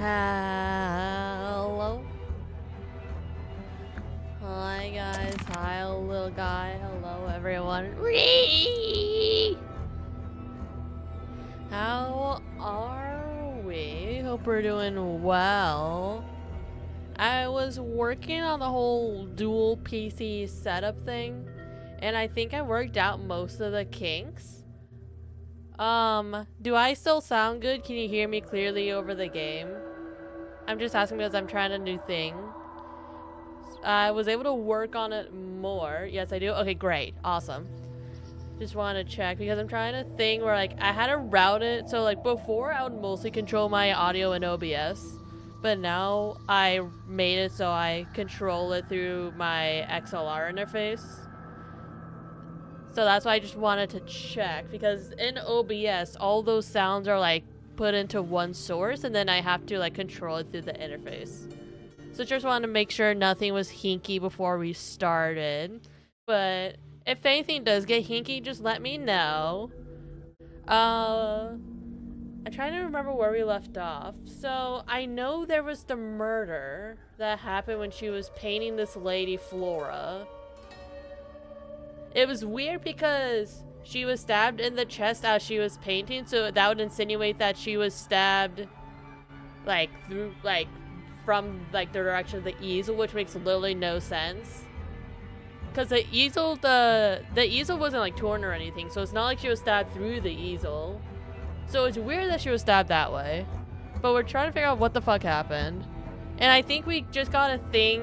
Hello. Hi guys. Hi little guy. Hello everyone. How are we? Hope we're doing well. I was working on the whole dual PC setup thing, and I think I worked out most of the kinks. Do I still sound good? Can you hear me clearly over the game? I'm just asking because I'm trying a new thing. I was able to work on it more. Yes, I do. Okay, great. Awesome. Just want to check because I'm trying a thing where like I had to route it. So like before I would mostly control my audio in OBS, but now I made it so I control it through my XLR interface. So that's why I just wanted to check because in OBS all those sounds are like put into one source and then I have to like control it through the interface. So just wanted to make sure nothing was hinky before we started. But if anything does get hinky, just let me know. I'm trying to remember where we left off. So I know there was the murder that happened when she was painting this lady Flora. It was weird because she was stabbed in the chest as she was painting, so that would insinuate that she was stabbed like through like from like the direction of the easel, which makes literally no sense. Because the easel wasn't like torn or anything, so it's not like she was stabbed through the easel. So it's weird that she was stabbed that way. But we're trying to figure out what the fuck happened. And I think we just got a thing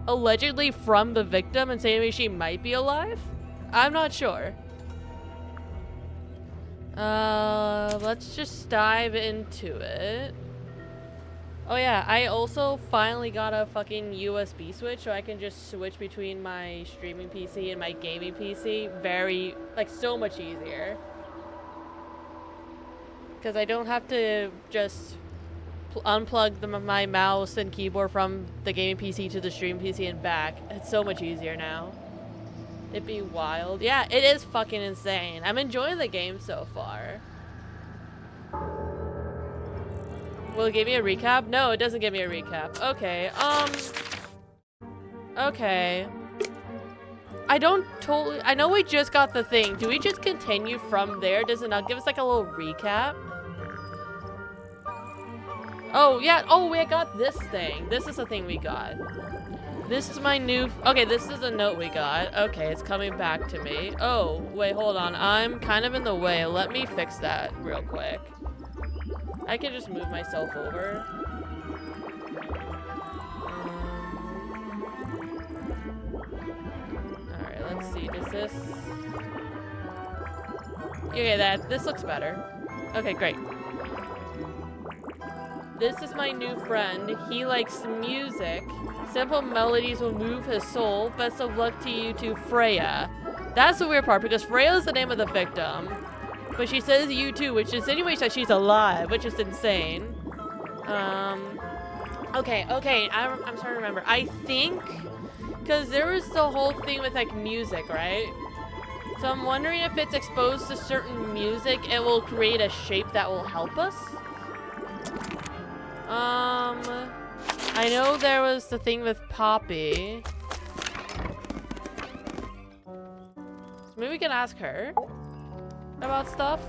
allegedly from the victim and saying she might be alive. I'm not sure. Let's just dive into it. Oh yeah, I also finally got a fucking USB switch so I can just switch between my streaming PC and my gaming PC so much easier. Because I don't have to just unplug my mouse and keyboard from the gaming PC to the stream PC and back. It's so much easier now. It'd be wild. Yeah, it is fucking insane. I'm enjoying the game so far. Will it give me a recap? No, it doesn't give me a recap. Okay, okay. I know we just got the thing. Do we just continue from there? Does it not give us like a little recap? Oh, yeah. Oh, we got this thing. This is the thing we got. This is my new... Okay, this is a note we got. Okay, it's coming back to me. Oh, wait, hold on. I'm kind of in the way. Let me fix that real quick. I can just move myself over. Alright, let's see. Does this... Okay, this looks better. Okay, great. This is my new friend. He likes music. Simple melodies will move his soul. Best of luck to you too, Freya. That's the weird part because Freya is the name of the victim. But she says you too, which insinuates that she's alive, which is insane. Okay, I'm starting to remember. I think, because there was the whole thing with like music, right? So I'm wondering if it's exposed to certain music, it will create a shape that will help us. I know there was the thing with Poppy. So maybe we can ask her about stuff.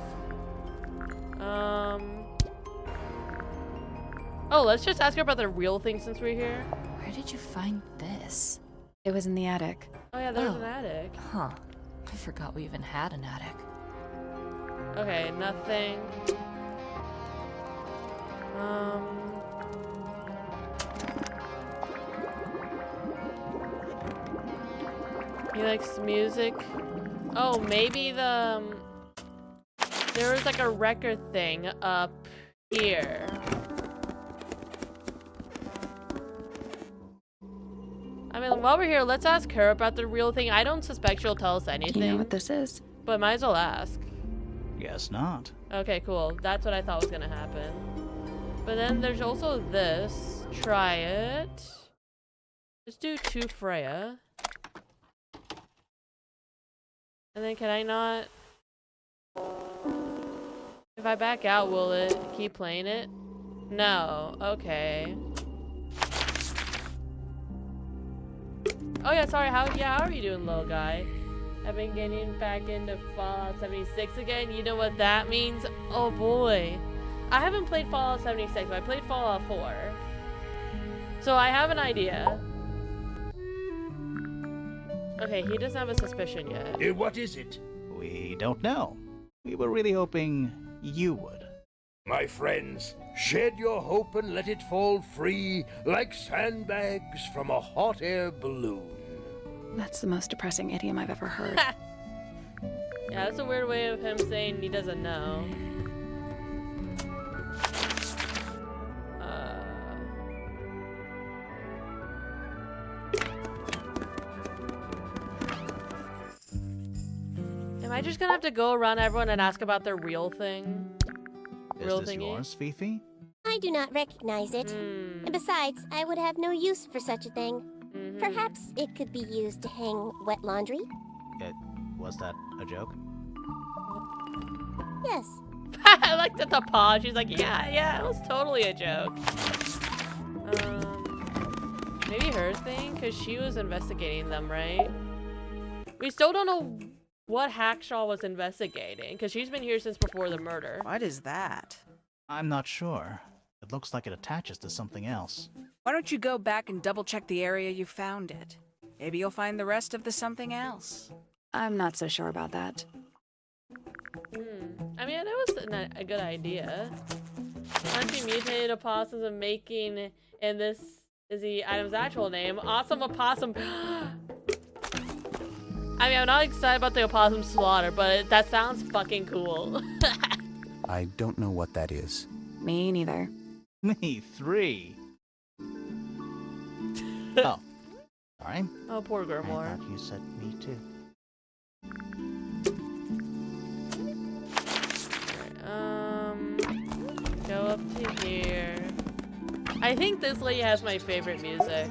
Oh, let's just ask her about the real thing since we're here. Where did you find this? It was in the attic. Oh yeah, there's an attic. Huh. I forgot we even had an attic. Okay, nothing. He likes music. Oh, maybe there was like a record thing up here. I mean, while we're here, let's ask her about the real thing. I don't suspect she'll tell us anything. Do you know what this is? But might as well ask. Guess not. Okay, cool. That's what I thought was gonna happen. But then there's also this. Try it. Let's do 2 Freya. And then can I not... If I back out, will it keep playing it? No. Okay. Oh yeah, sorry. How are you doing, little guy? I've been getting back into Fallout 76 again. You know what that means? Oh boy. I haven't played Fallout 76, but I played Fallout 4. So I have an idea. Okay, he doesn't have a suspicion yet. What is it? We don't know. We were really hoping you would. My friends, shed your hope and let it fall free like sandbags from a hot air balloon. That's the most depressing idiom I've ever heard. Yeah, that's a weird way of him saying he doesn't know. Am I just gonna have to go around everyone and ask about their real thing? Is this yours, Fifi? I do not recognize it. And besides, I would have no use for such a thing. Perhaps it could be used to hang wet laundry? Was that a joke? Yes. I liked at the pause. She's like, yeah, it was totally a joke. Maybe her thing? Because she was investigating them, right? We still don't know what Hackshaw was investigating, because she's been here since before the murder. What is that? I'm not sure. It looks like it attaches to something else. Why don't you go back and double check the area you found it? Maybe you'll find the rest of the something else. I'm not so sure about that. I mean, that was a good idea. Hunting mutated opossums and making, and this is the item's actual name, Awesome Opossum. I mean, I'm not excited about the opossum slaughter, but that sounds fucking cool. I don't know what that is. Me neither. Me 3. Oh. Sorry. Oh, poor I Grimoire. thought you said me too. Go up to here. I think this lady has my favorite music.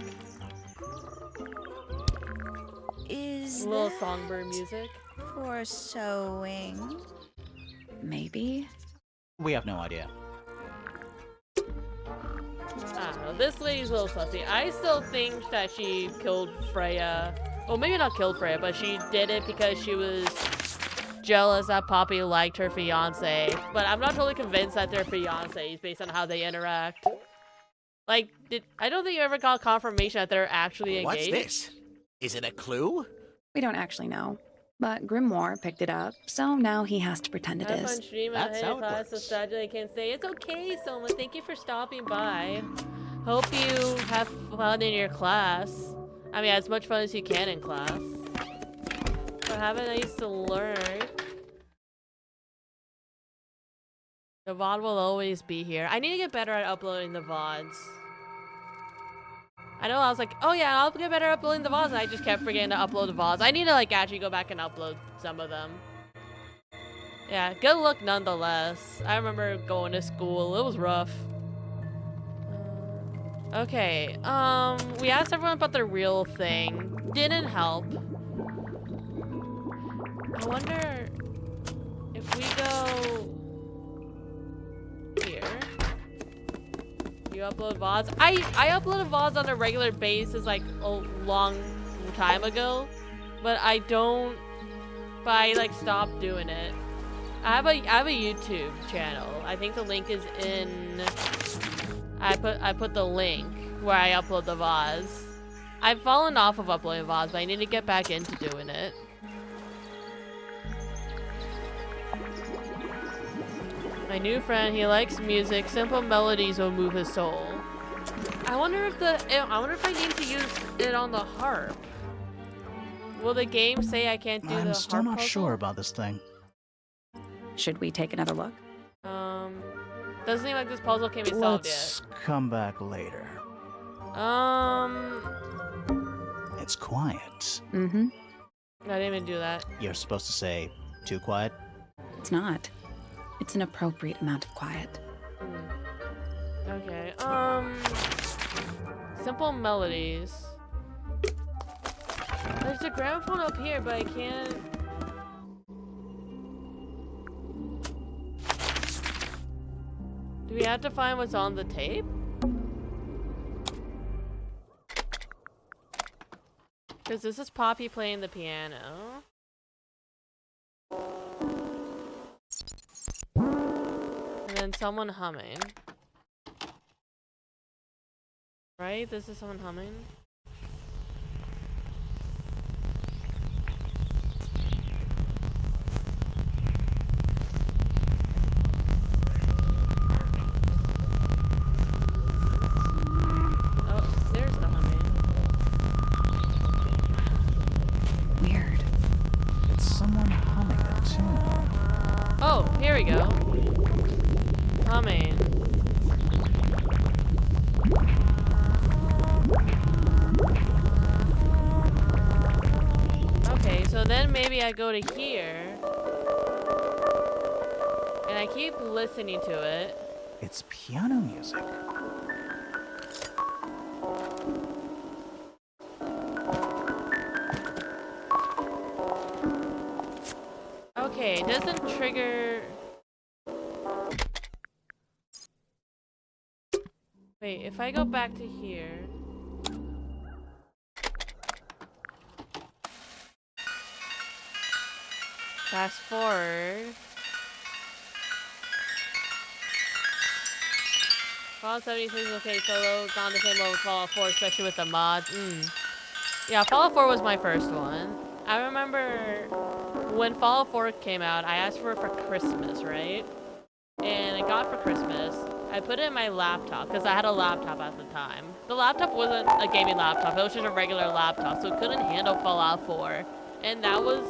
Is A little that songbird music. for sewing? Maybe? We have no idea. I don't know. This lady's a little sussy. I still think that she killed Freya. Well, maybe not killed Freya, but she did it because she was jealous that Poppy liked her fiance. But I'm not totally convinced that they're fiancés based on how they interact. Like, I don't think you ever got confirmation that they're actually engaged. What's this? Is it a clue? We don't actually know. But Grimoire picked it up, so now he has to pretend it Have is. fun streaming. That's how it Class, so works. sadly I can't say. It's okay, Soma. Thank you for stopping by. Hope you have fun in your class. I mean, as much fun as you can in class. So have a nice to learn. The VOD will always be here. I need to get better at uploading the VODs. I know I was like, oh yeah, I'll get better at uploading the VODs, and I just kept forgetting to upload the VODs. I need to like actually go back and upload some of them. Yeah, good luck nonetheless. I remember going to school. It was rough. Okay, we asked everyone about their real thing. Didn't help. I wonder if we go here. You upload VODs? I uploaded VODs on a regular basis like a long time ago, but I like stopped doing it. I have a YouTube channel. I think the link is in. I put the link where I upload the VODs. I've fallen off of uploading VODs, but I need to get back into doing it. My new friend, he likes music. Simple melodies will move his soul. I wonder if I need to use it on the harp. Will the game say I can't do the harp I'm still not puzzle? sure about this thing. Should we take another look? Doesn't seem like this puzzle can be solved Let's come back later. yet. It's quiet. Mm-hmm. I didn't even do that. You're supposed to say, too quiet? It's not. It's an appropriate amount of quiet. Okay, simple melodies. There's a gramophone up here, but I can't. Do we have to find what's on the tape? Because this is Poppy playing the piano. And then someone humming. Right? This is someone humming. Oh, there's the humming. Weird. It's someone humming a tune. Oh, here we go. Humming. Okay, so then maybe I go to here. And I keep listening to it. It's piano music. Okay, it doesn't trigger... Wait, if I go back to here... Fast forward... Fallout 76, okay, so it's on the same level as Fallout 4, especially with the mods. Yeah, Fallout 4 was my first one. I remember when Fallout 4 came out, I asked for it for Christmas, right? And I got it for Christmas. I put it in my laptop, because I had a laptop at the time. The laptop wasn't a gaming laptop, it was just a regular laptop, so it couldn't handle Fallout 4. And that was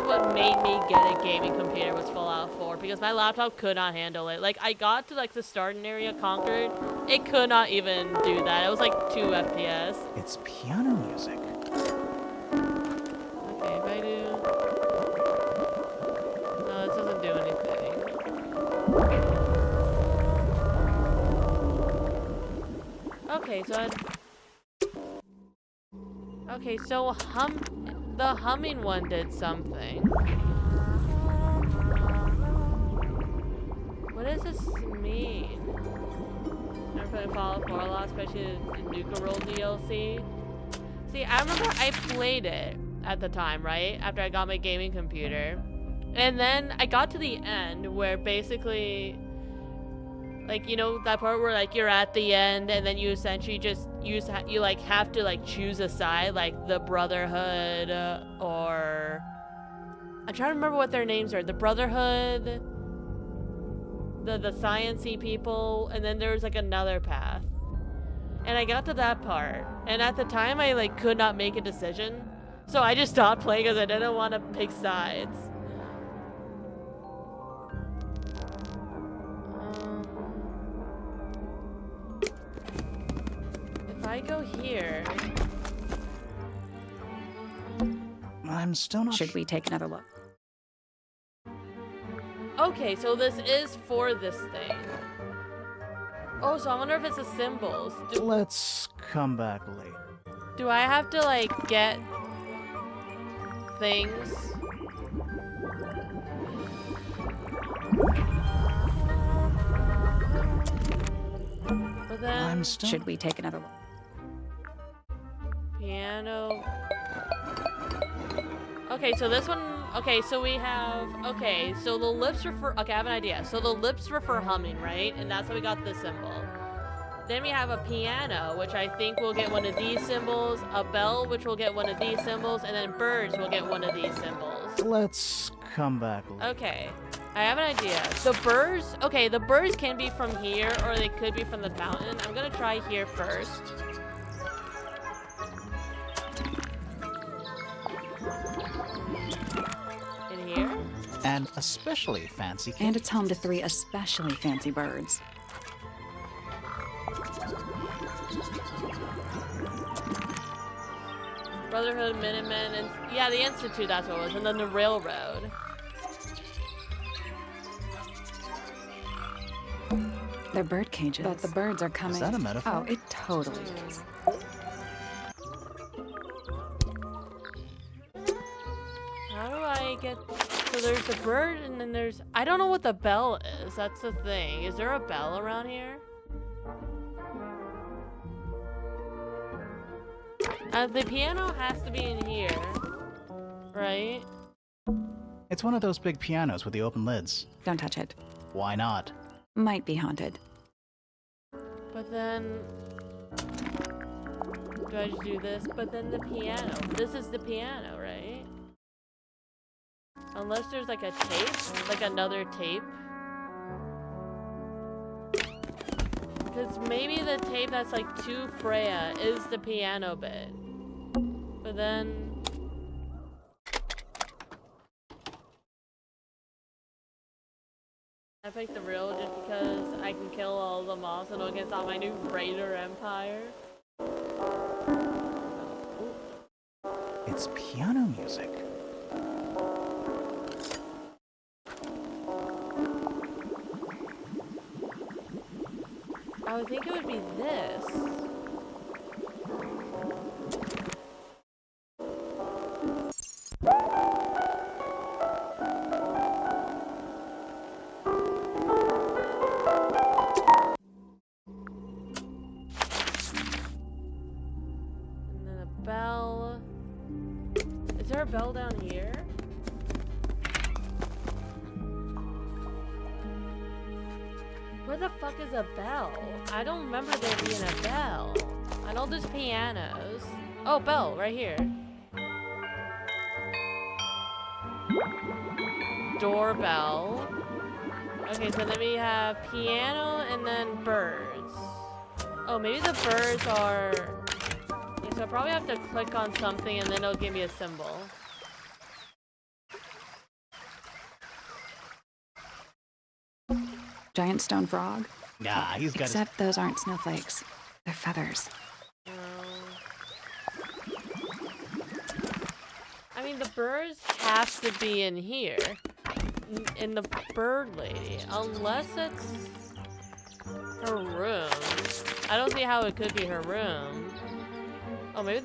what made me get a gaming computer, was Fallout 4, because my laptop could not handle it. Like, I got to like the starting area, Conquered, it could not even do that. It was like 2 FPS. It's piano music. Okay, if I do... No, this doesn't do anything. Okay, so okay, so the humming one did something. What does this mean? I'm playing Fallout 4 a lot, especially the Nuka Roll DLC. See, I remember I played it at the time, right? After I got my gaming computer. And then I got to the end where basically, like, you know, that part where like you're at the end and then you essentially just you like have to like choose a side, like the Brotherhood or I'm trying to remember what their names are. The Brotherhood, the Science-y people, and then there's like another path. And I got to that part, and at the time I like could not make a decision, so I just stopped playing because I didn't want to pick sides. If I go here, I'm still not Should we take another look? okay, so this is for this thing. Oh, so I wonder if it's the symbols. Let's come back later. Do I have to like get things? But then I'm still... Should we take another look? piano. Okay, so this one. Okay, so we have. Okay, so the lips are for. Okay, I have an idea. So the lips were for humming, right? And that's how we got this symbol. Then we have a piano, which I think will get one of these symbols. A bell, which will get one of these symbols, and then birds will get one of these symbols. Let's come back later. Okay, I have an idea. The birds. Okay, the birds can be from here, or they could be from the fountain. I'm gonna try here first. In here. And especially fancy And cake. it's home to 3 especially fancy birds. Brotherhood, Minutemen, and yeah, the Institute, that's what it was, and then the railroad. They're bird cages. But the birds are coming. Is that a metaphor? Oh, it totally is. How do I get... So there's a bird and then there's... I don't know what the bell is. That's the thing. Is there a bell around here? The piano has to be in here, right? It's one of those big pianos with the open lids. Don't touch it. Why not? Might be haunted. But then... Do I just do this? But then the piano. This is the piano, right? Unless there's like a tape, like another tape. Because maybe the tape that's like to Freya is the piano bit. But then... I picked the real just because I can kill all the mobs and it'll get on my new Raider Empire. It's piano music. I would think it would be this. And then a bell. Is there a bell down here? Where the fuck is a bell? I don't remember there being a bell. I know there's pianos. Oh, bell, right here. Doorbell. Okay, so then we have piano and then birds. Oh, maybe the birds are... Yeah, so I probably have to click on something and then it'll give me a symbol. Giant stone frog? Nah, he's got Except those aren't snowflakes. They're feathers. I mean, the birds have to be in here. In the bird lady. Unless it's her room. I don't see how it could be her room. Oh, maybe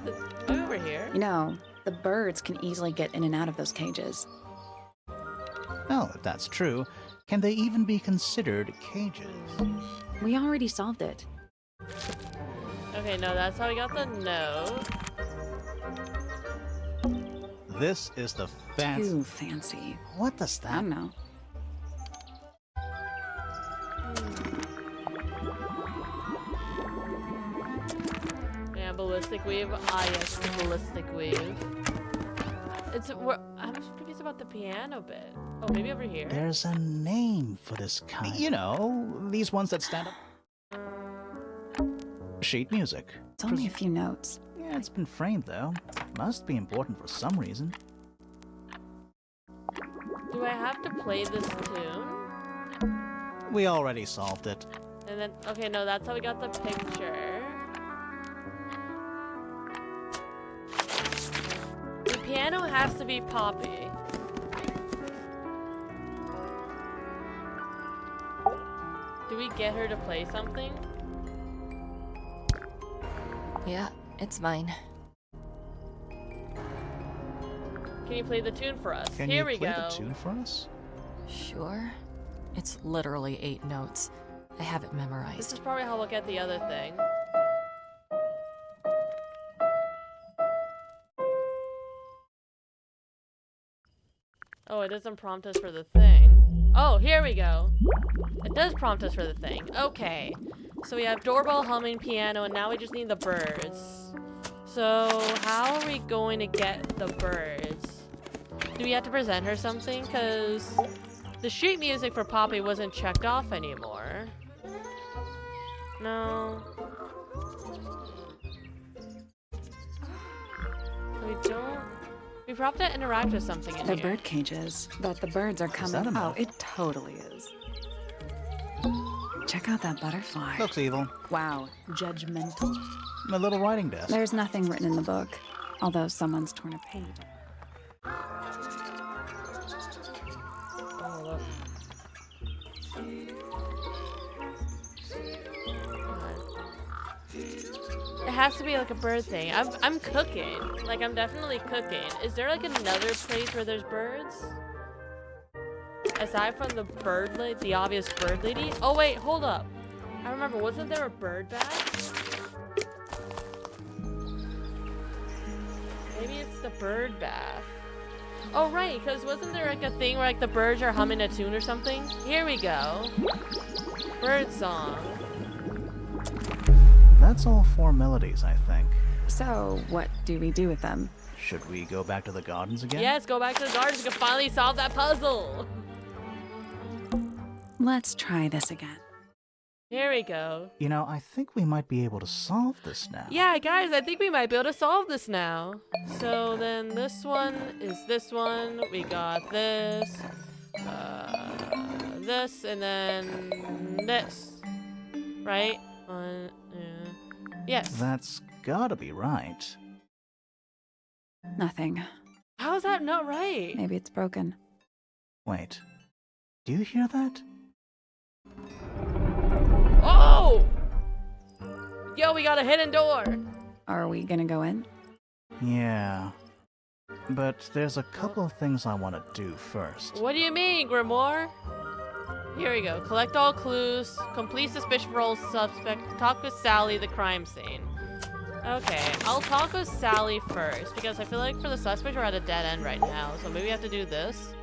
over here. You know, the birds can easily get in and out of those cages. Well, if that's true, can they even be considered cages? We already solved it. Okay, no, that's how we got the note. This is the fancy. Too fancy. What does I that don't know. Yeah, ballistic weave. Ah, yes, the ballistic weave. I'm just confused about the piano bit. Oh, maybe over here. There's a name for this kind. You know, these ones that stand up. Sheet music. It's only a few notes. Yeah, it's been framed though. Must be important for some reason. Do I have to play this tune? We already solved it. And then, okay, no, that's how we got the picture. The piano has to be Poppy. Do we get her to play something? Yeah, it's mine. Can you play the tune for us? Can Here you we play go. the tune for us? Sure. It's literally 8 notes. I have it This memorized. is probably how we'll get the other thing. Oh, it doesn't prompt us for the thing. Oh, here we go. It does prompt us for the thing. Okay. So we have doorbell, humming, piano, and now we just need the birds. So how are we going to get the birds? Do we have to present her something? Because the sheet music for Poppy wasn't checked off anymore. No. We don't... We probably have to interact with something in They're here. bird cages, but the birds are coming. that a Oh, mouth? it totally is. Check out that butterfly. Looks evil. Wow, judgmental. My little writing desk. There's nothing written in the book, although someone's torn a page. Oh, look. It has to be like a bird thing. I'm cooking. Like, I'm definitely cooking. Is there like another place where there's birds? Aside from the bird lady, the obvious bird lady? Oh wait, hold up. I remember, wasn't there a bird bath? Maybe it's the bird bath. Oh right, because wasn't there like a thing where like the birds are humming a tune or something? Here we go. Bird song. That's all 4 melodies, I think. So, what do we do with them? Should we go back to the gardens again? Yes, go back to the gardens. We can finally solve that puzzle. Let's try this again. Here we go. You know, I think we might be able to solve this now. Yeah, guys, I think we might be able to solve this now. So then this one is this one. We got this, this, and then this, right? Yes. That's gotta be right. Nothing. How is that not right? Maybe it's broken. Wait. Do you hear that? Oh! Yo, we got a hidden door. Are we gonna go in? Yeah. But there's a couple of things I want to do first. What do you mean, Grimoire? Here we go. Collect all clues. Complete suspicion for all suspect. Talk with Sally, the crime scene. Okay, I'll talk with Sally first, because I feel like for the suspect we're at a dead end right now, so maybe we have to do this.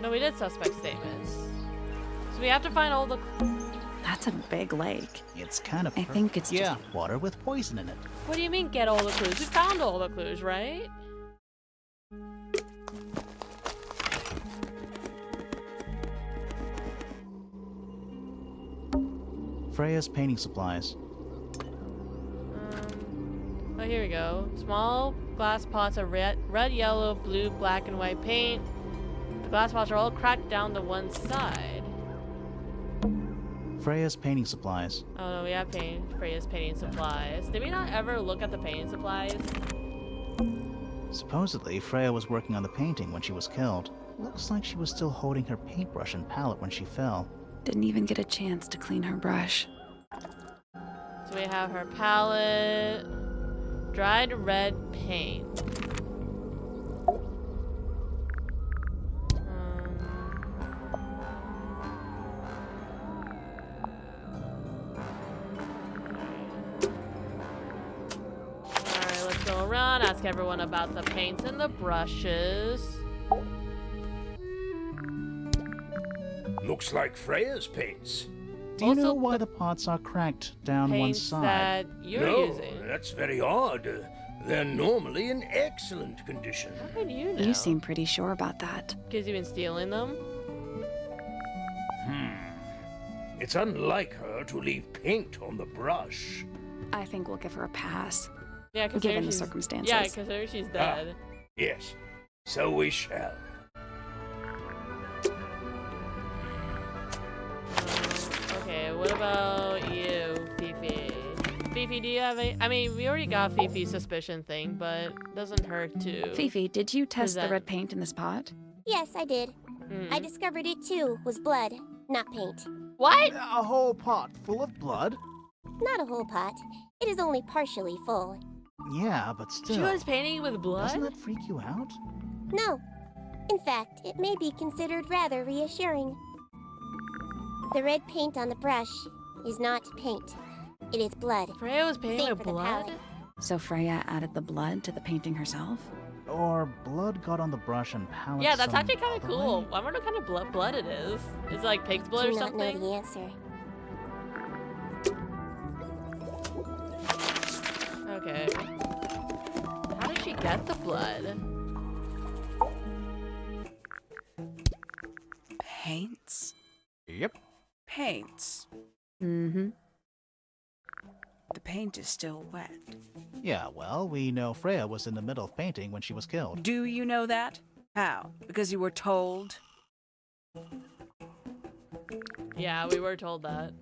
No, we did suspect statements. So we have to find all the... That's a big lake. It's kind of... I think it's yeah, water with poison in it. What do you mean, get all the clues? We found all the clues, right? Freya's painting supplies. Oh, here we go. Small glass pots of red, yellow, blue, black, and white paint. The glass pots are all cracked down to one side. Freya's painting supplies. Oh no, we have Freya's painting supplies. Did we not ever look at the painting supplies? Supposedly, Freya was working on the painting when she was killed. Looks like she was still holding her paintbrush and palette when she fell. Didn't even get a chance to clean her brush. So we have her palette, dried red paint. Alright, let's go around, ask everyone about the paints and the brushes. Looks like Freya's paints. Do you Also, know why the pots are cracked down one Paints side? that you're No, using. that's very odd. They're normally in excellent condition. How do you know? You seem pretty sure about that. Because you've been stealing them? It's unlike her to leave paint on the brush. I think we'll give her a pass. Yeah, because Given the circumstances. Yeah, because she's dead. Yes, so we shall. Okay, what about you, Fifi? Fifi, do you have a... I mean, we already got Fifi's suspicion thing, but it doesn't hurt to... Fifi, did you test the Present. red paint in this pot? Yes, I did. I discovered it too was blood, not paint. What? A whole pot full of blood? Not a whole pot. It is only partially full. Yeah, but still. She was painting with blood? Doesn't that freak you out? No. In fact, it may be considered rather reassuring. The red paint on the brush is not paint. It is blood. Freya was painting Same with for the blood? palette. So Freya added the blood to the painting herself? Or blood got on the brush and palette. Yeah, that's some actually kind of other cool. way? I wonder what kind of blood it is. Is it like pig's blood or Do not something? know the answer. Okay. How did she get the blood? Paints? Yep. Paints. Mm-hmm. The paint is still wet. Yeah, well, we know Freya was in the middle of painting when she was killed. Do you know that? How? Because you were told? Yeah, we were told that.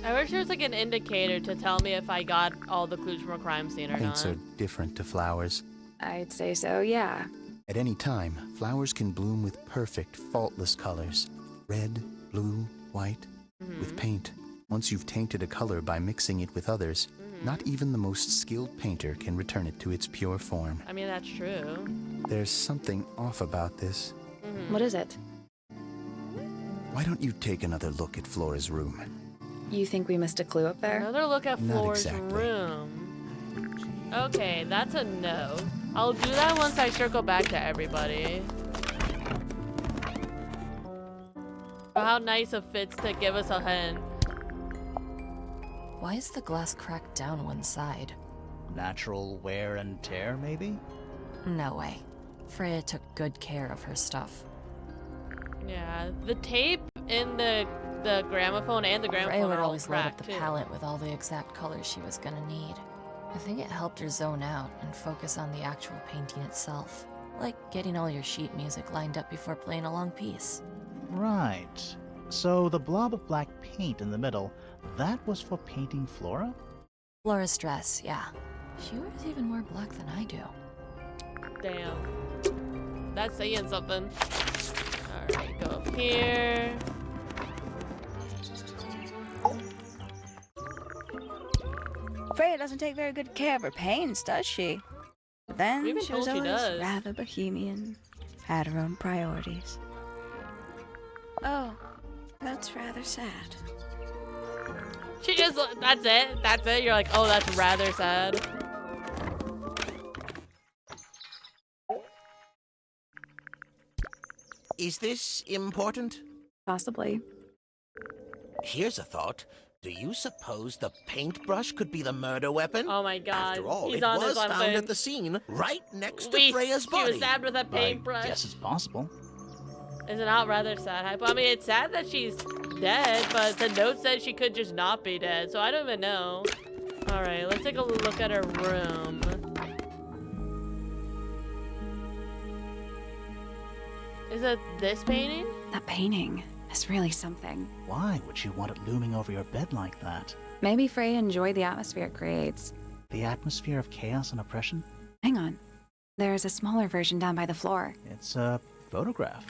I wish there was like an indicator to tell me if I got all the clues from a crime scene or Paints not. are different to flowers. I'd say so, yeah. At any time, flowers can bloom with perfect, faultless colors. Red, blue, white. With paint, once you've tainted a color by mixing it with others, not even the most skilled painter can return it to its pure form. I mean, that's true. There's something off about this. What is it? Why don't you take another look at Flora's room? You think we missed a clue up there? Another look at Not Floor's exactly. room. Okay, that's a no. I'll do that once I circle back to everybody. Oh, how nice of Fitz to give us a hint. Why is the glass cracked down one side? Natural wear and tear, maybe? No way. Freya took good care of her stuff. Yeah, the tape in the gramophone and the gramophone Freya would are all always light up cracked the too. palette with all the exact colors she was gonna need. I think it helped her zone out and focus on the actual painting itself. Like getting all your sheet music lined up before playing a long piece. Right. So the blob of black paint in the middle, that was for painting Flora? Flora's dress, yeah. She wears even more black than I do. Damn. That's saying something. Alright, go up here. Freya doesn't take very good care of her paints, does she? But then We've been she was told she always does. rather bohemian, had her own priorities. Oh, that's rather sad. She just, that's it. That's it. You're like, oh, that's rather sad. Is this important? Possibly. Here's a thought. Do you suppose the paintbrush could be the murder weapon? Oh my god. After all, He's it on was this one found thing. at the scene, right next to She Freya's body. was stabbed with a I paintbrush. guess it's possible. Is it not rather sad? I mean, it's sad that she's dead, but the note said she could just not be dead, so I don't even know. Alright, let's take a look at her room. Is it this painting? That painting is really something. Why would you want it looming over your bed like that? Maybe Freya enjoyed the atmosphere it creates. The atmosphere of chaos and oppression? Hang on. There's a smaller version down by the floor. It's a photograph.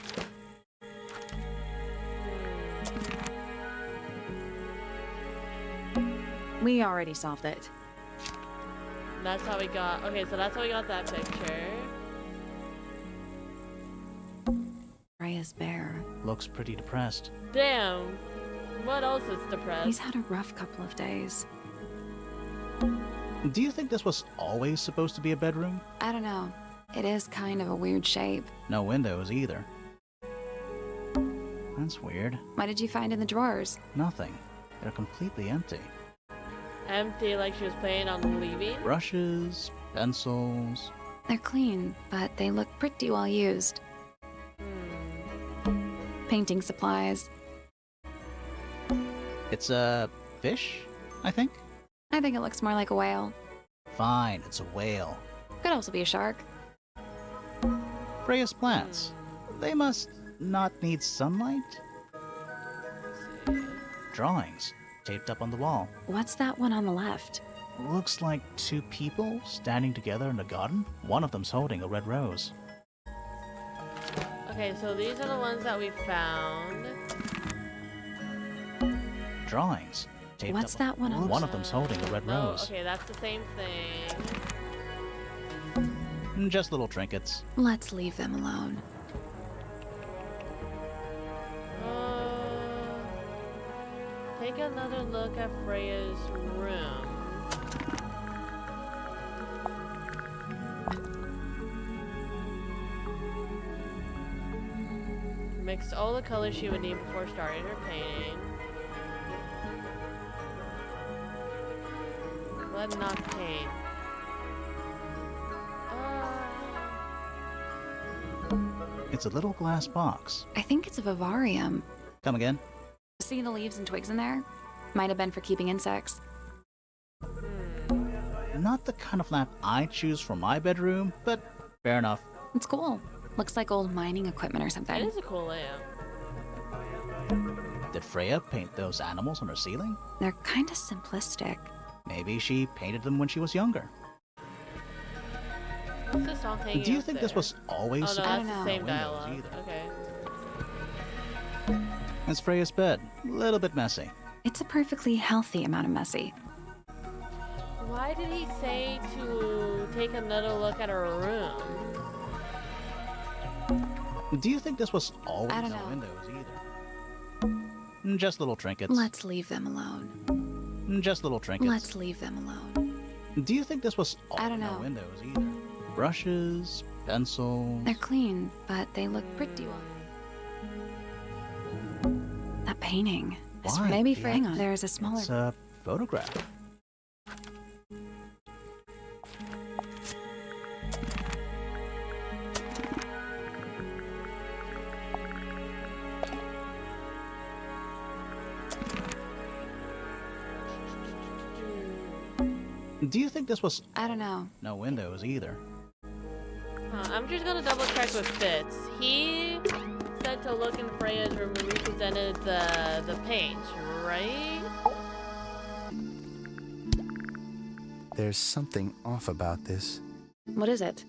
We already solved it. That's how we got, okay, so that's how we got that picture. Freya's bear. Looks pretty depressed. Damn. What else is depressed? He's had a rough couple of days. Do you think this was always supposed to be a bedroom? I don't know. It is kind of a weird shape. No windows either. That's weird. What did you find in the drawers? Nothing. They're completely empty. Empty, like she was planning on leaving? Brushes, pencils. They're clean, but they look pretty well used. Painting supplies. It's a fish, I think? I think it looks more like a whale. Fine, it's a whale. Could also be a shark. Freya's plants. They must not need sunlight? Drawings taped up on the wall. What's that one on the left? Looks like two people standing together in a garden. One of them's holding a red rose. Okay, so these are the ones that we found. Drawings taped What's up. that one on One of them's holding a red Oh, rose. okay, that's the same thing. Just little trinkets. Let's leave them alone. Take another look at Freya's room. Mixed all the colors she would need before starting her painting. But not paint. It's a little glass box. I think it's a vivarium. Come again? See the leaves and twigs in there? Might have been for keeping insects. Not the kind of lamp I choose for my bedroom, but fair enough. It's cool. Looks like old mining equipment or It something. is a cool lamp. Did Freya paint those animals on her ceiling? They're kind of simplistic. Maybe she painted them when she was younger. What's this song hanging Do you up think there? this was always Oh no, supposed that's don't the know. same Windows dialogue. either. Okay. It's Freya's bed. A little bit messy. It's a perfectly healthy amount of messy. Why did he say to take another look at her room? Do you think this was always I don't no know. windows either? Just little trinkets. Let's leave them alone. Just little trinkets. Let's leave them alone. Do you think this was I don't no know. windows either? Brushes, pencils. They're clean, but they look pretty well. That painting. Why? Maybe The hang on. act- There's a smaller. It's a photograph. Do you think this was I don't know. no windows either? I'm just gonna double check with Fitz. He said to look in Freya's room when we presented the paint, right? There's something off about this. What is it?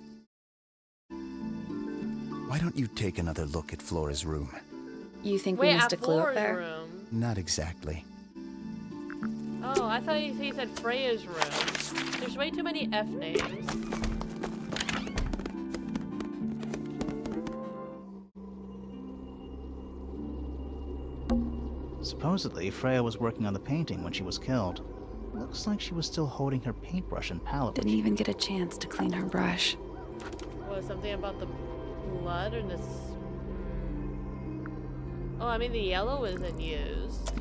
Why don't you take another look at Flora's room? You think Wait, we missed at a clue up Flora's there? room. Not exactly. Oh, I thought he said Freya's room. There's way too many F names. Supposedly, Freya was working on the painting when she was killed. Looks like she was still holding her paintbrush and palette. Didn't even get a chance to clean her brush. Was something about the blood or this? Oh, I mean the yellow isn't used,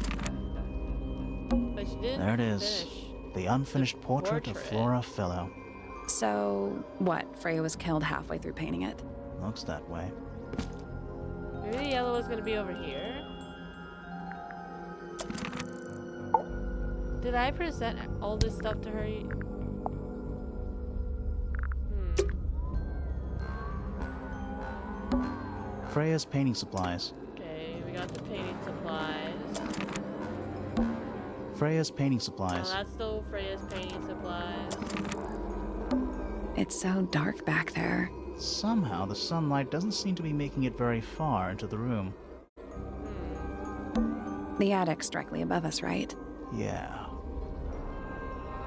but she didn't There it is. finish. The unfinished portrait of portrait. Flora Fellow. So, what? Freya was killed halfway through painting it. Looks that way. Maybe the yellow was gonna be over here. Did I present all this stuff to her? Freya's painting supplies. Okay, we got the painting supplies. Freya's painting Oh, supplies. that's still Freya's painting supplies. It's so dark back there. Somehow, the sunlight doesn't seem to be making it very far into the room. The attic's directly above us, right? Yeah.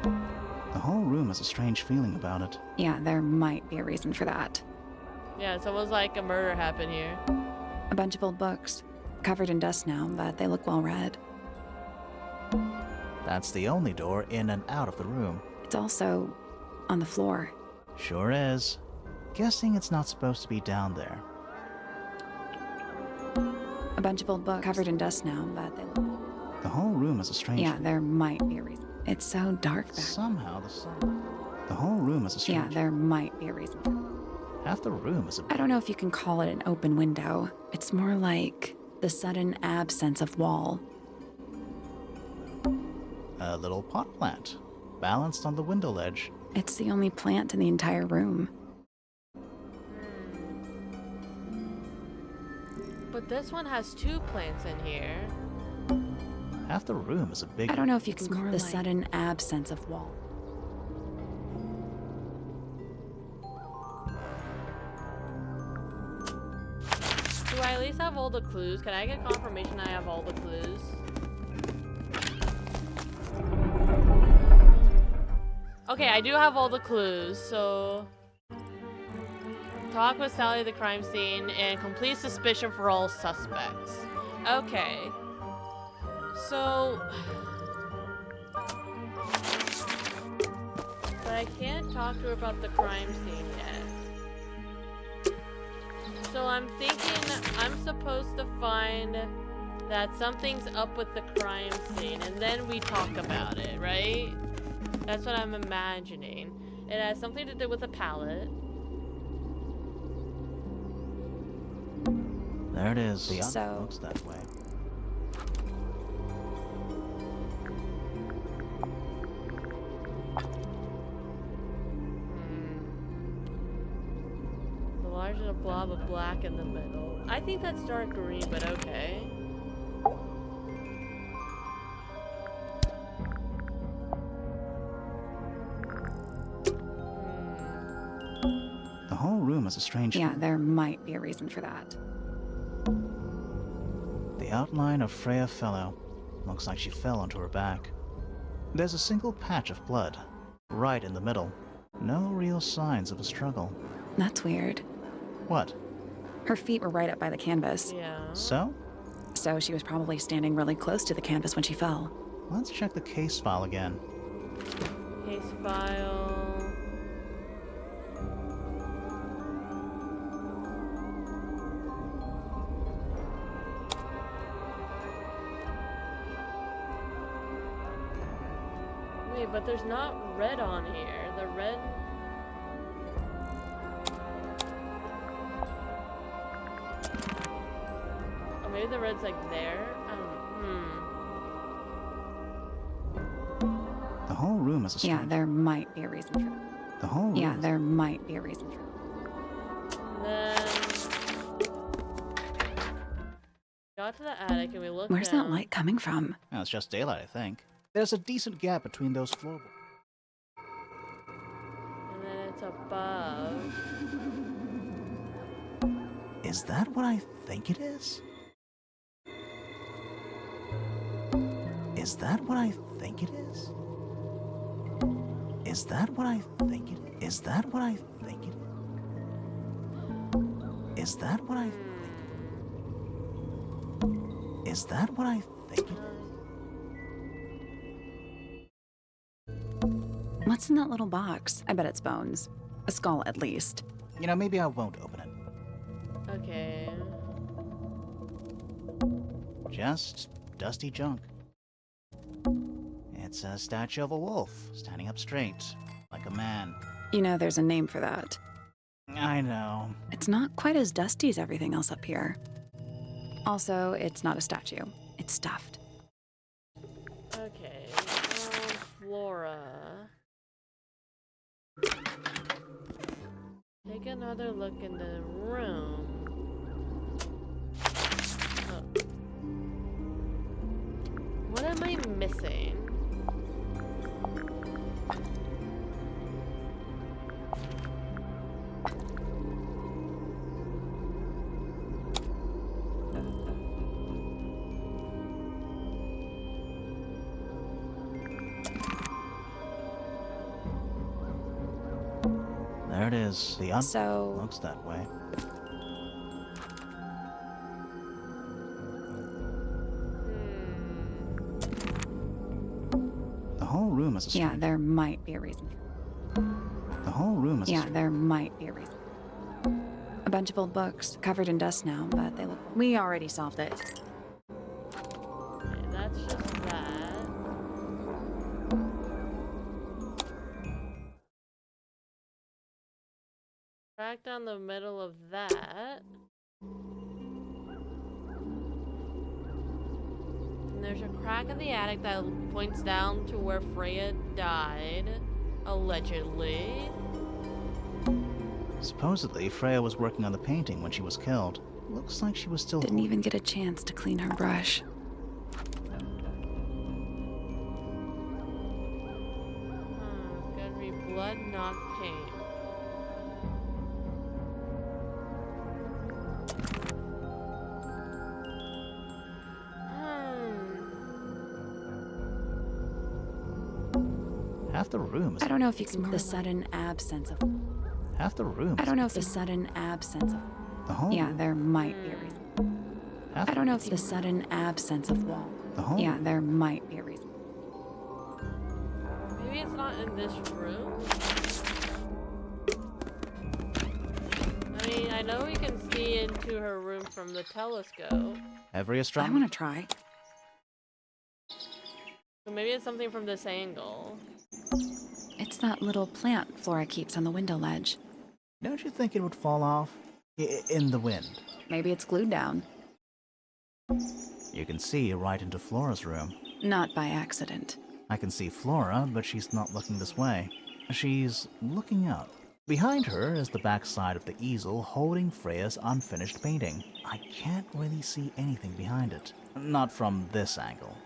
The whole room has a strange feeling about it. Yeah, there might be a reason for that. Yeah, it's almost like a murder happened here. A bunch of old books. Covered in dust now, but they look well read. That's the only door in and out of the room. It's also on the floor. Sure is. Guessing it's not supposed to be down there. A bunch of old books. Covered in dust now, but they look... The whole room has a strange... Yeah, there might be a reason. It's so dark back. Somehow the whole room has a Yeah, strange... there might be a reason. Half the room is a... I don't know if you can call it an open window. It's more like the sudden absence of wall. A little pot plant, balanced on the window ledge. It's the only plant in the entire room. But this one has two plants in here. Half the room is a big... I don't know if you can It's call more the like- sudden absence of wall. Do I at least have all the clues? Can I get confirmation I have all the clues? Okay, I do have all the clues, so... Talk with Sally at the crime scene and complete suspicion for all suspects. Okay. So... But I can't talk to her about the crime scene yet. So I'm thinking I'm supposed to find that something's up with the crime scene and then we talk about it, right? That's what I'm imagining. It has something to do with a palette. There it is. The So- looks that way. The large little blob of black in the middle. I think that's dark green, but okay. The whole room has a strange... Yeah, there might be a reason for that. The The outline of Freya Fellow. Looks like she fell onto her back. There's a single patch of blood, right in the middle. No real signs of a struggle. That's weird. What? Her feet were right up by the canvas. Yeah. So? So she was probably standing really close to the canvas when she fell. Let's check the case file again. Case file. Wait, but there's not red on here. The red. Oh, maybe the red's like there? The whole room is a Yeah, there might be a reason for that. The whole room. Yeah, there might be a reason for that. Then got to the attic and we looked Where's down. that light coming from? Oh, it's just daylight, I think. There's a decent gap between those floorboards. And then it's above. Is that what I think it is? Is that what I think it is? Is that what I think it is? Is that what I think it is? Is that what I think? Is that what I think it is? What's in that little box? I bet it's bones. A skull, at least. You know, maybe I won't open it. Okay. Just dusty junk. It's a statue of a wolf, standing up straight, like a man. You know, there's a name for that. I know. It's not quite as dusty as everything else up here. Also, it's not a statue. It's stuffed. Okay. Flora. Take another look in the room. Oh. What am I missing? There it is. The So- looks that way. The whole room is a Yeah, there might be a reason. The whole room is Yeah, there might be a reason. A bunch of old books, covered in dust now, but they look... We already solved it. Okay, that's just that. Crack down the middle of that. And there's a crack in the attic that points down to where Freya died, allegedly. Supposedly, Freya was working on the painting when she was killed. Looks like she was still... Didn't even get a chance to clean her brush. Gotta be blood, not paint. Half the room is... I don't know if you can... The sudden absence of... Half the room I don't know if the sudden absence of... The whole... Yeah, there might be a reason. Half I don't know if the sudden absence of wall. The whole... Yeah, there might be a reason. Maybe it's not in this room? I mean, I know we can see into her room from the telescope. Every I astronomer... want to try. So maybe it's something from this angle. It's that little plant Flora keeps on the window ledge. Don't you think it would fall off? In the wind. Maybe it's glued down. You can see right into Flora's room. Not by accident. I can see Flora, but she's not looking this way. She's looking up. Behind her is the backside of the easel holding Freya's unfinished painting. I can't really see anything behind it. Not from this angle.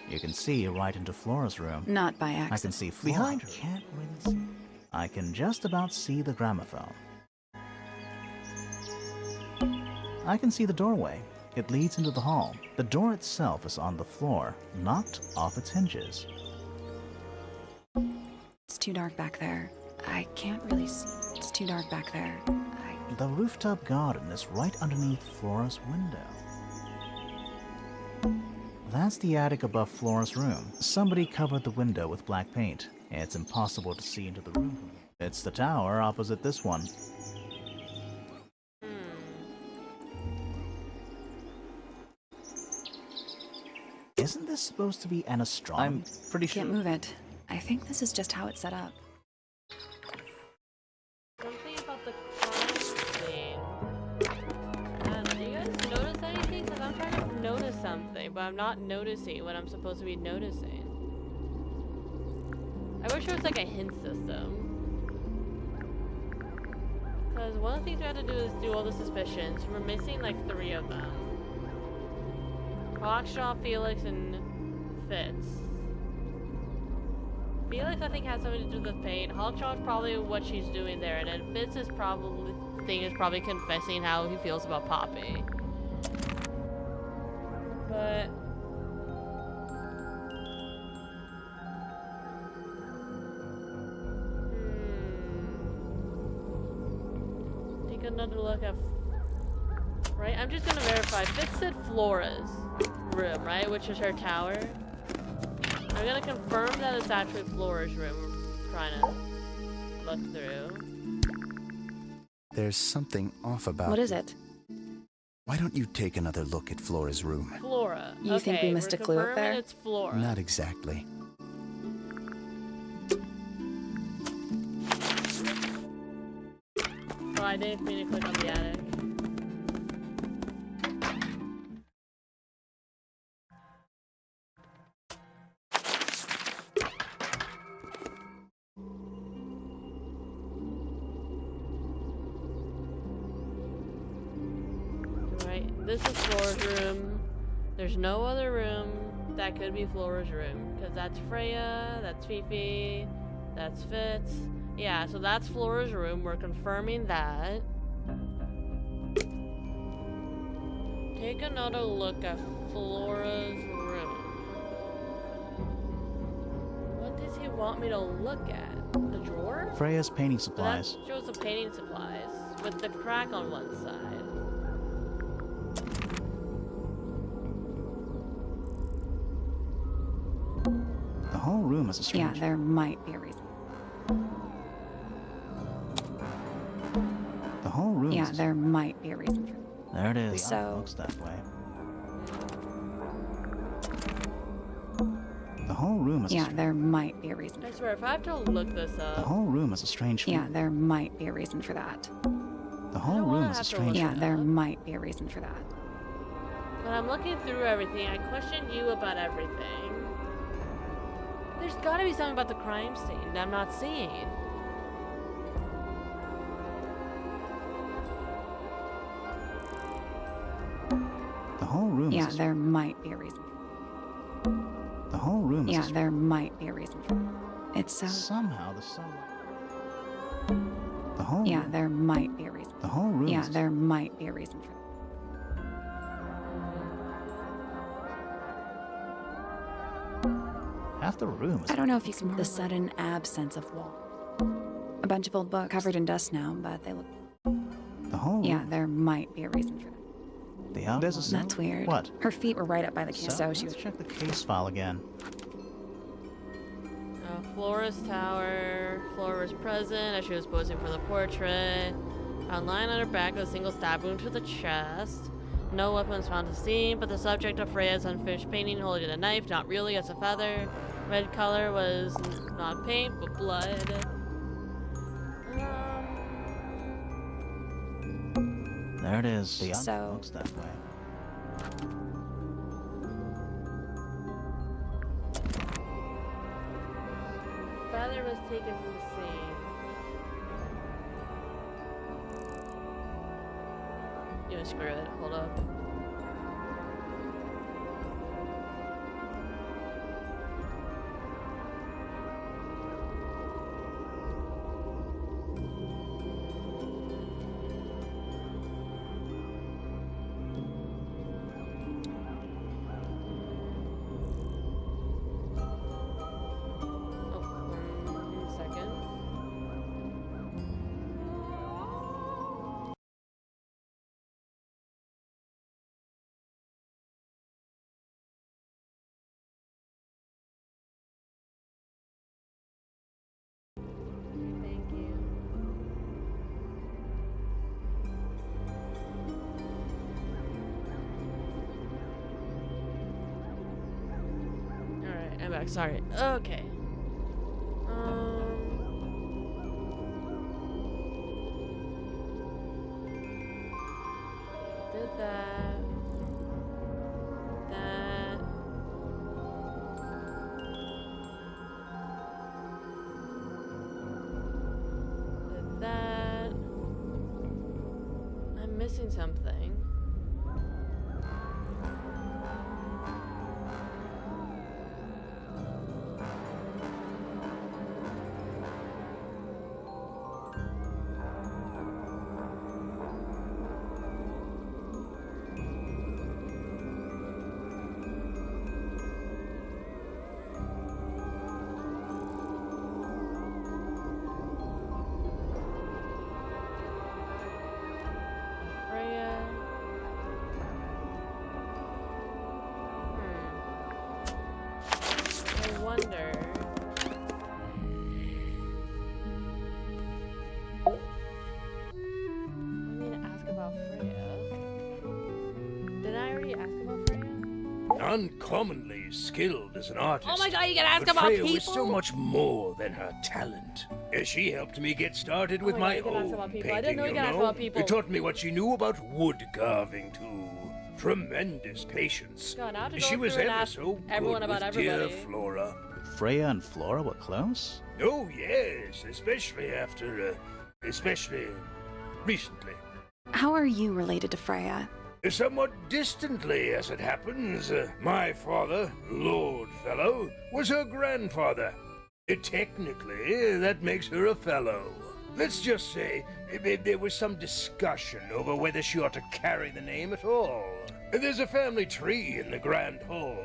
You can see right into Flora's room. Not by accident. I can see Flora. Behind her. Can't really see. I can just about see the gramophone. I can see the doorway. It leads into the hall. The door itself is on the floor, knocked off its hinges. It's too dark back there. I can't really see. It's too dark back there. The rooftop garden is right underneath Flora's window. That's the attic above Flora's room. Somebody covered the window with black paint. It's impossible to see into the room. It's the tower opposite this one. Isn't this supposed to be an astronomy? I'm pretty sure. Can't move it. I think this is just how it's set up. Something about the crime scene. Do you guys notice anything? Because I'm trying to notice something, but I'm not noticing what I'm supposed to be noticing. I wish there was like a hint system. Because one of the things we have to do is do all the suspicions. We're missing like 3 of them. Hawkshaw, Felix, and Fitz. Felix, I think, has something to do with pain. Hawkshaw is probably what she's doing there, and then Fitz is probably confessing how he feels about Poppy. But take another look at. Right, I'm just gonna verify. Fitz said Flora's room, right, which is her tower. I'm gonna confirm that it's actually Flora's room we're trying to look through. There's something off about What is it? Why don't you take another look at Flora's room? Flora. You think we missed a clue up there? It's Flora. Not exactly. Oh, I didn't mean to click on the attic. This is Flora's room. There's no other room that could be Flora's room. Because that's Freya, that's Fifi, that's Fitz. Yeah, so that's Flora's room. We're confirming that. Take another look at Flora's room. What does he want me to look at? The drawer? Freya's painting supplies. That shows the painting supplies with the crack on one side. The whole room is a strange... Yeah, there might be a reason. The whole room Yeah, is... there might be a reason for that. There it is. So... It looks that way. The whole room is... Yeah, there might be a reason. I swear, if I have to look this up... The whole room is a strange... Yeah, there might be a reason for that. The whole room is a strange... Yeah, there might be a reason for that. When I'm looking through everything, I question you about everything. There's gotta be something about the crime scene that I'm not seeing. The whole room Yeah, is... there might be a reason. The whole room is... Yeah, there might be a reason for that. It's so... Somehow the sunlight... The whole... Yeah, there might be a reason. The whole room Yeah, is... there might be a reason for that. Half the room is... I don't know if you can... The sudden absence of wall. A bunch of old books covered in dust now, but they look... The whole... Yeah, there might be a reason for that. There's a... That's weird. What? Her feet were right up by the case, so she was... Let's check the case file again. Flora's tower. Flora was present as she was posing for the portrait. Found lying on her back with a single stab wound to the chest. No weapons found to scene, but the subject of Freya's unfinished painting holding a knife, not really, as a feather. Red color was not paint, but blood. There it is. The So... looks that way. Feather was taken from the scene. You know, screw it. Hold up. I'm back. Sorry. Okay. Did that. That. Did that. I'm missing something. I wonder. I need to ask about Freya. Did I already ask about Freya? Uncommonly skilled as an artist. Oh my god, you can ask but about Freya people? was so much more than her talent. She helped me get started with my my God, you can ask own about people. painting, I didn't know you could ask about people. It taught me what she knew about wood carving, too. Tremendous patience. God, now I have to go She was through and ever ask so everyone good about with dear everybody. Flora. Freya and Flora were close? Oh, yes, especially recently. How are you related to Freya? Somewhat distantly, as it happens. My father, Lord Fellow, was her grandfather. Technically, that makes her a fellow. Let's just say there was some discussion over whether she ought to carry the name at all. There's a family tree in the Grand Hall.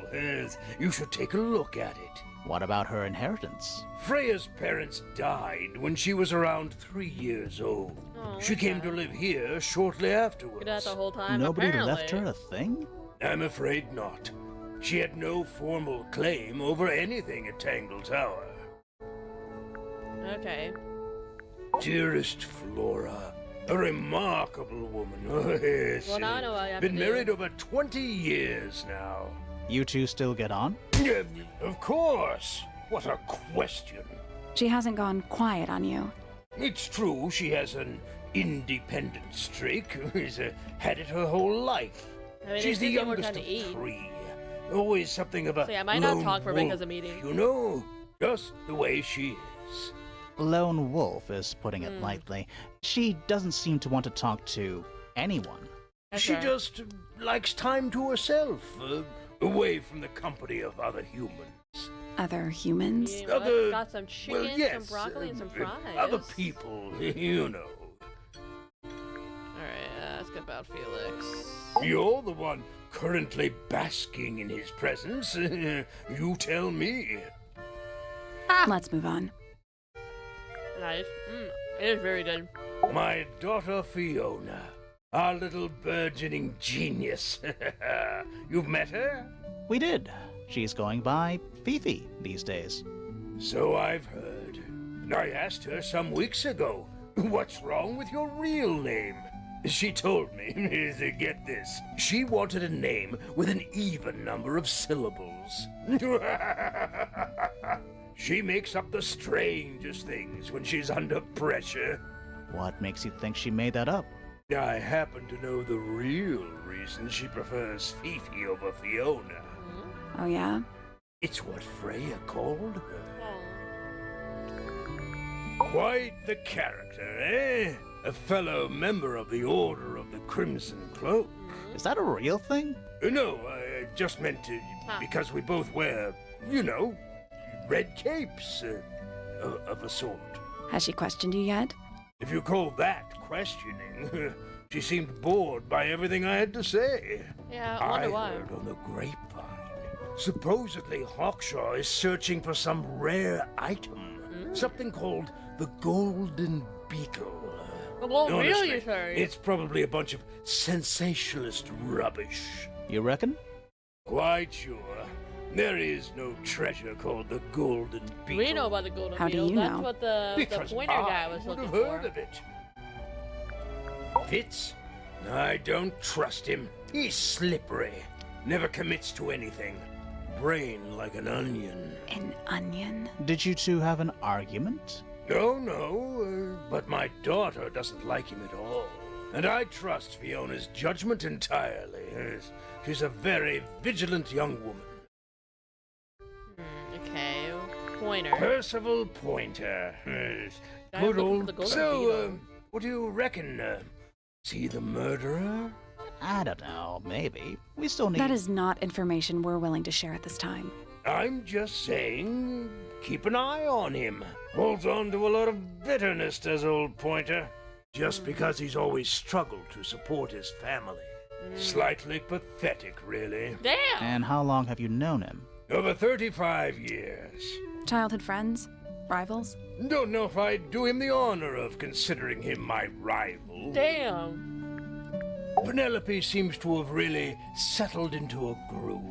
You should take a look at it. What about her inheritance? Freya's parents died when she was around 3 years old. Oh, She came to live here shortly afterwards. Did that the whole time. Nobody apparently. left her a thing? I'm afraid not. She had no formal claim over anything at Tangle Tower. Okay. Dearest Flora, a remarkable woman. Oh, yes. Well, now I know what I have Been to do. married over 20 years now. You two still get on? Of course. What a question. She hasn't gone quiet on you. It's true she has an independent streak. She's had it her whole life. I mean, She's the it's just more youngest time of to eat. 3. Always something of a So yeah, I might not lone talk for a bit 'cause wolf, of eating. You know, just the way she is. Lone wolf is putting it lightly. She doesn't seem to want to talk to anyone. She just likes time to herself, away from the company of other humans. Other humans? You know what? Other, Got some chicken, well, yes, some broccoli, and some fries. Other people, you know. Alright, let's get about Felix. You're the one currently basking in his presence. You tell me. Let's move on. Nice. It is very good. My daughter Fiona, our little burgeoning genius. You've met her? We did. She's going by Fifi these days. So I've heard. I asked her some weeks ago, what's wrong with your real name? She told me, get this, she wanted a name with an even number of syllables. She makes up the strangest things when she's under pressure. What makes you think she made that up? I happen to know the real reason she prefers Fifi over Fiona. Oh, yeah? It's what Freya called her. Oh. Quite the character, eh? A fellow member of the Order of the Crimson Cloak. Is that a real thing? No, I just meant because we both wear, red capes of a sort. Has she questioned you yet? If you call that questioning, she seemed bored by everything I had to say. Yeah, I wonder why. heard on the grapevine. Supposedly Hawkshaw is searching for some rare item. Something called the Golden Beetle. Well, Honestly, really, sorry. it's probably a bunch of sensationalist rubbish. You reckon? Quite sure. There is no treasure called the Golden Beetle. We know about the golden How do beetle. you That's know? what the Because pointer guy was would looking have heard for. of it. Fitz? I don't trust him. He's slippery. Never commits to anything. brain like an onion. An onion? Did you two have an argument? No, but my daughter doesn't like him at all. And I trust Fiona's judgment entirely. She's a very vigilant young woman. Okay. Pointer. Percival Pointer. I'm Good looking for old... the golden So, beetle. what do you reckon? Is he the murderer? I don't know, maybe. We still need... That is not information we're willing to share at this time. I'm just saying, keep an eye on him. Holds on to a lot of bitterness, does old Pointer. Just because he's always struggled to support his family. Slightly pathetic, really. Damn! And how long have you known him? Over 35 years. Childhood friends? Rivals? Don't know if I'd do him the honor of considering him my rival. Damn! Penelope seems to have really settled into a groove.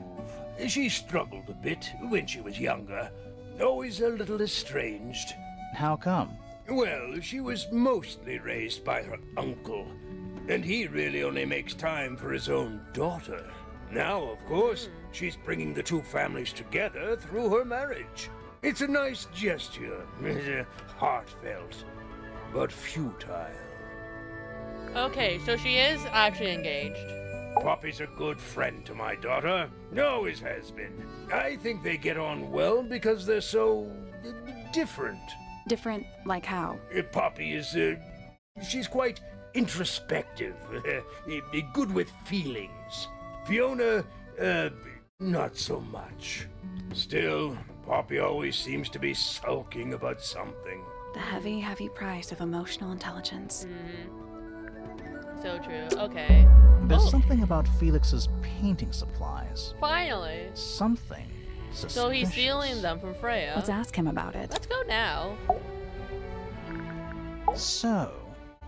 She struggled a bit when she was younger. Always a little estranged. How come? Well, she was mostly raised by her uncle, and he really only makes time for his own daughter. Now, of course, she's bringing the two families together through her marriage. It's a nice gesture, heartfelt, but futile. Okay, so she is actually engaged. Poppy's a good friend to my daughter, always has been. I think they get on well because they're so different. Different like how? Poppy is, she's quite introspective, good with feelings. Fiona, not so much. Still, Poppy always seems to be sulking about something. The heavy, heavy price of emotional intelligence. So true. Okay. There's something about Felix's painting supplies. Finally. Something suspicious. So he's stealing them from Freya. Let's ask him about it. Let's go now. So,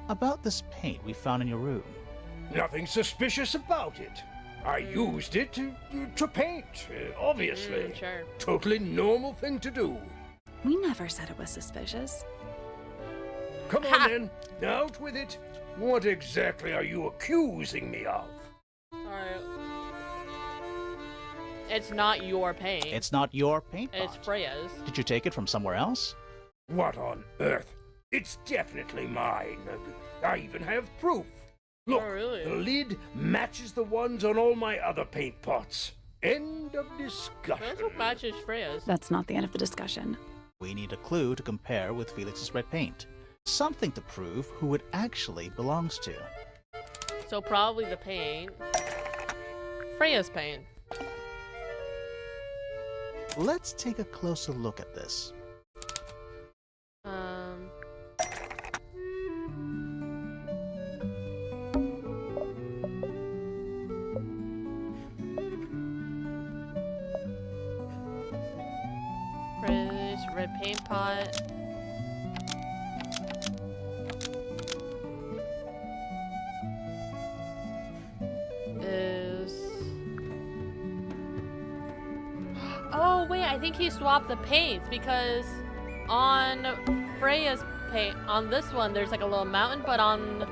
about this paint we found in your room. Nothing suspicious about it. I used it to paint, obviously. Sure. Totally normal thing to do. We never said it was suspicious. Come on then, out with it. What exactly are you accusing me of? Alright. It's not your paint. It's not your paint pot. It's Freya's. Did you take it from somewhere else? What on earth? It's definitely mine. I even have proof. Look, Oh, really? the lid matches the ones on all my other paint pots. End of That's discussion. what matches Freya's. That's not the end of the discussion. We need a clue to compare with Felix's red paint. Something to prove who it actually belongs to. So probably the paint. Freya's paint. Let's take a closer look at this. Freya's red paint pot. Oh wait, I think he swapped the paints because on Freya's paint, on this one there's like a little mountain, but on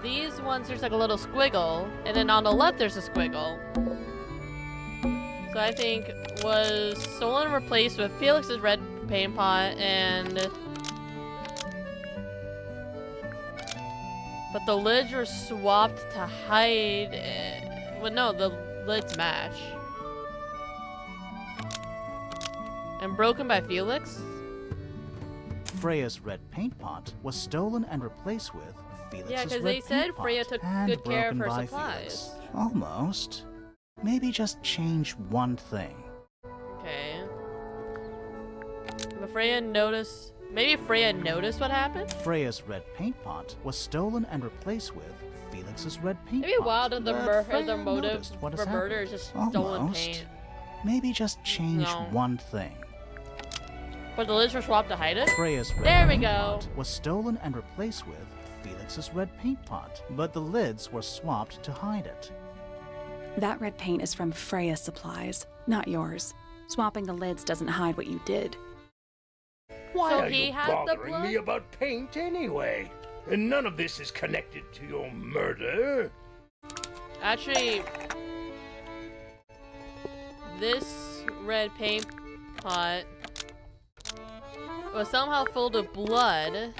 these ones there's like a little squiggle, and then on the left there's a squiggle. So I think was stolen and replaced with Felix's red paint pot, but the lids were swapped to hide it. Well, no, the lids match. And broken by Felix? Freya's red paint pot was stolen and replaced with Felix's Yeah, because red they said paint pot Freya took and good care of broken her by supplies. Felix. Almost. Maybe just change one thing. Okay. But Freya noticed... Maybe Freya noticed what happened? Freya's red paint pot was stolen and replaced with Felix's red paint Maybe pot. Wild of the but Freya their motive noticed what has for murder happened. is just stolen Almost. paint. Maybe just change No. one thing. But the lids were swapped to hide it? Freya's red There we paint go. pot was stolen and replaced with Felix's red paint pot, but the lids were swapped to hide it. That red paint is from Freya's supplies, not yours. Swapping the lids doesn't hide what you did. Why So are he you had the bothering blood? me about paint anyway? And none of this is connected to your murder. Actually... this red paint pot was somehow filled with blood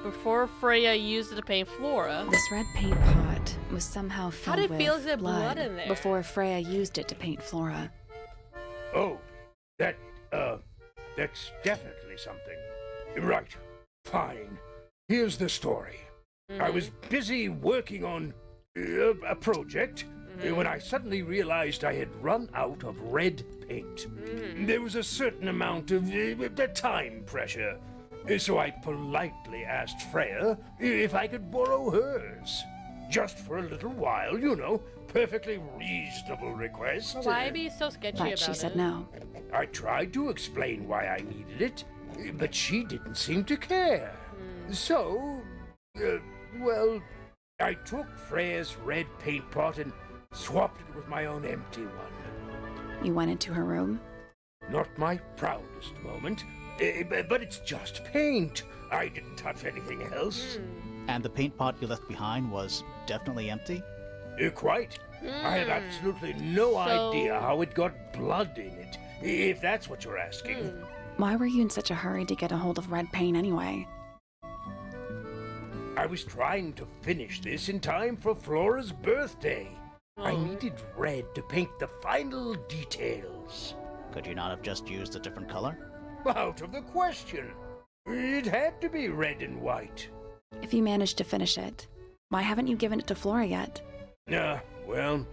before Freya used it to paint Flora. This red paint pot was somehow filled did with Felix get blood in there? before Freya used it to paint Flora. Oh, that's definitely something. Right. Fine. Here's the story. I was busy working on a project when I suddenly realized I had run out of red paint. There was a certain amount of time pressure. So I politely asked Freya if I could borrow hers. Just for a little while, you know. Perfectly reasonable request. Why be so sketchy about But it? she said no. I tried to explain why I needed it, but she didn't seem to care. So, well, I took Freya's red paint pot and swapped it with my own empty one. You went into her room? Not my proudest moment, but it's just paint. I didn't touch anything else. And the paint pot you left behind was definitely empty? Quite. I have absolutely no idea how it got blood in it, if that's what you're asking. Why were you in such a hurry to get a hold of red paint anyway? I was trying to finish this in time for Flora's birthday. I needed red to paint the final details. Could you not have just used a different color? Out of the question. It had to be red and white. If you managed to finish it, why haven't you given it to Flora yet? Well,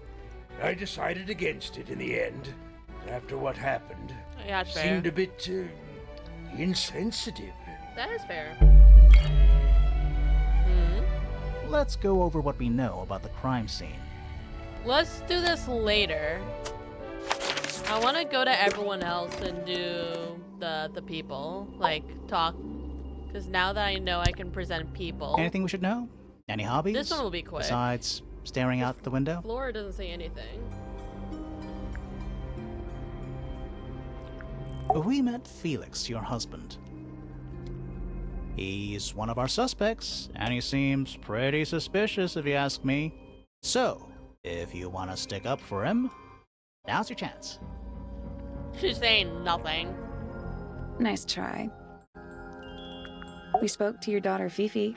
I decided against it in the end. After what happened, Yeah, that's fair. seemed a bit insensitive. That is fair. Let's go over what we know about the crime scene. Let's do this later. I want to go to everyone else and do the people, like talk, because now that I know I can present people. Anything we should know? Any hobbies? This one will be quick. Besides staring out the window? Flora doesn't say anything. We met Felix, your husband. He's one of our suspects, and he seems pretty suspicious if you ask me. So, if you want to stick up for him, now's your chance. She's saying nothing. Nice try. We spoke to your daughter Fifi.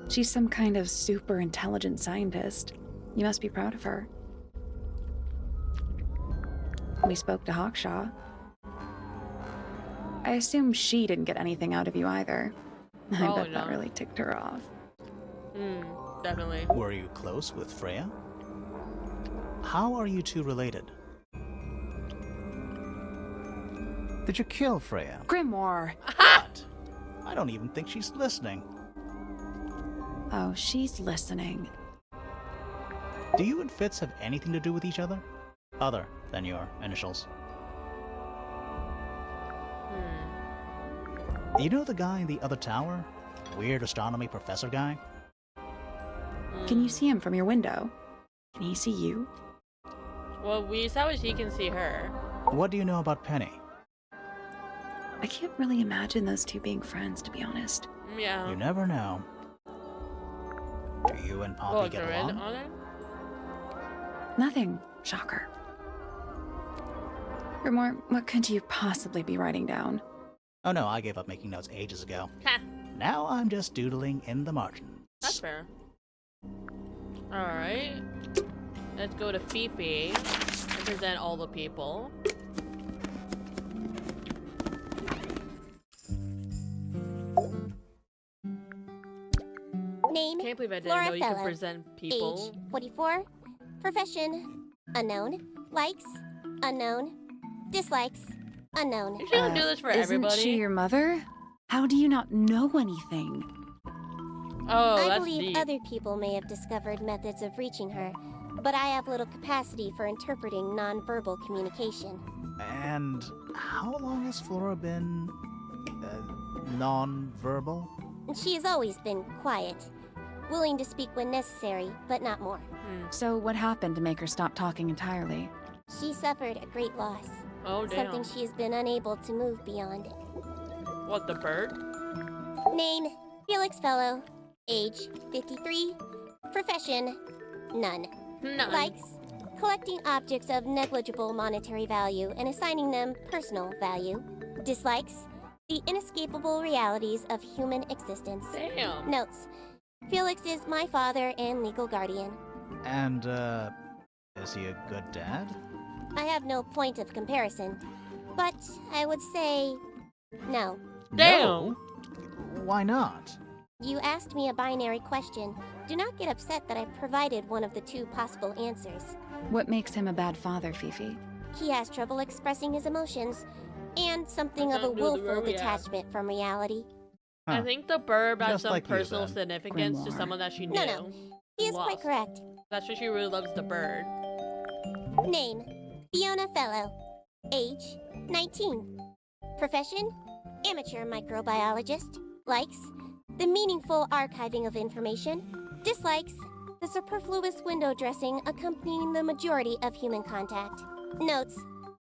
She's some kind of super intelligent scientist. You must be proud of her. We spoke to Hawkshaw. I assume she didn't get anything out of you either. I Oh, bet no. that really ticked her off. Definitely. Were you close with Freya? How are you two related? Did you kill Freya? Grimoire! What? I don't even think she's listening. Oh, she's listening. Do you and Fitz have anything to do with each other? Other than your initials? You know the guy in the other tower? Weird astronomy professor guy? Can you see him from your window? Can he see you? Well, we established he can see her. What do you know about Penny? I can't really imagine those two being friends, to be honest. Yeah. You never know. Do you and Poppy get along? On it? Nothing. Shocker. Grimoire, what could you possibly be writing down? Oh no, I gave up making notes ages ago. Ha! Now I'm just doodling in the margins. That's fair. Alright. Let's go to Fifi and present all the people. Name, Can't believe I didn't Flora know you could Fella. present people. Age, 44. Profession, unknown. Likes, unknown. Dislikes, unknown. You shouldn't do this for Isn't everybody. she your mother? How do you not know anything? Oh, I that's believe deep. other people may have discovered methods of reaching her, but I have little capacity for interpreting nonverbal communication. And how long has Flora been non-verbal? She has always been quiet, willing to speak when necessary, but not more. So what happened to make her stop talking entirely? She suffered a great loss, Oh, damn. something she has been unable to move beyond. What, the bird? Name, Felix Fellow. Age, 53. Profession, none. None. Likes, collecting objects of negligible monetary value and assigning them personal value. Dislikes, the inescapable realities of human existence. Damn. Notes, Felix is my father and legal guardian. And, is he a good dad? I have no point of comparison, but I would say no. Damn. No? Why not? You asked me a binary question. Do not get upset that I provided one of the two possible answers. What makes him a bad father, Fifi? He has trouble expressing his emotions, and something of a Don't do the willful verb, yeah. detachment from reality. I Huh. think the burb has Just some like you, personal then. significance to Grimoire. someone that she knew. No, He is quite Lost. correct. That's why she really loves the bird. Name, Fiona Fellow. Age, 19. Profession, amateur microbiologist. Likes, the meaningful archiving of information. Dislikes, the superfluous window dressing accompanying the majority of human contact. Notes,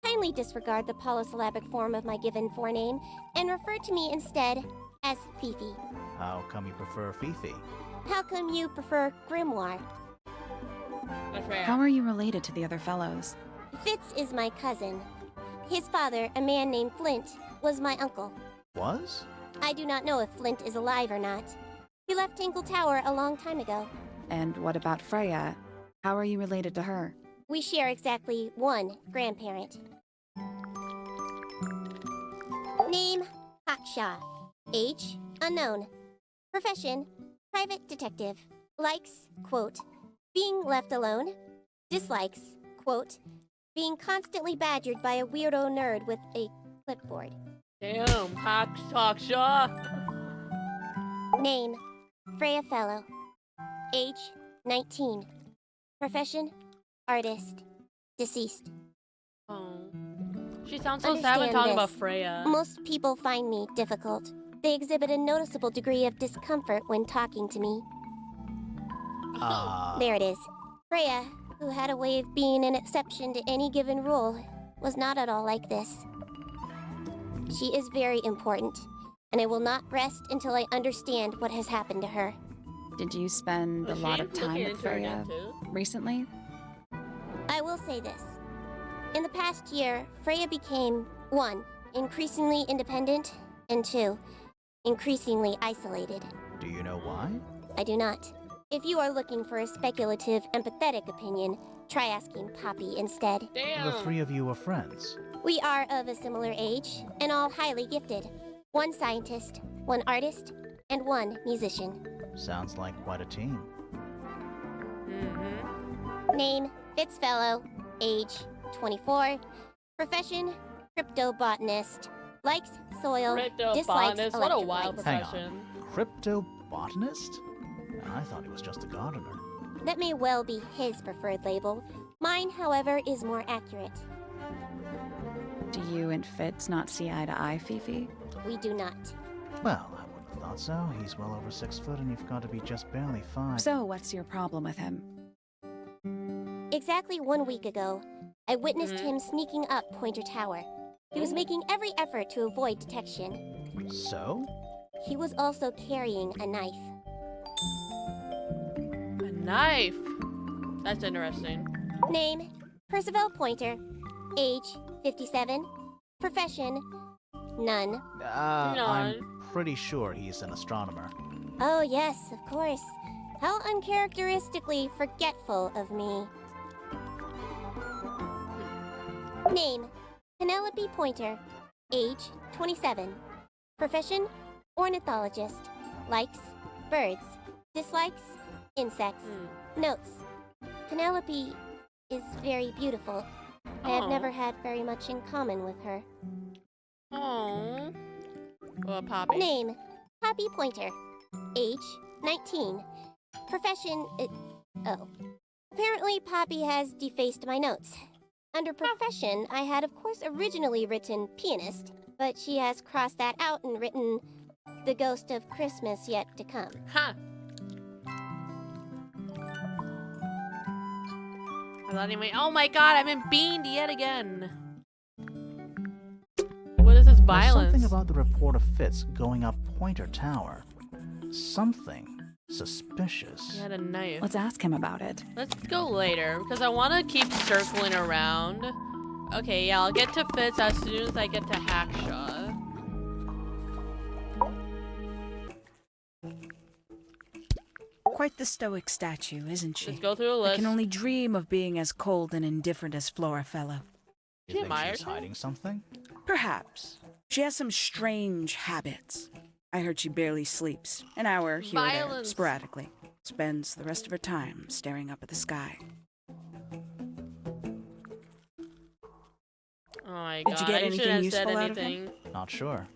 kindly disregard the polysyllabic form of my given forename and refer to me instead as Fifi. How come you prefer Fifi? How come you prefer Grimoire? That's fair. How are you related to the other fellows? Fitz is my cousin. His father, a man named Flint, was my uncle. Was? I do not know if Flint is alive or not. He left Tangle Tower a long time ago. And what about Freya? How are you related to her? We share exactly one grandparent. Name, Haksha. Age, unknown. Profession, private detective. Likes, quote, being left alone. Dislikes, quote, being constantly badgered by a weirdo nerd with a clipboard. Damn, talk Shaw. Name, Freya Fellow. Age, 19. Profession, artist. Deceased. Oh. She sounds so sad when Understand talking about this. Freya. Most people find me difficult. They exhibit a noticeable degree of discomfort when talking to me. There it is. Freya, who had a way of being an exception to any given rule, was not at all like this. She is very important, and I will not rest until I understand what has happened to her. Did you spend a Was lot she of time looking with into her Freya name too? recently? I will say this. In the past year, Freya became 1. Increasingly independent, and 2. Increasingly isolated. Do you know why? I do not. If you are looking for a speculative, empathetic opinion, try asking Poppy instead. Damn. The three of you are friends. We are of a similar age, and all highly gifted. 1 scientist, 1 artist, and 1 musician. Sounds like quite a team. Mm-hmm. Name, Fitzfellow. Age, 24. Profession, cryptobotanist. Likes soil, dislikes Cryptobotanist. What a electric wild lights. Hang profession. Cryptobotanist? I thought he was just a gardener. That may well be his preferred label. Mine, however, is more accurate. Do you and Fitz not see eye to eye, Fifi? We do not. Well, I wouldn't have thought so. He's well over 6 foot and you've got to be just barely 5. So, what's your problem with him? Exactly 1 week ago, I witnessed Mm-hmm. him sneaking up Pointer Tower. He was making every effort to avoid detection. So? He was also carrying a knife. A knife. That's interesting. Name, Percival Pointer. Age, 57. Profession, none. I'm pretty sure he's an astronomer. Oh yes, of course. How uncharacteristically forgetful of me. Name, Penelope Pointer. Age, 27. Profession, ornithologist. Likes, birds. Dislikes, insects. Notes, Penelope is very beautiful. I have Aw. never had very much in common with her. Oh. Well, Poppy. Name, Poppy Pointer. Age, 19. Profession, oh. Apparently Poppy has defaced my notes. Under profession, I had of course originally written pianist, but she has crossed that out and written the ghost of Christmas yet to come. Ha! I thought anyway. Oh my god, I'm in beaned yet again. What is this There's violence? something about the report of Fitz going up Pointer Tower. Something Suspicious. He had a knife. Let's ask him about it. Let's go later, because I want to keep circling around. Okay, yeah, I'll get to Fitz as soon as I get to Hackshaw. Quite the stoic statue, isn't she? Let's go through the I list. can only dream of being as cold and indifferent as Flora Fellow. You think admires she's her? hiding something? Perhaps. She has some strange habits. I heard she barely sleeps. An hour here or there, Violence. sporadically. Spends the rest of her time staring up at the sky. Oh my Did god, you get I anything shouldn't have said useful out of him? anything. Not sure.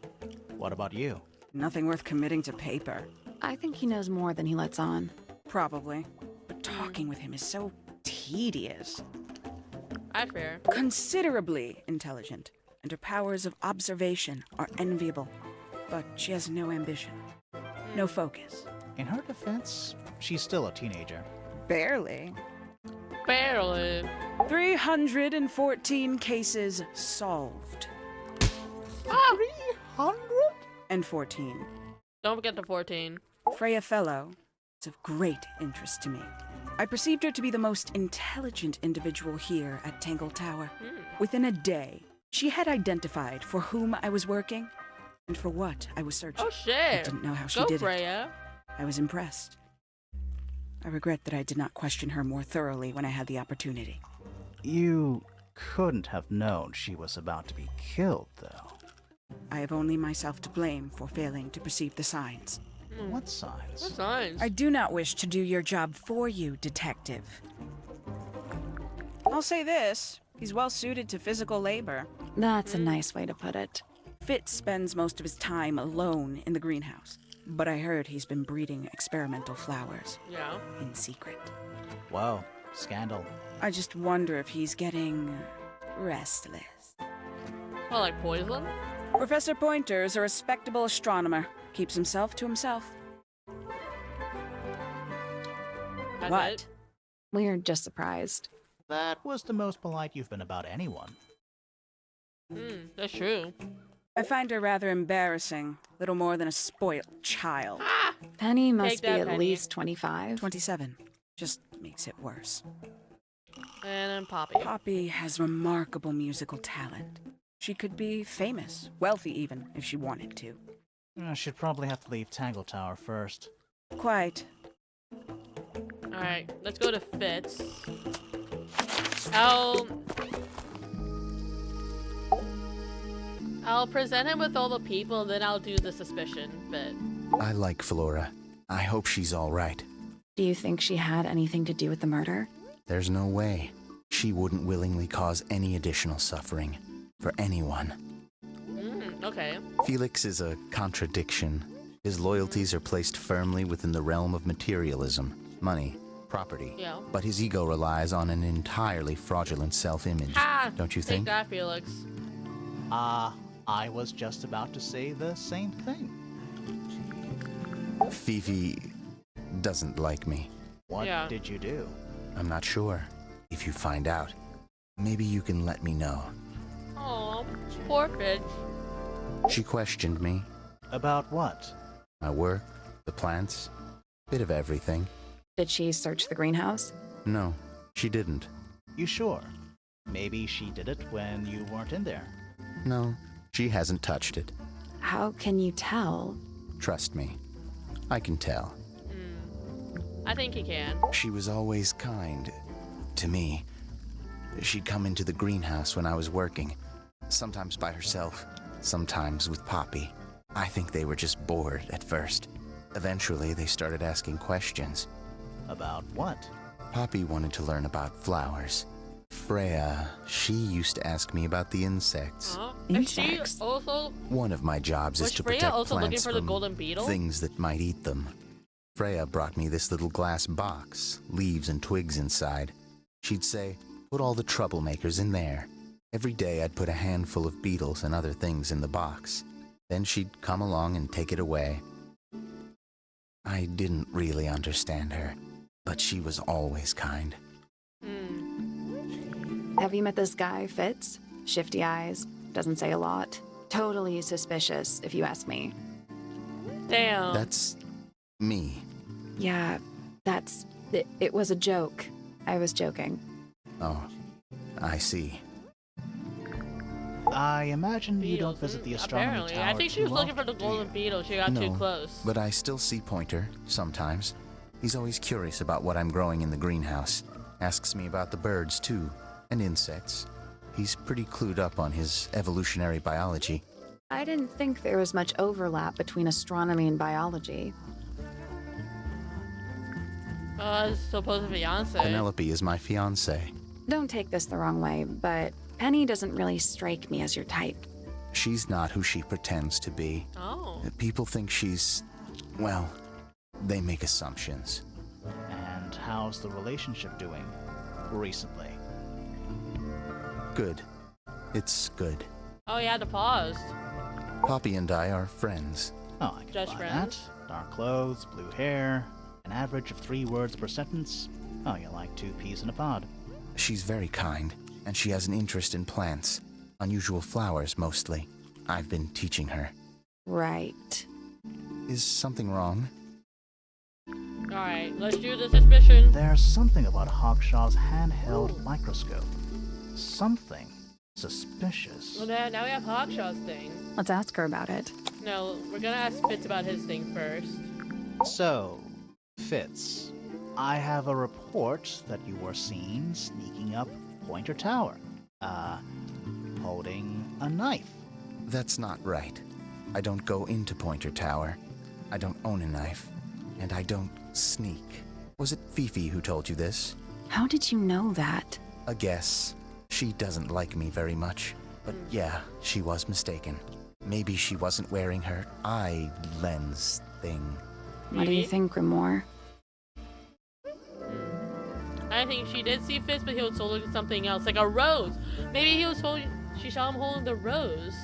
What about you? Nothing worth committing to paper. I think he knows more than he lets on. Probably. But talking with him is so tedious. I fear. Considerably intelligent, and her powers of observation are enviable. But she has no ambition, no focus. In her defense, she's still a teenager. Barely. Barely. 314 cases solved. 314. Don't forget the 14. Freya Fellow is of great interest to me. I perceived her to be the most intelligent individual here at Tangle Tower. Within a day, she had identified for whom I was working and for what I was searching. Oh I shit. didn't know how she Go did it. Freya. I was impressed. I regret that I did not question her more thoroughly when I had the opportunity. You couldn't have known she was about to be killed, though. I have only myself to blame for failing to perceive the signs. What signs? What signs? I do not wish to do your job for you, detective. I'll say this, he's well suited to physical labor. That's a nice way to put it. Fitz spends most of his time alone in the greenhouse, but I heard he's been breeding experimental flowers Yeah. in secret. Whoa, scandal. I just wonder if he's getting restless. Well, like poison? Professor Pointer's a respectable astronomer. Keeps himself to himself. That's What? it? We're just surprised. That was the most polite you've been about anyone. That's true. I find her rather embarrassing. Little more than a spoiled child. Ah! Penny must Take be that, at Penny. least 25. 27. Just makes it worse. And then Poppy. Poppy has remarkable musical talent. She could be famous, wealthy even, if she wanted to. She'd probably have to leave Tangle Tower first. Quite. Alright, let's go to Fitz. I'll present him with all the people, then I'll do the suspicion bit. I like Flora. I hope she's all right. Do you think she had anything to do with the murder? There's no way. She wouldn't willingly cause any additional suffering for anyone. Okay. Felix is a contradiction. His loyalties are placed firmly within the realm of materialism, money, property. Yeah. But his ego relies on an entirely fraudulent self-image. Ah! Don't you Take think? that, Felix. I was just about to say the same thing. Fifi doesn't like me. What Yeah. did you do? I'm not sure. If you find out, maybe you can let me know. Aw, poor Fitz. She questioned me, About what? my work, the plants, bit of everything. Did she search the greenhouse? No, she didn't. You sure? Maybe she did it when you weren't in there. No, she hasn't touched it. How can you tell? Trust me, I can tell. I think he can. She was always kind to me. She'd come into the greenhouse when I was working, sometimes by herself, sometimes with Poppy. I think they were just bored at first. Eventually, they started asking questions. About what? Poppy wanted to learn about flowers. Freya, she used to ask me about the insects. Is she Insects. also... One of my jobs Was is to Freya protect also looking plants for the from golden beetle? things that might eat them. Freya brought me this little glass box, leaves and twigs inside. She'd say, put all the troublemakers in there. Every day I'd put a handful of beetles and other things in the box. Then she'd come along and take it away. I didn't really understand her, but she was always kind. Have you met this guy, Fitz? Shifty eyes, doesn't say a lot. Totally suspicious, if you ask me. Damn. That's me. Yeah, it was a joke. I was joking. Oh, I see. I imagine you don't visit the astronomy Apparently. tower I think she too was looking for often, the do you? golden beetle. She got too No, close. but I still see Pointer, sometimes. He's always curious about what I'm growing in the greenhouse. Asks me about the birds, too, and insects. He's pretty clued up on his evolutionary biology. I didn't think there was much overlap between astronomy and biology. Supposed fiance. Penelope is my fiancée. Don't take this the wrong way, but Penny doesn't really strike me as your type. She's not who she pretends to be. Oh. People think she's... well, they make assumptions. And how's the relationship doing recently? Good. It's good. Oh, you had to pause. Poppy and I are friends. Oh, I can Just buy friends? that. Dark clothes, blue hair, an average of 3 words per sentence. Oh, you're like 2 peas in a pod. She's very kind, and she has an interest in plants. Unusual flowers, mostly. I've been teaching her. Right. Is something wrong? Alright, let's do the suspicion. There's something about Hawkshaw's handheld microscope. Something suspicious. Well, now we have Hawkshaw's thing. Let's ask her about it. No, we're gonna ask Fitz about his thing first. So, Fitz, I have a report that you were seen sneaking up Pointer Tower. Holding a knife. That's not right. I don't go into Pointer Tower. I don't own a knife. And I don't sneak. Was it Fifi who told you this? How did you know that? A guess. She doesn't like me very much. But yeah, she was mistaken. Maybe she wasn't wearing her eye lens thing. What do you think, Grimoire? I think she did see Fitz, but he was holding something else, like a rose. Maybe he was holding. She saw him holding the rose.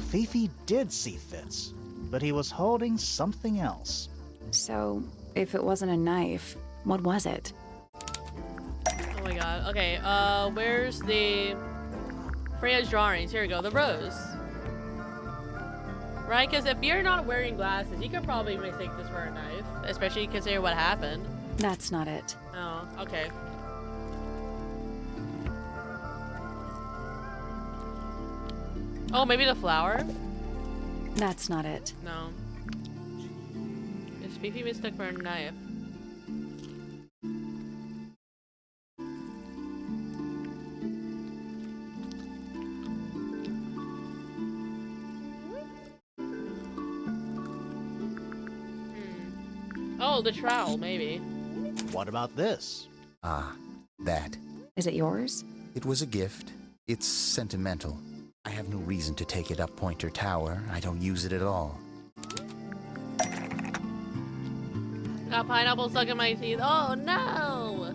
Fifi did see Fitz, but he was holding something else. So, if it wasn't a knife, what was it? Oh my god. Okay, where's the Freya's drawings? Here we go, the rose. Right, because if you're not wearing glasses, you could probably mistake this for a knife, especially considering what happened. That's not it. Oh, okay. Oh, maybe the flower? That's not it. No. Is Fifi mistook for a knife? Oh, the trowel, maybe. What about this? Ah, that. Is it yours? It was a gift. It's sentimental. I have no reason to take it up Pointer Tower. I don't use it at all. Got pineapple stuck in my teeth. Oh no!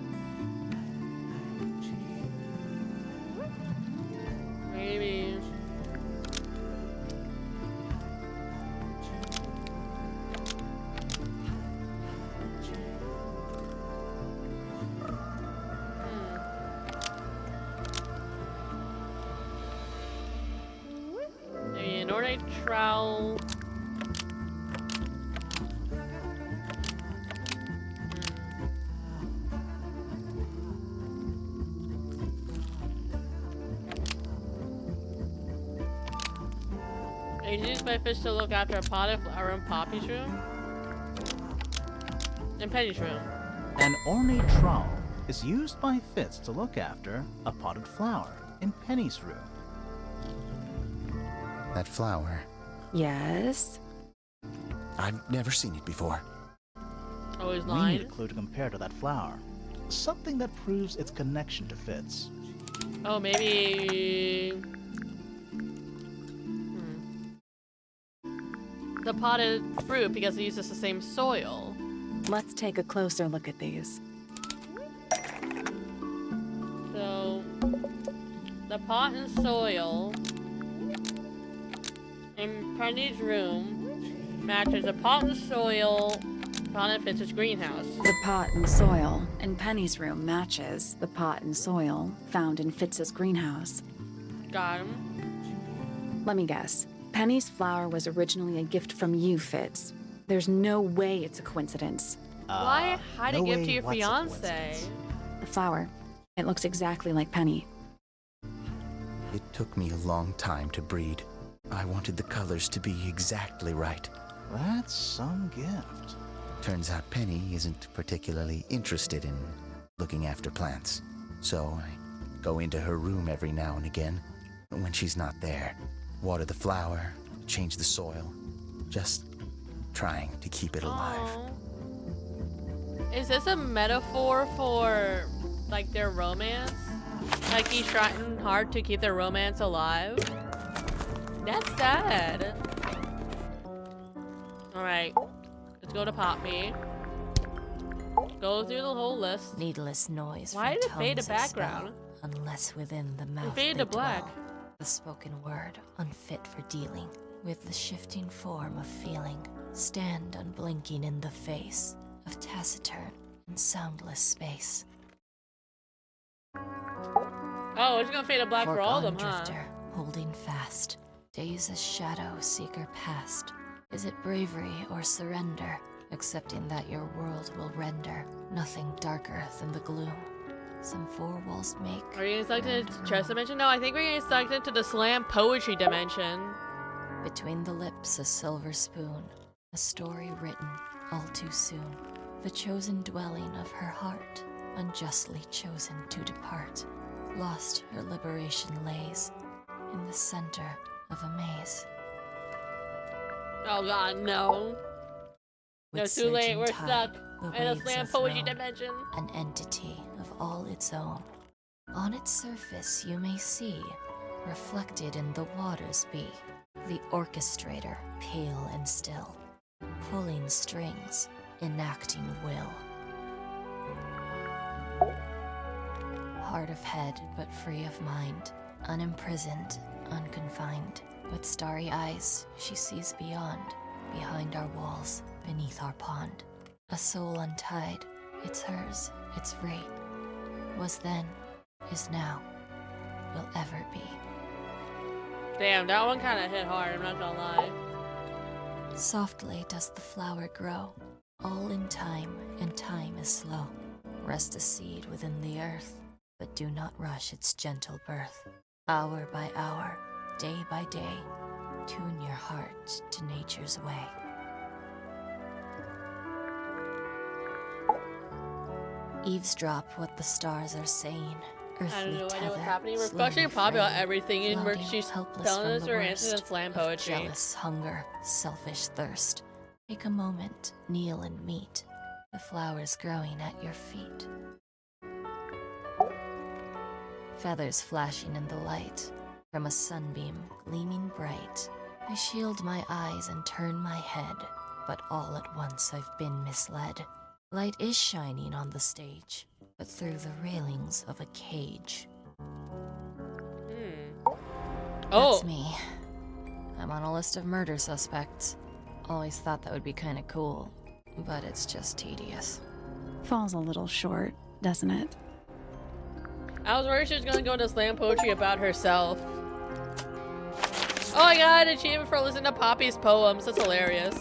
Maybe. Maybe an ornate trowel. It's used by fish to look after a potted flower in Poppy's room. In Penny's room. An ornate trowel is used by Fitz to look after a potted flower in Penny's room. That flower. Yes. I've never seen it before. Always We need a lying. clue to compare to that flower. Something that proves its connection to Fitz. Oh, maybe. The potted fruit because it uses the same soil. Let's take a closer look at these. So, the pot and soil in Penny's room matches the pot and soil found in Fitz's greenhouse. The pot and soil in Penny's room matches the pot and soil found in Fitz's greenhouse. Got him. Let me guess. Penny's flower was originally a gift from you, Fitz. There's no way it's a coincidence. Why hide a no gift way, to your what's a fiance? coincidence? The flower. It looks exactly like Penny. It took me a long time to breed. I wanted the colors to be exactly right. That's some gift. Turns out Penny isn't particularly interested in looking after plants. So I go into her room every now and again, when she's not there. Water the flower, change the soil. Just trying to keep it alive. Aw. Is this a metaphor for, like, their romance? Like, he's trying hard to keep their romance alive? That's sad. Alright. Let's go to Poppy. Go through the whole list. Needless noise. Why from did it fade to tongues expel, background? Unless within the mouth faded they to black. dwell. The spoken word, unfit for dealing with the shifting form of feeling. Stand unblinking in the face of taciturn and soundless space. Oh, it's gonna fade to black for all of them, Foregone huh? drifter, holding fast. Days a shadow seeker past. Is it bravery or surrender? Accepting that your world will render nothing darker than the gloom. Some four walls make. Are you getting sucked round into room. chess dimension? No, I think we're getting sucked into the slam poetry dimension. Between the lips a silver spoon, a story written all too soon. The chosen dwelling of her heart, unjustly chosen to depart. Lost her liberation lays in the center of a maze. Oh god, no. No, With too late, surging we're tide, stuck the in a waves slam are poetry thrown, dimension. an entity of all its own. On its surface you may see, reflected in the waters be, the orchestrator, pale and still, pulling strings, enacting will. Hard of head, but free of mind, unimprisoned, unconfined. With starry eyes, she sees beyond, behind our walls, beneath our pond. A soul untied, it's hers, it's free. Was then, is now, will ever be. Damn, that one kind of hit hard, I'm not gonna lie. Softly does the flower grow, all in time, and time is slow. Rest a seed within the earth, but do not rush its gentle birth. Hour by hour, day by day, tune your heart to nature's way. Eavesdrop what the stars are saying. I Earthly don't know tether, what's happening. We're slowly questioning Poppy about fraying, everything, and floating she's helpless telling from us the her answers in worst slam of poetry. jealous hunger, selfish thirst. Take a moment, kneel and meet the flowers growing at your feet. Feathers flashing in the light from a sunbeam gleaming bright. I shield my eyes and turn my head, but all at once I've been misled. Light is shining on the stage, but through the railings of a cage. Oh, That's me. I'm on a list of murder suspects. Always thought that would be kind of cool, but it's just tedious. Falls a little short, doesn't it? I was worried she was gonna go into slam poetry about herself. Oh, I got an achievement for listening to Poppy's poems. That's hilarious.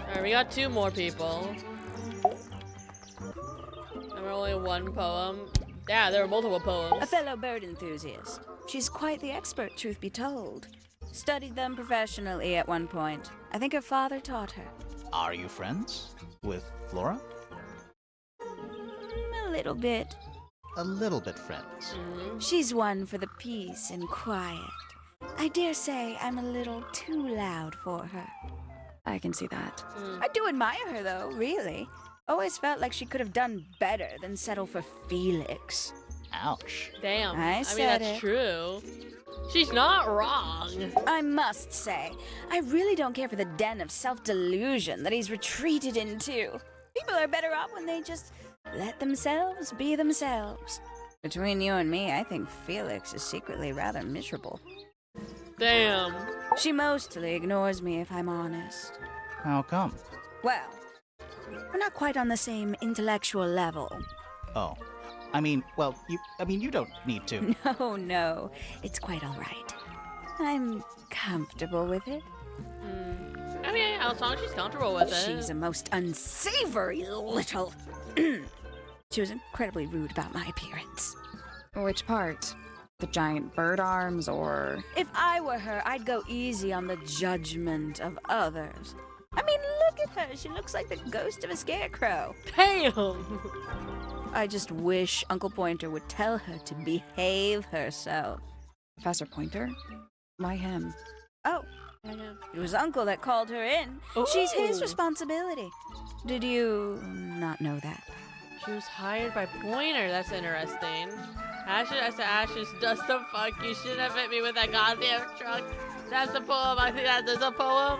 Alright, we got 2 more people. And we're only 1 poem. Yeah, there were multiple poems. A fellow bird enthusiast. She's quite the expert, truth be told. Studied them professionally at one point. I think her father taught her. Are you friends with Flora? A little bit. A little bit friends. She's one for the peace and quiet. I dare say I'm a little too loud for her. I can see that. I do admire her, though, really. Always felt like she could have done better than settle for Felix. Ouch. Damn. I mean, said that's it. true. She's not wrong. I must say, I really don't care for the den of self-delusion that he's retreated into. People are better off when they just let themselves be themselves. Between you and me, I think Felix is secretly rather miserable. Damn. She mostly ignores me, if I'm honest. How come? Well, we're not quite on the same intellectual level. Oh. I mean, well, you don't need to. No, it's quite all right. I'm comfortable with it. I mean, as long as she's comfortable with it. She's a most unsavory little. She was incredibly rude about my appearance. Which part? The giant bird arms, or... If I were her, I'd go easy on the judgment of others. I mean, look at her. She looks like the ghost of a scarecrow. Damn! I just wish Uncle Pointer would tell her to behave herself. Professor Pointer? Why him? Oh, it was Uncle that called her in. She's his Ooh. responsibility. Did you not know that? She was hired by Pointer. That's interesting. Ashes, I said, Ashes, just the fuck. You shouldn't have hit me with that goddamn truck. That's a poem. I think there's a poem.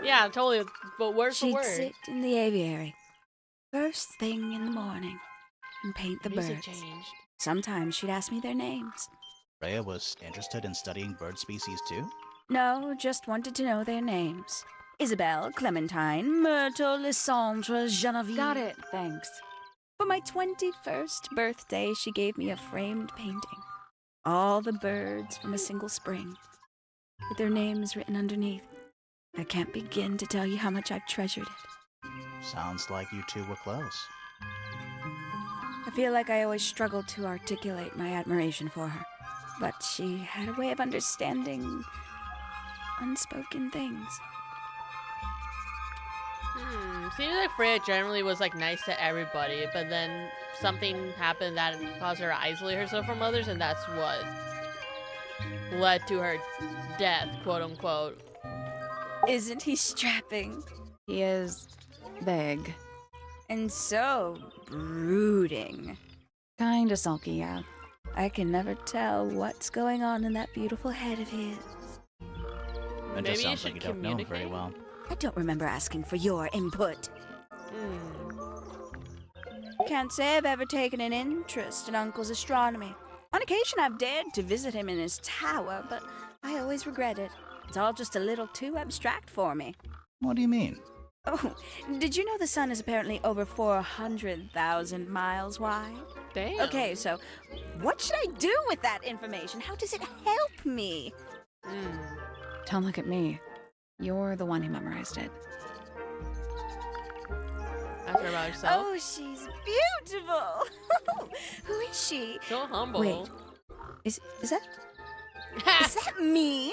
Yeah, totally. But word for She'd word. sit in the aviary first thing in the morning and paint the Music birds. changed. Sometimes she'd ask me their names. Freya was interested in studying bird species too? No, just wanted to know their names. Isabelle, Clementine, Myrtle, Lysandre, Genevieve. Got it, thanks. For my 21st birthday, she gave me a framed painting. All the birds from a single spring, with their names written underneath. I can't begin to tell you how much I've treasured it. Sounds like you two were close. I feel like I always struggled to articulate my admiration for her, but she had a way of understanding unspoken things. Seems like Freya generally was like nice to everybody, but then something happened that caused her to isolate herself from others, and that's what led to her death, quote unquote. Isn't he strapping? He is big. And so brooding. Kinda sulky, yeah. I can never tell what's going on in that beautiful head of his. That Maybe just you sounds should like you don't know him very communicate. well. I don't remember asking for your input. Can't say I've ever taken an interest in Uncle's astronomy. On occasion, I've dared to visit him in his tower, but I always regret it. It's all just a little too abstract for me. What do you mean? Oh, did you know the sun is apparently over 400,000 miles wide? Damn. Okay, so what should I do with that information? How does it help me? Don't look at me. You're the one who memorized it. Ask her about herself. Oh, she's beautiful. Who is she? So humble. Wait. Is that is that me?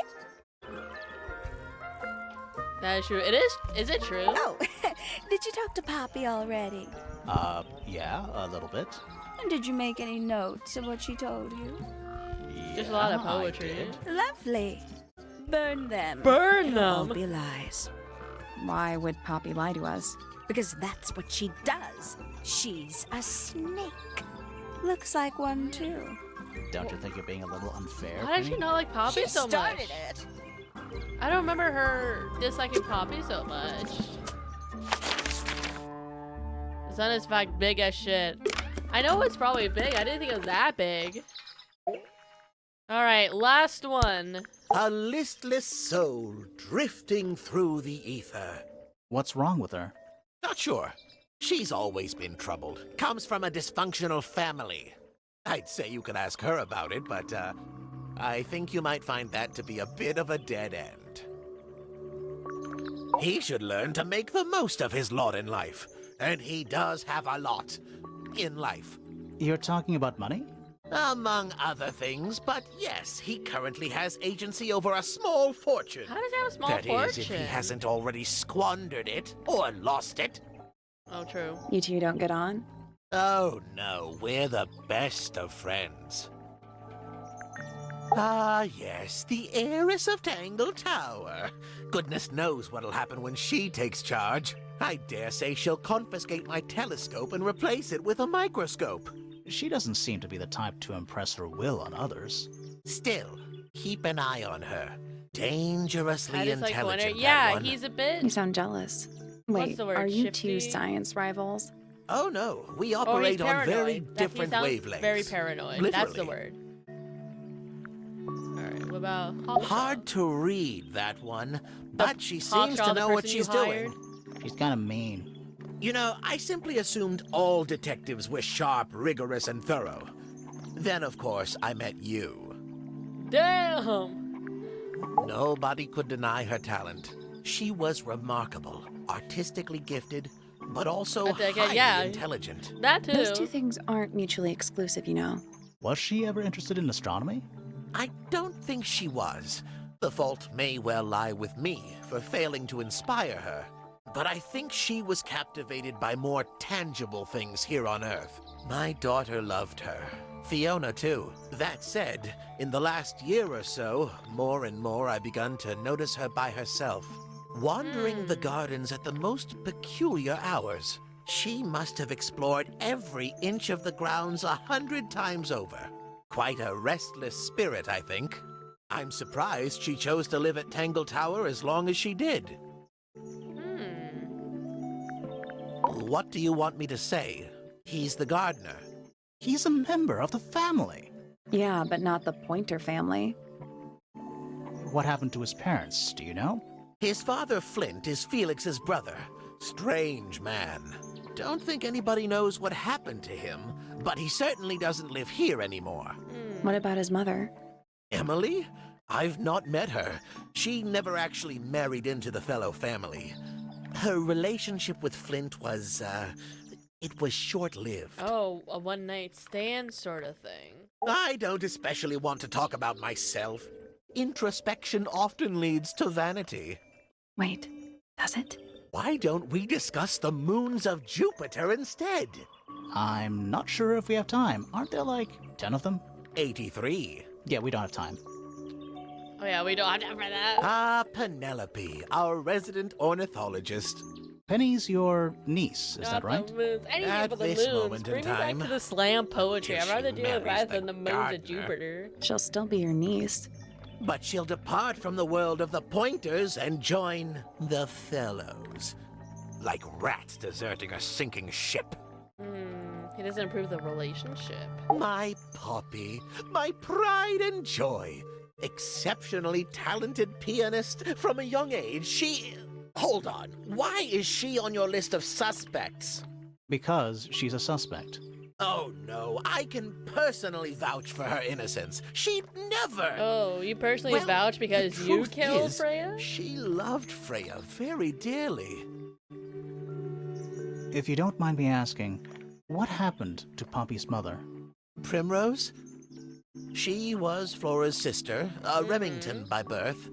That is true. It is. Is it true? Oh, did you talk to Poppy already? Yeah, a little bit. And did you make any notes of what she told you? Just a lot of Yeah, I poetry. did. Lovely. Burn them. Burn It'll all them. be lies. Why would Poppy lie to us? Because that's what she does. She's a snake. Looks like one too. Don't you think you're being a little unfair? Why does she Penny? not like Poppy She so started much? it. I don't remember her disliking Poppy so much. The sun is in fact big as shit. I know it's probably big. I didn't think it was that big. Alright, last one. A listless soul drifting through the ether. What's wrong with her? Not sure. She's always been troubled. Comes from a dysfunctional family. I'd say you could ask her about it, but I think you might find that to be a bit of a dead end. He should learn to make the most of his lot in life. And he does have a lot in life. You're talking about money? Among other things, but yes, he currently has agency over a small fortune. How does he have a small That fortune? is, if he hasn't already squandered it or lost it. Oh, true. You two don't get on? Oh no, we're the best of friends. Ah, yes, the heiress of Tangle Tower. Goodness knows what'll happen when she takes charge. I dare say she'll confiscate my telescope and replace it with a microscope. She doesn't seem to be the type to impress her will on others. Still, keep an eye on her. Dangerously I just like intelligent, wonder. that Yeah, one. he's a You bit. sound jealous. What's Wait, the word? are you Shifty? two science rivals? Oh no, we Or he's operate on paranoid. very He different sounds wavelengths. very paranoid. That's the Literally. word. Alright, what about Hawkshaw? Hard to read, that one, but she seems Hawkshaw, to the know what person you she's doing. hired? She's kind of mean. You know, I simply assumed all detectives were sharp, rigorous, and thorough. Then, of course, I met you. Damn! Nobody could deny her talent. She was remarkable, artistically gifted, but also Okay, highly yeah. intelligent. That too. Those two things aren't mutually exclusive, you know. Was she ever interested in astronomy? I don't think she was. The fault may well lie with me for failing to inspire her. But I think she was captivated by more tangible things here on Earth. My daughter loved her. Fiona, too. That said, in the last year or so, more and more I begun to notice her by herself, wandering the gardens at the most peculiar hours. She must have explored every inch of the grounds 100 times over. Quite a restless spirit, I think. I'm surprised she chose to live at Tangle Tower as long as she did. What do you want me to say? He's the gardener. He's a member of the family. Yeah, but not the Pointer family. What happened to his parents, do you know? His father, Flint, is Felix's brother. Strange man. Don't think anybody knows what happened to him, but he certainly doesn't live here anymore. What about his mother? Emily? I've not met her. She never actually married into the Fellow family. Her relationship with Flint was, it was short-lived. Oh, a one-night stand sort of thing. I don't especially want to talk about myself. Introspection often leads to vanity. Wait, does it? Why don't we discuss the moons of Jupiter instead? I'm not sure if we have time. Aren't there like 10 of them? 83. Yeah, we don't have time. Oh yeah, we don't have time for that. Ah, Penelope, our resident ornithologist. Penny's your niece, is Not that right? The moons. Anything At but the this moons. moment in Bring me time, back to the slam poetry. till I'd rather she deal with marries that the than the moons gardener. of Jupiter. She'll still be your niece. But she'll depart from the world of the Pointers and join the Fellows. Like rats deserting a sinking ship. He doesn't improve the relationship. My Poppy, my pride and joy. Exceptionally talented pianist from a young age. Hold on. Why is she on your list of suspects? Because she's a suspect. Oh no, I can personally vouch for her innocence. She'd never. Oh, you personally Well, vouch because the you truth killed is, Freya? She loved Freya very dearly. If you don't mind me asking, what happened to Poppy's mother? Primrose? She was Flora's sister, a Remington by birth.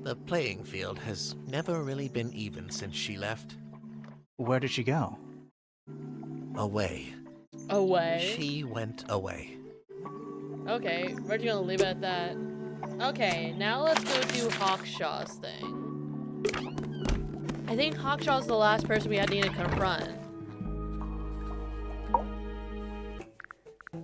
The playing field has never really been even since she left. Where did she go? Away. Away. She went away. Okay, we're just gonna leave it at that. Okay, now let's go do Hawkshaw's thing. I think Hawkshaw's the last person we need to confront.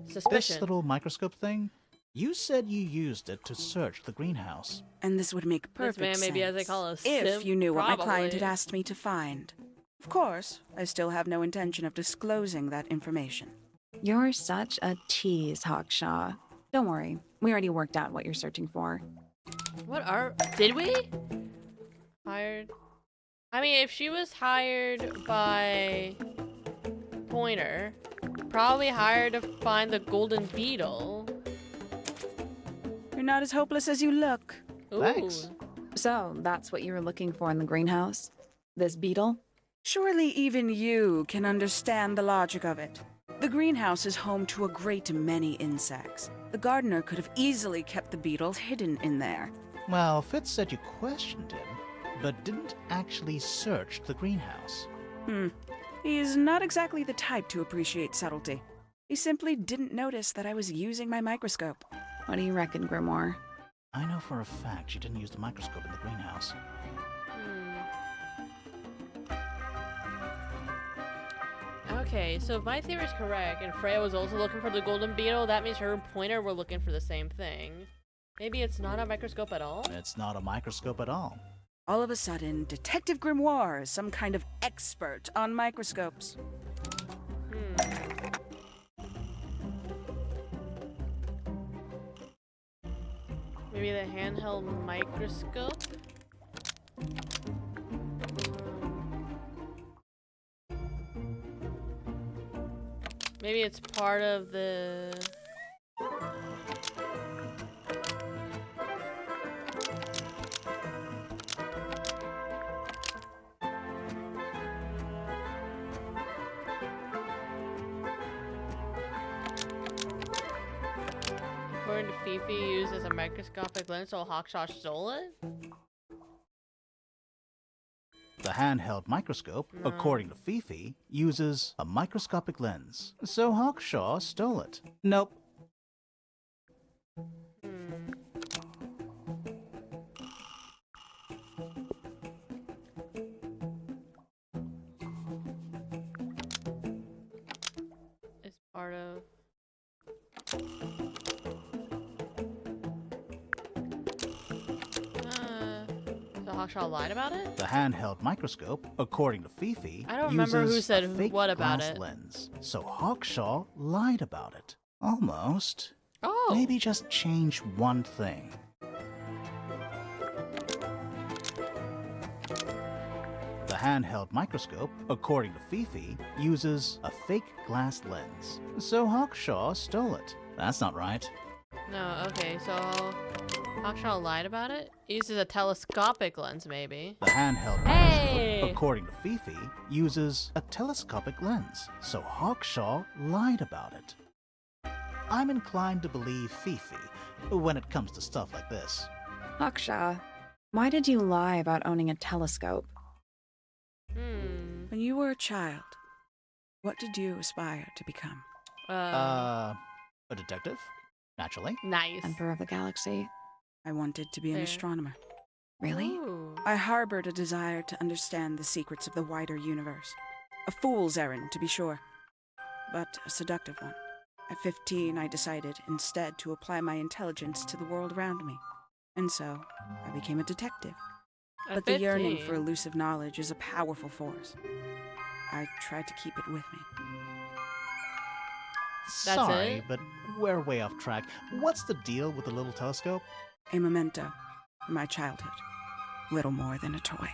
Suspicion. This little microscope thing? You said you used it to search the greenhouse. And this would make This perfect man sense. maybe as they call a if simp, you knew what my client had probably. asked me to find. Of course, I still have no intention of disclosing that information. You're such a tease, Hawkshaw. Don't worry, we already worked out what you're searching for. Did we? Hired? I mean, if she was hired by Pointer, probably hired to find the golden beetle. You're not as hopeless as you look. Ooh. Thanks. So, that's what you were looking for in the greenhouse? This beetle? Surely even you can understand the logic of it. The greenhouse is home to a great many insects. The gardener could have easily kept the beetle hidden in there. Well, Fitz said you questioned him, but didn't actually search the greenhouse. He is not exactly the type to appreciate subtlety. He simply didn't notice that I was using my microscope. What do you reckon, Grimoire? I know for a fact she didn't use the microscope in the greenhouse. Okay, so if my theory is correct, and Freya was also looking for the golden beetle, that means her and Pointer were looking for the same thing. Maybe it's not a microscope at all? It's not a microscope at all. All of a sudden, Detective Grimoire is some kind of expert on microscopes. Maybe the handheld microscope? Maybe it's part of the... according to Fifi, used as a microscopic lens, so Hawkshaw stole it? The handheld microscope, according to Fifi, uses a microscopic lens, so Hawkshaw stole it. Nope. It's part of... So Hawkshaw lied about it? The handheld microscope, according to Fifi, I don't remember who uses said a fake what about glass it. lens, so Hawkshaw lied about it. Almost. Oh! Maybe just change one thing. The handheld microscope, according to Fifi, uses a fake glass lens, so Hawkshaw stole it. That's not right. No, okay, so Hawkshaw lied about it? He uses a telescopic lens, maybe. The handheld Hey! microscope, according to Fifi, uses a telescopic lens, so Hawkshaw lied about it. I'm inclined to believe Fifi when it comes to stuff like this. Hawkshaw, why did you lie about owning a telescope? When you were a child, what did you aspire to become? A detective? Naturally. Nice. Emperor of the Galaxy. I wanted to be an Fair. astronomer. Really? Ooh. I harbored a desire to understand the secrets of the wider universe. A fool's errand, to be sure, but a seductive one. At 15, I decided instead to apply my intelligence to the world around me. And so, I became a detective. At But the yearning 15. for elusive knowledge is a powerful force. I tried to keep it with me. That's Sorry, it? but we're way off track. What's the deal with the little telescope? A memento from my childhood. Little more than a toy.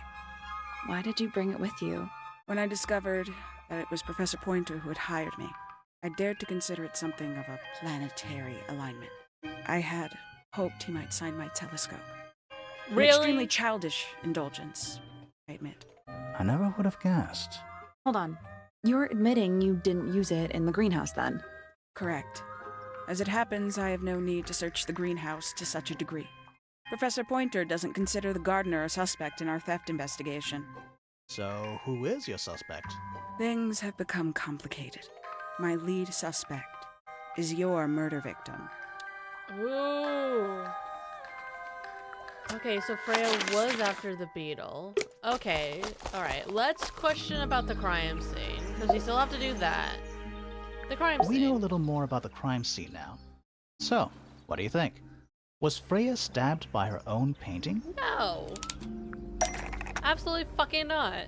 Why did you bring it with you? When I discovered that it was Professor Pointer who had hired me, I dared to consider it something of a planetary alignment. I had hoped he might sign my telescope. An extremely Really? childish indulgence, I admit. I never would have guessed. Hold on. You're admitting you didn't use it in the greenhouse then? Correct. As it happens, I have no need to search the greenhouse to such a degree. Professor Pointer doesn't consider the gardener a suspect in our theft investigation. So, who is your suspect? Things have become complicated. My lead suspect is your murder victim. Ooh. Okay, so Freya was after the beetle. Okay, alright. Let's question about the crime scene, because we still have to do that. The crime We know a scene. little more about the crime scene now. So, what do you think? Was Freya stabbed by her own painting? No. Absolutely fucking not.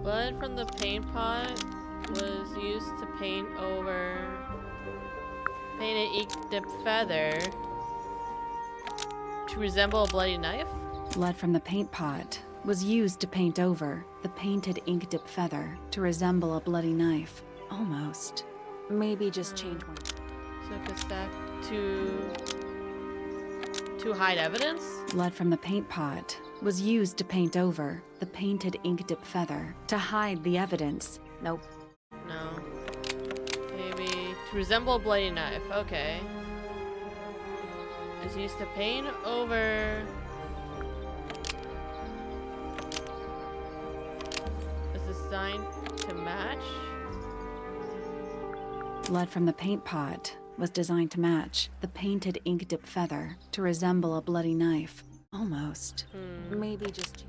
Blood from the paint pot was used to paint an ink-dipped feather to resemble a bloody knife? Blood from the paint pot was used to paint over the painted ink-dip feather to resemble a bloody knife. Almost. Maybe just change one. So it could stack to hide evidence? Blood from the paint pot was used to paint over the painted ink-dip feather to hide the evidence. Nope. No. Maybe to resemble a bloody knife. Okay. Is used to paint over. Is designed to match. Blood from the paint pot was designed to match the painted ink-dip feather to resemble a bloody knife. Almost. Maybe just...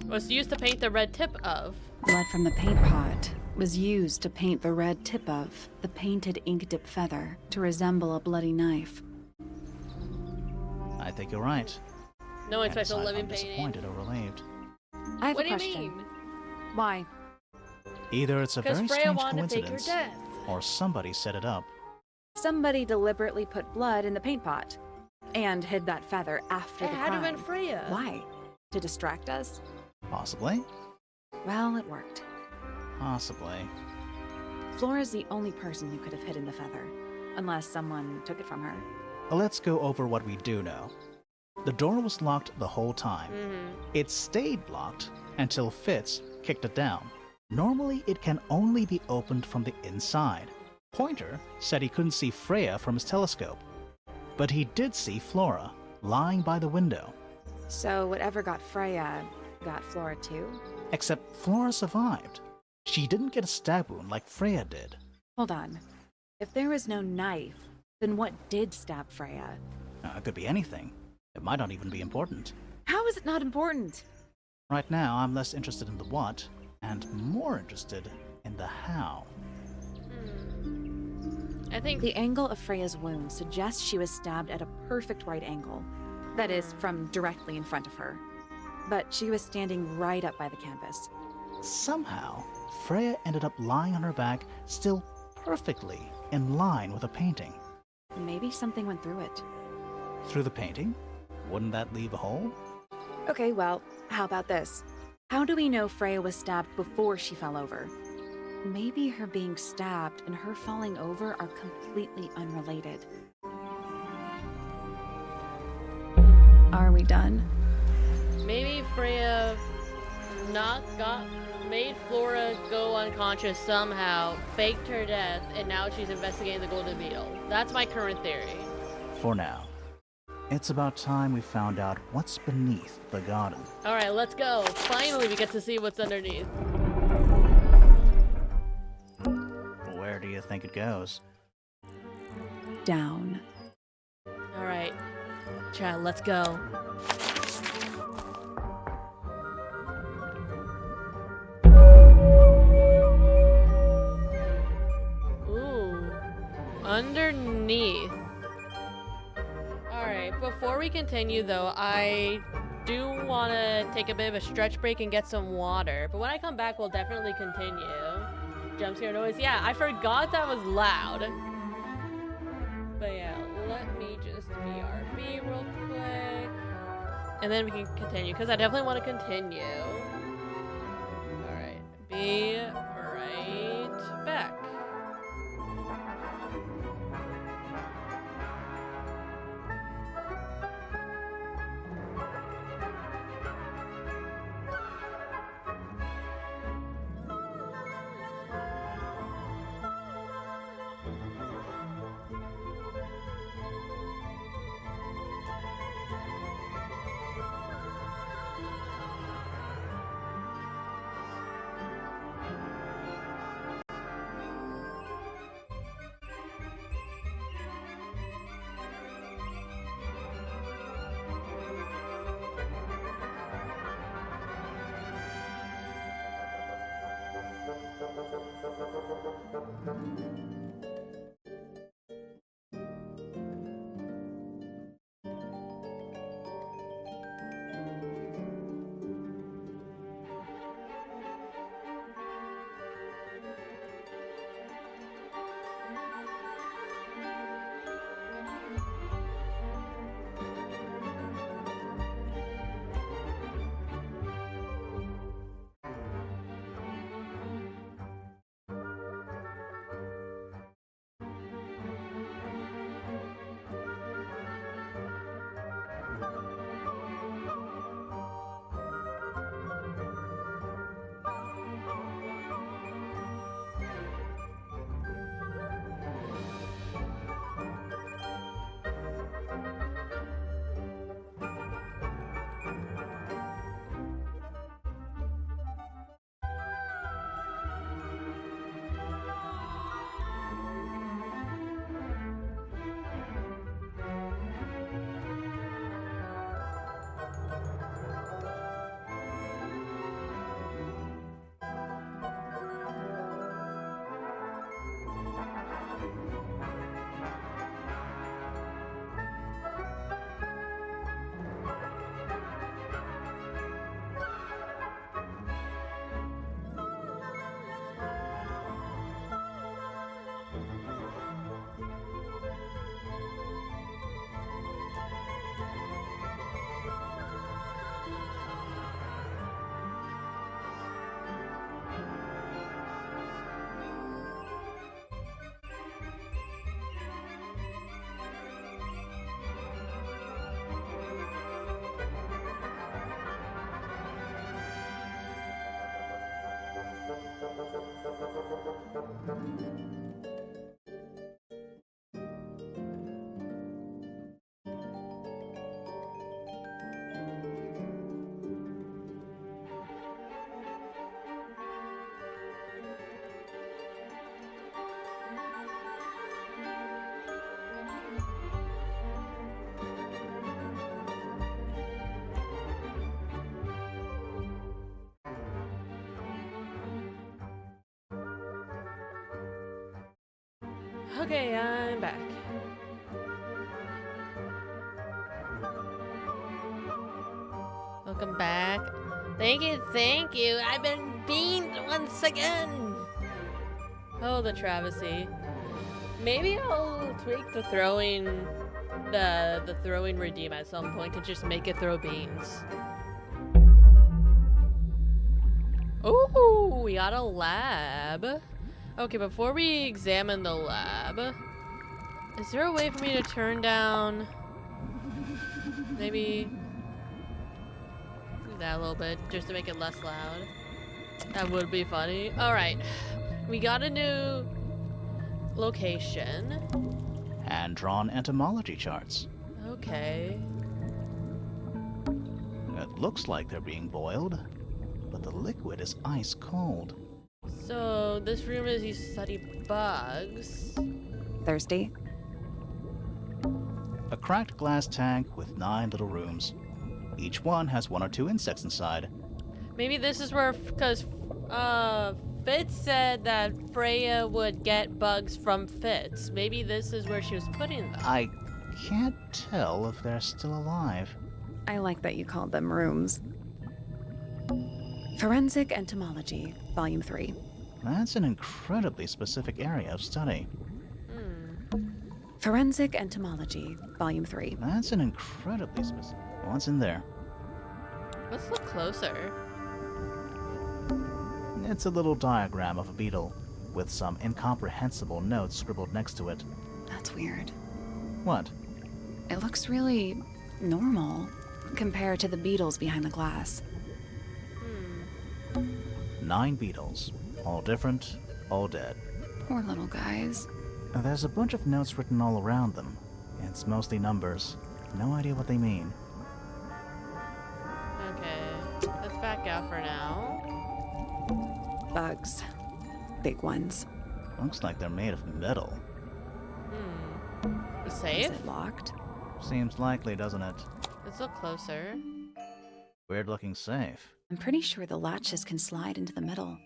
Was used to paint the red tip of. Blood from the paint pot was used to paint the red tip of the painted ink-dip feather to resemble a bloody knife. I think you're right. No one Can't expects a decide if living I'm painting. disappointed or relieved. I have What a do you question. mean? Why? Either it's a Because very Freya strange wanted to fake her coincidence, death. or somebody set it up. Somebody deliberately put blood in the paint pot and hid that feather after It the had to crime. have been Freya. Why? To distract us? Possibly. Well, it worked. Possibly. Flora's the only person who could have hidden the feather, unless someone took it from her. Let's go over what we do know. The door was locked the whole time. Mm-hmm. It stayed locked until Fitz kicked it down. Normally, it can only be opened from the inside. Pointer said he couldn't see Freya from his telescope, but he did see Flora lying by the window. So whatever got Freya got Flora too? Except Flora survived. She didn't get a stab wound like Freya did. Hold on. If there was no knife, then what did stab Freya? It could be anything. It might not even be important. How is it not important? Right now, I'm less interested in the what and more interested in the how. I think The angle of Freya's wound suggests she was stabbed at a perfect right angle. That is, from directly in front of her. But she was standing right up by the canvas. Somehow, Freya ended up lying on her back, still perfectly in line with a painting. Maybe something went through it. Through the painting? Wouldn't that leave a hole? Okay, well, how about this? How do we know Freya was stabbed before she fell over? Maybe her being stabbed and her falling over are completely unrelated. Are we done? maybe Freya made Flora go unconscious somehow, faked her death, and now she's investigating the Golden Beetle. That's my current theory. For now. It's about time we found out what's beneath the garden. Alright, let's go. Finally, we get to see what's underneath. Where do you think it goes? Down. Alright. Child, let's go. Ooh. Underneath. Alright, before we continue though, I do want to take a bit of a stretch break and get some water. But when I come back, we'll definitely continue. Jump scare noise. Yeah, I forgot that was loud. But yeah, let me just BRB real quick. And then we can continue, because I definitely want to continue. Alright, be right back. Okay, I'm back. Welcome back. Thank you, thank you. I've been beamed once again. Oh, the travesty. Maybe I'll tweak the throwing, the throwing redeem at some point to just make it throw beans. Ooh, we got a lab. Okay, before we examine the lab, is there a way for me to turn down, maybe do that a little bit just to make it less loud? That would be funny. Alright, we got a new location. Hand-drawn entomology charts. Okay. It looks like they're being boiled, but the liquid is ice cold. So, this room is used to study bugs. Thirsty? A cracked glass tank with 9 little rooms. Each one has 1 or 2 insects inside. Maybe this is where, because Fitz said that Freya would get bugs from Fitz. Maybe this is where she was putting them. I can't tell if they're still alive. I like that you called them rooms. Forensic Entomology, Volume 3. That's an incredibly specific area of study. Forensic Entomology, Volume 3. That's an incredibly specific... What's in there? Let's look closer. It's a little diagram of a beetle, with some incomprehensible notes scribbled next to it. That's weird. What? It looks really normal compared to the beetles behind the glass. 9 beetles. All different, all dead. Poor little guys. There's a bunch of notes written all around them. It's mostly numbers. No idea what they mean. Okay, let's back out for now. Bugs. Big ones. Looks like they're made of metal. Safe? Is it locked? Seems likely, doesn't it? Let's look closer. Weird looking safe. I'm pretty sure the latches can slide into the middle.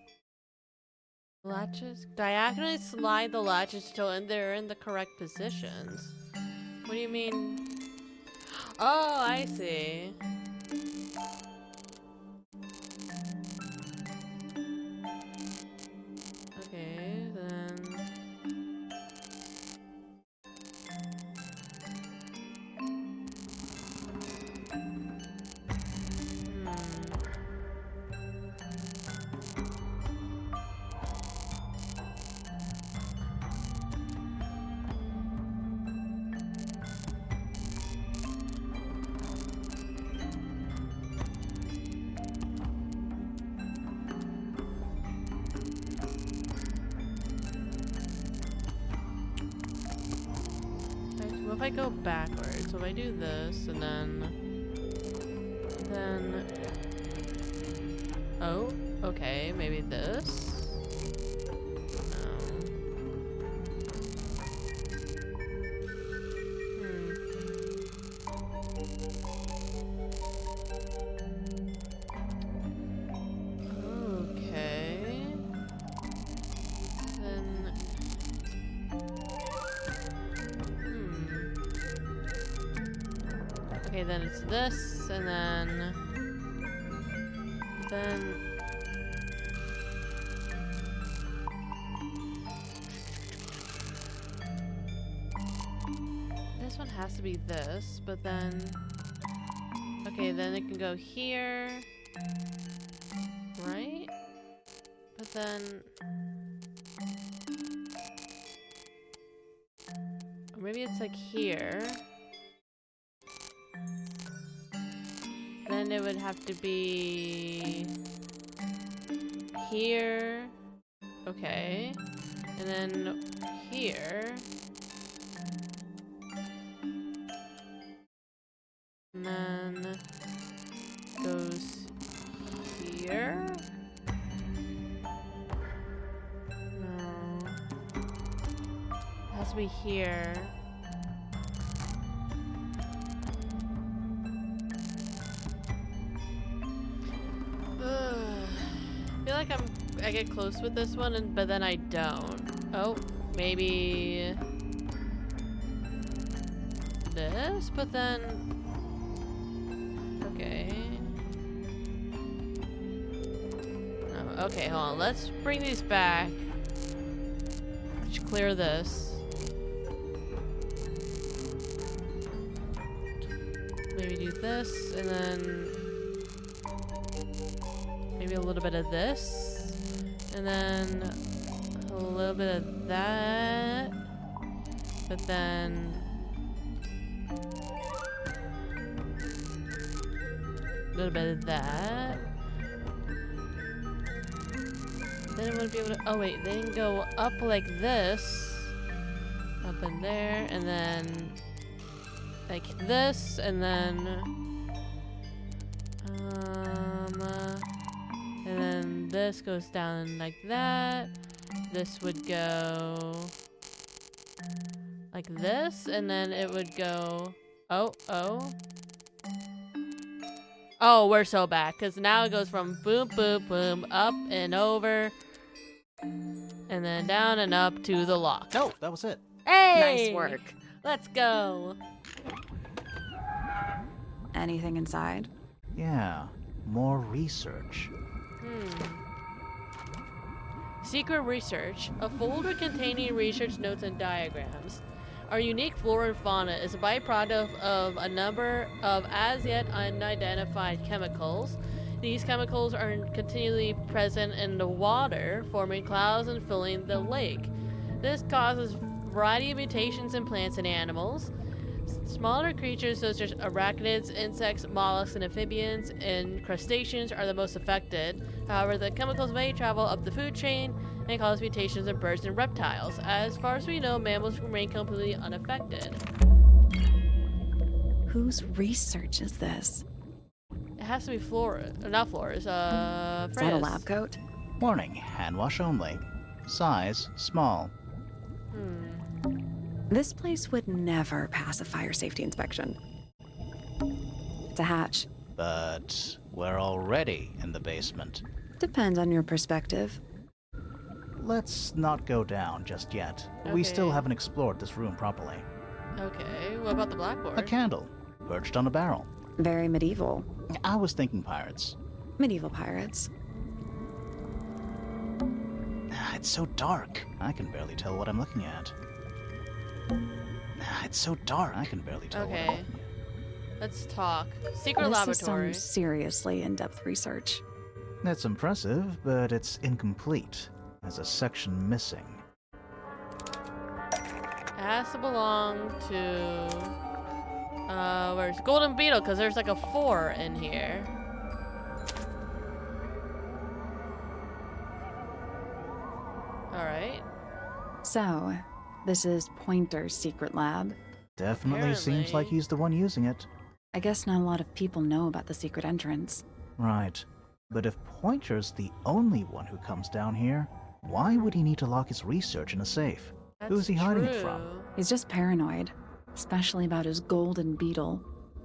Latches? Diagonally slide the latches till they're in the correct positions. What do you mean? Oh, I see. Okay, then... What if I go backwards? So if I do this and then... Oh, okay, maybe this? No. Okay. Then... Okay, then it's this, and then... This one has to be this, but then... Okay, then it can go here... Right? But then... Or maybe it's like here... Then it would have to be here. Okay. And then here. And then goes here. No. It has to be here. I feel like I get close with this one, but then I don't. Oh, maybe this, but then okay. Oh, okay, hold on. Let's bring these back. Let's clear this. Maybe do this, and then maybe a little bit of this, and then a little bit of that, but then a little bit of that. Then it would be able to, oh wait, then go up like this, up in there, and then like this, and then and then this goes down like that. This would go like this, and then it would go, oh, we're so back, because now it goes from boom, boom, boom, up and over, and then down and up to the lock. Oh, that was it. Hey! Nice work. Let's go. Anything inside? Yeah, more research. Secret research. A folder containing research notes and diagrams. Our unique flora and fauna is a byproduct of a number of as yet unidentified chemicals. These chemicals are continually present in the water, forming clouds and filling the lake. This causes a variety of mutations in plants and animals. Smaller creatures such as arachnids, insects, mollusks, and amphibians, and crustaceans are the most affected. However, the chemicals may travel up the food chain and cause mutations in birds and reptiles. As far as we know, mammals remain completely unaffected. Whose research is this? It has to be Flora, not Flora's, Is that a Freya's. lab coat? Warning, hand wash only. Size, small. This place would never pass a fire safety inspection. It's a hatch. But we're already in the basement. Depends on your perspective. Let's not go down just yet. We still Okay. haven't explored this room properly. Okay, what about the blackboard? A candle, perched on a barrel. Very medieval. I was thinking pirates. Medieval pirates. It's so dark. I can barely tell what I'm looking at. It's so dark. I can barely tell what I'm Okay. looking at. Let's talk. Secret This laboratory. is some seriously in-depth research. That's impressive, but it's incomplete. There's a section missing. It has to belong to where's Golden Beetle, because there's like a 4 in here. Alright. So, this is Pointer's secret lab. Definitely seems like Apparently. he's the one using it. I guess not a lot of people know about the secret entrance. Right. But if Pointer's the only one who comes down here, why would he need to lock his research in a safe? Who's he hiding it from? true. He's just paranoid, especially about his golden beetle.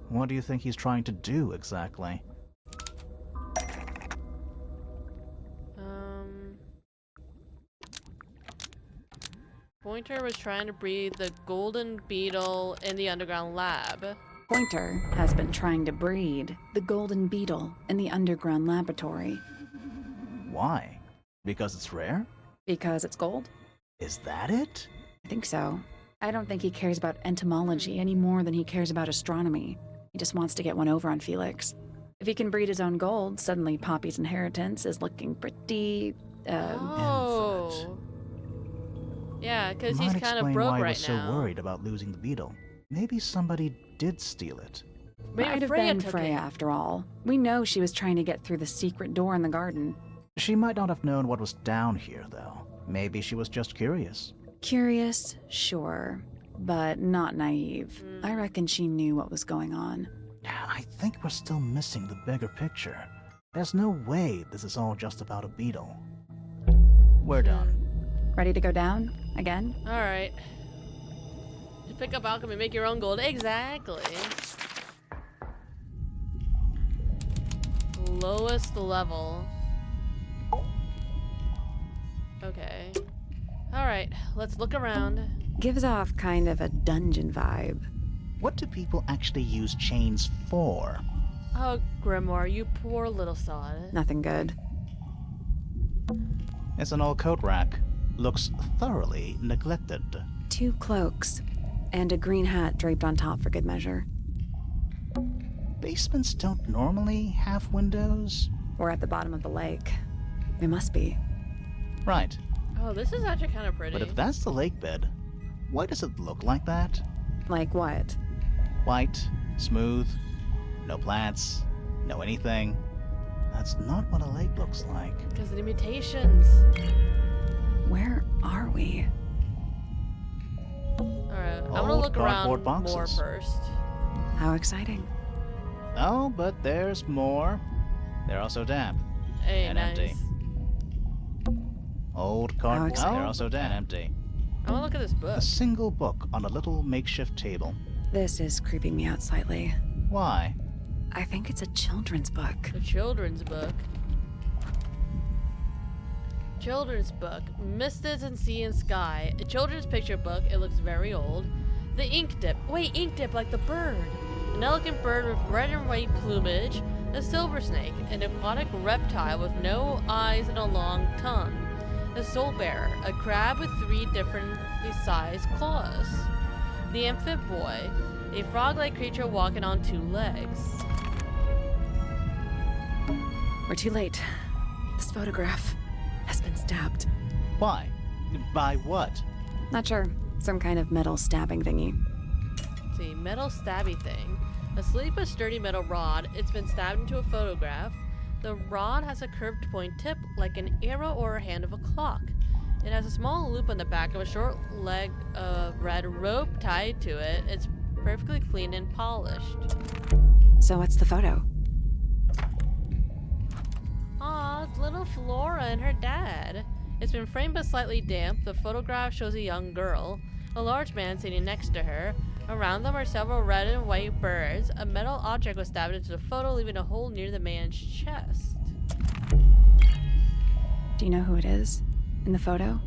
What do you think he's trying to do exactly? Pointer was trying to breed the Golden Beetle in the underground lab. Pointer has been trying to breed the golden beetle in the underground laboratory. Why? Because it's rare? Because it's gold? Is that it? I think so. I don't think he cares about entomology any more than he cares about astronomy. He just wants to get one over on Felix. If he can breed his own gold, suddenly Poppy's inheritance is looking pretty, Oh. Yeah, because he's Might kind of explain broke why he right was so now. worried about losing the beetle. Maybe somebody did steal it. Maybe might have Freya been took Freya it. after all. We know she was trying to get through the secret door in the garden. She might not have known what was down here, though. Maybe she was just curious. Curious, sure, but not naive. I reckon she knew what was going on. I think we're still missing the bigger picture. There's no way this is all just about a beetle. We're done. Ready to go down? Again? Alright. Just pick up alchemy, make your own gold. Exactly. Lowest level. Okay. Alright, let's look around. Gives off kind of a dungeon vibe. What do people actually use chains for? Oh, Grimoire, you poor little sod. Nothing good. It's an old coat rack. Looks thoroughly neglected. 2 cloaks, and a green hat draped on top for good measure. Basements don't normally have windows? We're at the bottom of the lake. We must be. Right. Oh, this is actually kind of pretty. But if that's the lake bed, why does it look like that? Like what? White, smooth, no plants, no anything. That's not what a lake looks like. Because of the mutations. Where are we? Alright, I'm gonna Old look around cardboard more boxes. first. How exciting. Oh, but there's more. They're also damp Hey, and nice. empty. Old cardboard. exciting. They're also damp and empty. I wanna look at this book. A single book on a little makeshift table. This is creeping me out slightly. Why? I think it's a children's book. A children's book. Children's book. Misted and Sea and Sky. A children's picture book. It looks very old. The ink dip. Wait, ink dip like the bird. An elegant bird with red and white plumage. A silver snake. An aquatic reptile with no eyes and a long tongue. A soul bearer. A crab with 3 differently sized claws. The amphib boy. A frog-like creature walking on 2 legs. We're too late. This photograph has been stabbed. Why? By what? Not sure. Some kind of metal stabbing thingy. Let's see, metal stabby thing. Asleep a sturdy metal rod. It's been stabbed into a photograph. The rod has a curved point tip like an arrow or a hand of a clock. It has a small loop on the back of a short leg of red rope tied to it. It's perfectly clean and polished. So what's the photo? Aw, it's little Flora and her dad. It's been framed but slightly damp. The photograph shows a young girl, a large man sitting next to her. Around them are several red and white birds. A metal object was stabbed into the photo, leaving a hole near the man's chest. Do you know who it is? In the photo?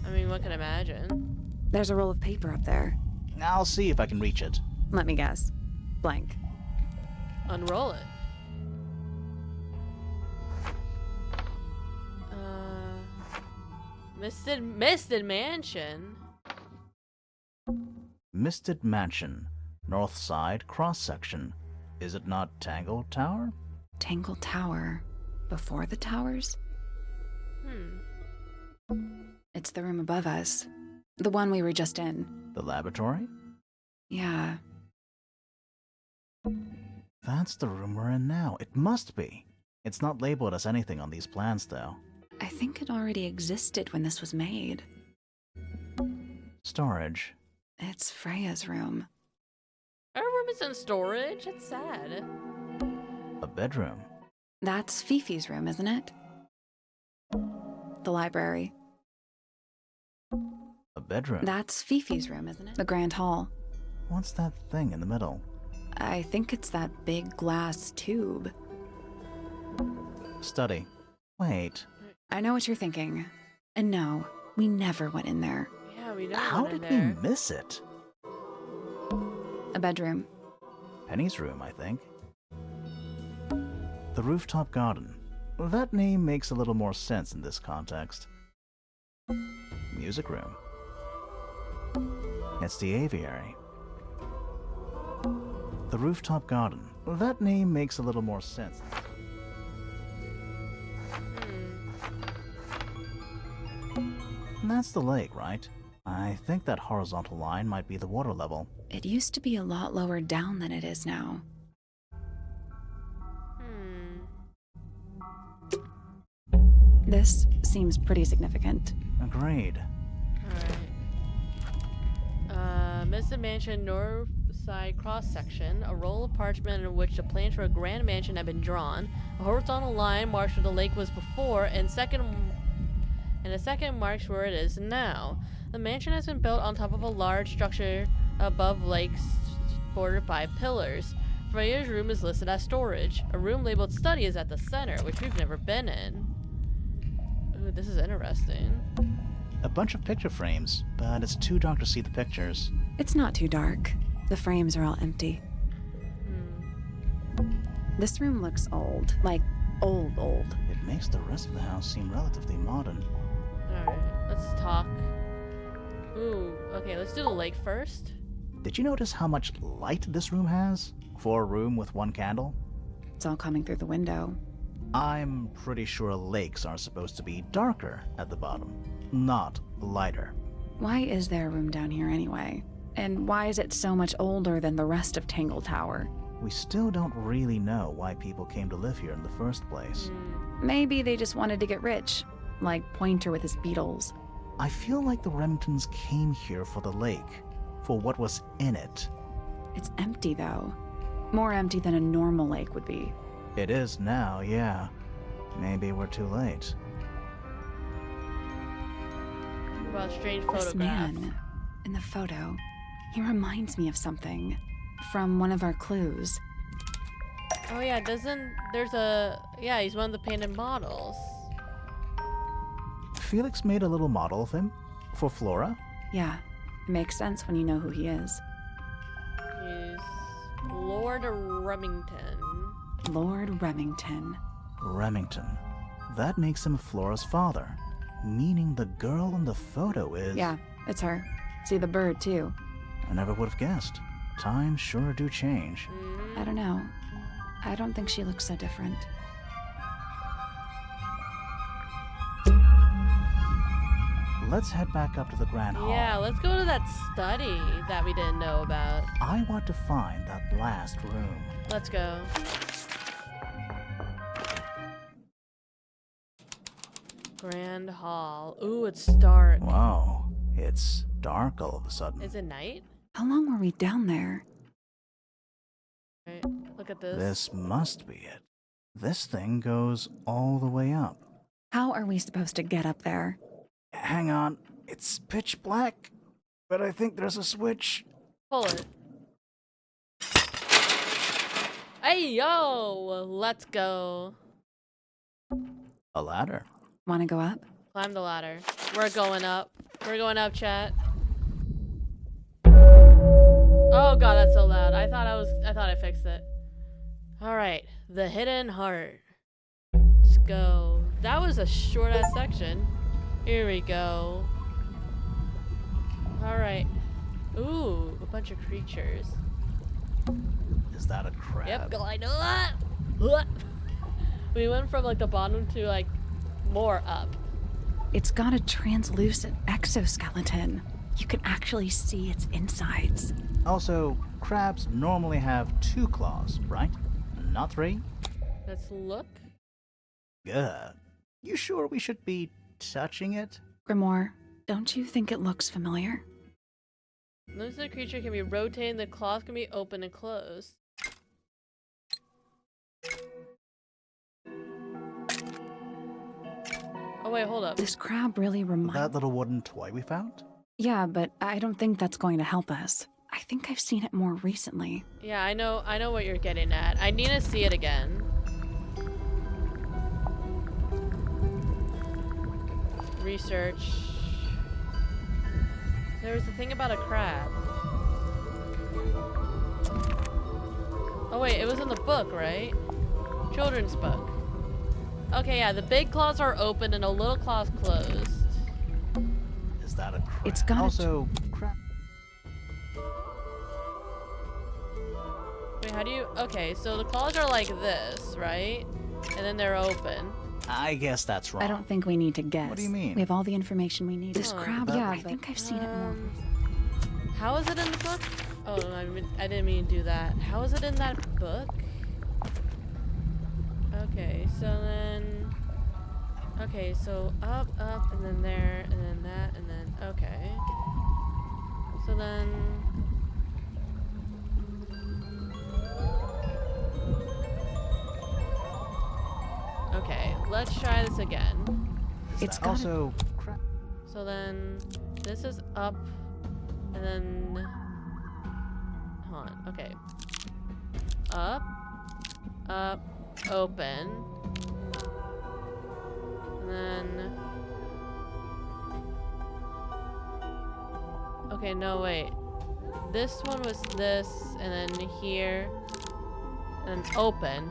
I mean, one can imagine. There's a roll of paper up there. I'll see if I can reach it. Let me guess. Blank. Unroll it. Misted Mansion. Misted Mansion. North side cross section. Is it not Tangle Tower? Tangle Tower. Before the towers? It's the room above us. The one we were just in. The laboratory? Yeah. That's the room we're in now. It must be. It's not labeled as anything on these plans, though. I think it already existed when this was made. Storage. It's Freya's room. Our room is in storage. It's sad. A bedroom. That's Fifi's room, isn't it? The library. A bedroom. That's Fifi's room, isn't it? The grand hall. What's that thing in the middle? I think it's that big glass tube. Study. Wait. I know what you're thinking. And no, we never went in there. Yeah, we know. How one in did there. we miss it? A bedroom. Penny's room, I think. The rooftop garden. That name makes a little more sense in this context. Music room. It's the aviary. The rooftop garden. That name makes a little more sense. And that's the lake, right? I think that horizontal line might be the water level. It used to be a lot lower down than it is now. This seems pretty significant. Agreed. Alright. Missing Mansion North Side cross section. A roll of parchment in which the plans for a grand mansion had been drawn. A horizontal line marks where the lake was before, and a second marks where it is now. The mansion has been built on top of a large structure above lakes bordered by pillars. Freya's room is listed as storage. A room labeled study is at the center, which we've never been in. Ooh, this is interesting. A bunch of picture frames, but it's too dark to see the pictures. It's not too dark. The frames are all empty. This room looks old. Like, old. It makes the rest of the house seem relatively modern. Alright, let's talk. Ooh, okay, let's do the lake first. Did you notice how much light this room has? For a room with one candle? It's all coming through the window. I'm pretty sure lakes are supposed to be darker at the bottom, not lighter. Why is there a room down here anyway? And why is it so much older than the rest of Tangle Tower? We still don't really know why people came to live here in the first place. Maybe they just wanted to get rich, like Pointer with his beetles. I feel like the Remingtons came here for the lake, for what was in it. It's empty though. More empty than a normal lake would be. It is now, yeah. Maybe we're too late. Wow, strange This photograph. man in the photo, he reminds me of something from one of our clues. Oh yeah, he's one of the painted models. Felix made a little model of him for Flora. Yeah, it makes sense when you know who he is. He's Lord Remington. Lord Remington. Remington. That makes him Flora's father, meaning the girl in the photo is... Yeah, it's her. See the bird too. I never would have guessed. Times sure do change. I don't know. I don't think she looks so different. Let's head back up to the Grand Hall. Yeah, let's go to that study that we didn't know about. I want to find that last room. Let's go. Grand Hall. Ooh, it's dark. Wow, it's dark all of a sudden. Is it night? How long were we down there? Right, look at this. This must be it. This thing goes all the way up. How are we supposed to get up there? Hang on, it's pitch black, but I think there's a switch. Pull it. Hey, yo! Let's go. A ladder. Want to go up? Climb the ladder. We're going up. We're going up, chat. Oh god, that's so loud. I thought I fixed it. Alright, the hidden heart. Let's go. That was a short ass section. Here we go. Alright. Ooh, a bunch of creatures. Is that a crab? Yep, glide. We went from like the bottom to like more up. It's got a translucent exoskeleton. You can actually see its insides. Also, crabs normally have 2 claws, right? Not 3? Let's look. Good. You sure we should be touching it? Grimoire, don't you think it looks familiar? Notice the creature can be rotated, the claws can be open and closed. Oh wait, hold up. This crab really reminds... That little wooden toy we found? Yeah, but I don't think that's going to help us. I think I've seen it more recently. Yeah, I know what you're getting at. I need to see it again. Research. There was a thing about a crab. Oh wait, it was in the book, right? Children's book. Okay, yeah, the big claws are open and the little claws closed. Is that a crab? It's got also crab. Wait, how do you... Okay, so the claws are like this, right? And then they're open. I guess that's wrong. I don't think we need to guess. What do you mean? We have all the information we need. This Huh. crab, But- yeah, I think I've seen it more. How is it in the book? Oh, I didn't mean to do that. How is it in that book? Okay, so then... Okay, so up, and then there, and then that, and then okay. So then. Okay, let's try this again. It's That also So then this is up, and then hold on. Okay, up, open, and then okay. No wait, this one was this, and then here, and then open.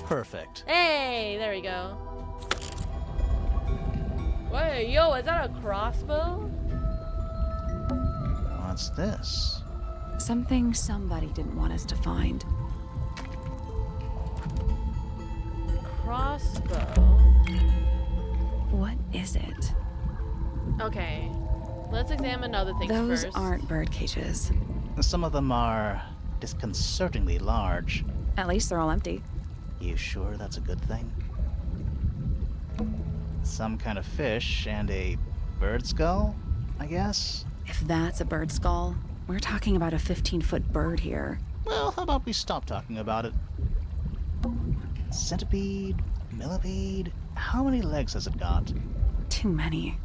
perfect. Hey, there we go. Wait, yo, is that a crossbow? What's this? Something somebody didn't want us to find. Crossbow. What is it? Okay, let's examine other things Those first. aren't bird cages. Some of them are disconcertingly large. At least they're all empty. You sure that's a good thing? Some kind of fish and a bird skull, I guess? If that's a bird skull, we're talking about a 15-foot bird here. Well, how about we stop talking about it? Centipede? Millipede? How many legs has it got? Too many.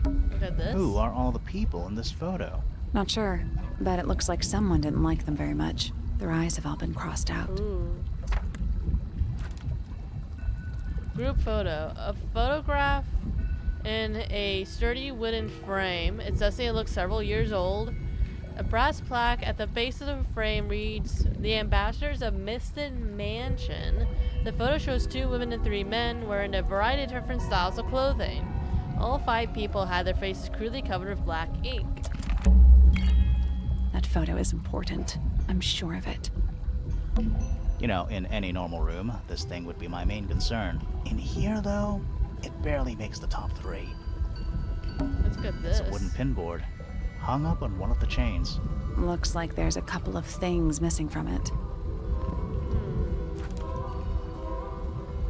Look at this. Who are all the people in this photo? Not sure, but it looks like someone didn't like them very much. Their eyes have all been crossed out. Ooh. Group photo. A photograph in a sturdy wooden frame. It says it looks several years old. A brass plaque at the base of the frame reads, "The Ambassadors of Misted Mansion." The photo shows 2 women and 3 men wearing a variety of different styles of clothing. All 5 people had their faces crudely covered with black ink. That photo is important. I'm sure of it. You know, in any normal room, this thing would be my main concern. In here, though, it barely makes the top 3. Let's get this. It's a wooden pinboard, hung up on one of the chains. Looks like there's a couple of things missing from it.